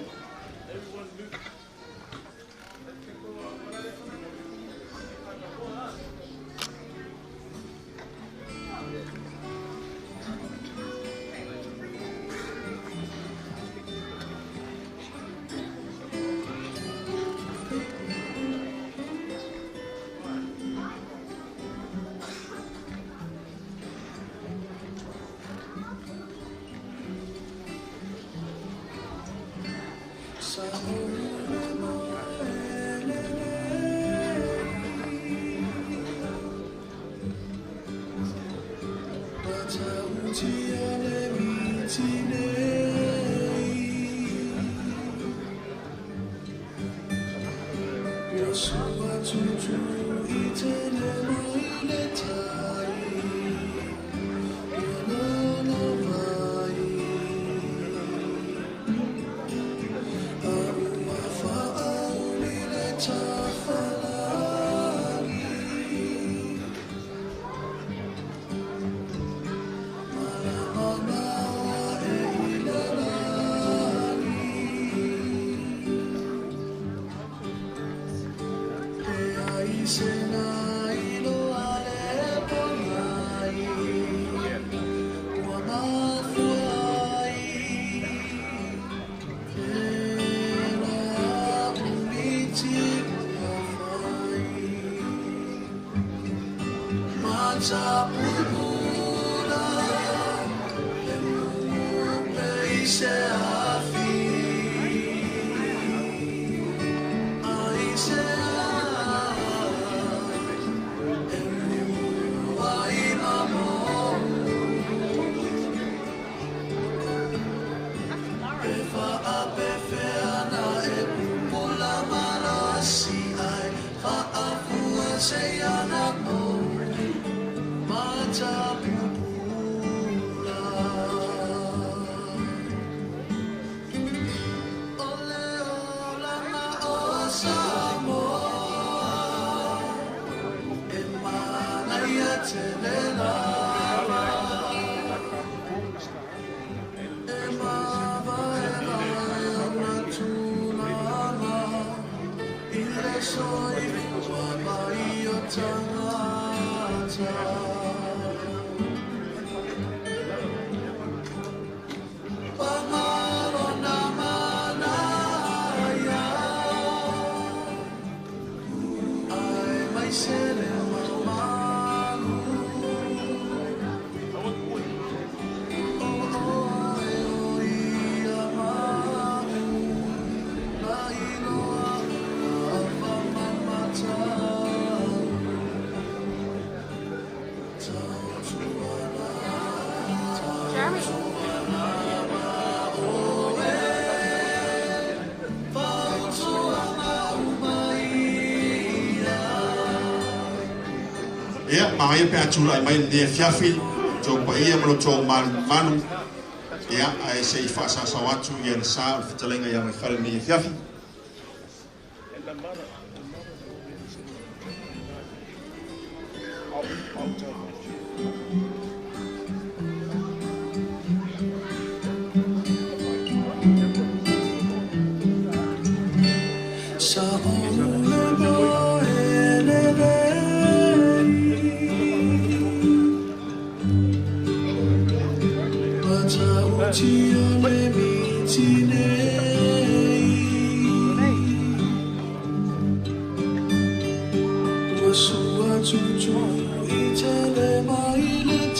Mahai pe atula mai le fiafi to pa ia mo to manu ia ai sei fa sa watu ia sa fitalenga ia mai fale ni fiafi Sua cucu itele maile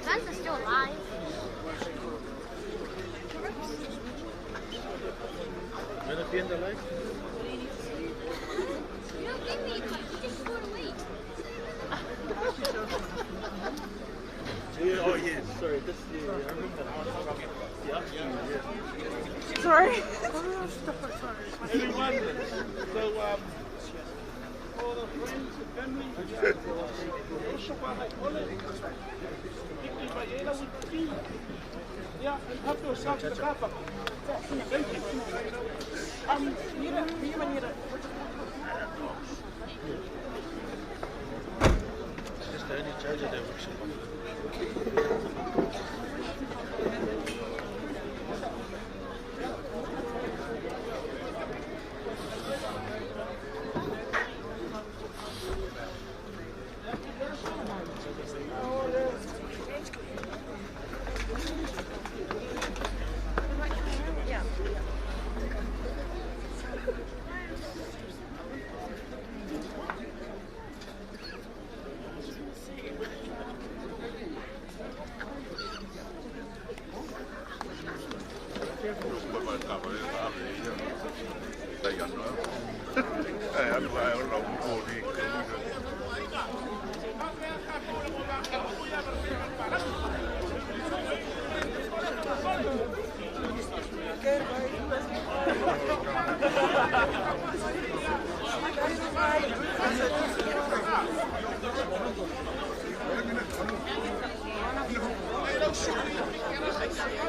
Guns are still alive. ¿No lo entiendo, Live? You don't think me, you just scored late. Oh, yes, sorry. This is, I remember. Yeah. Sorry. Everyone, so, all the friends and family, also by holiday. Yeah, and help yourself to the car park. Thank you. Just the only charger that works on my phone.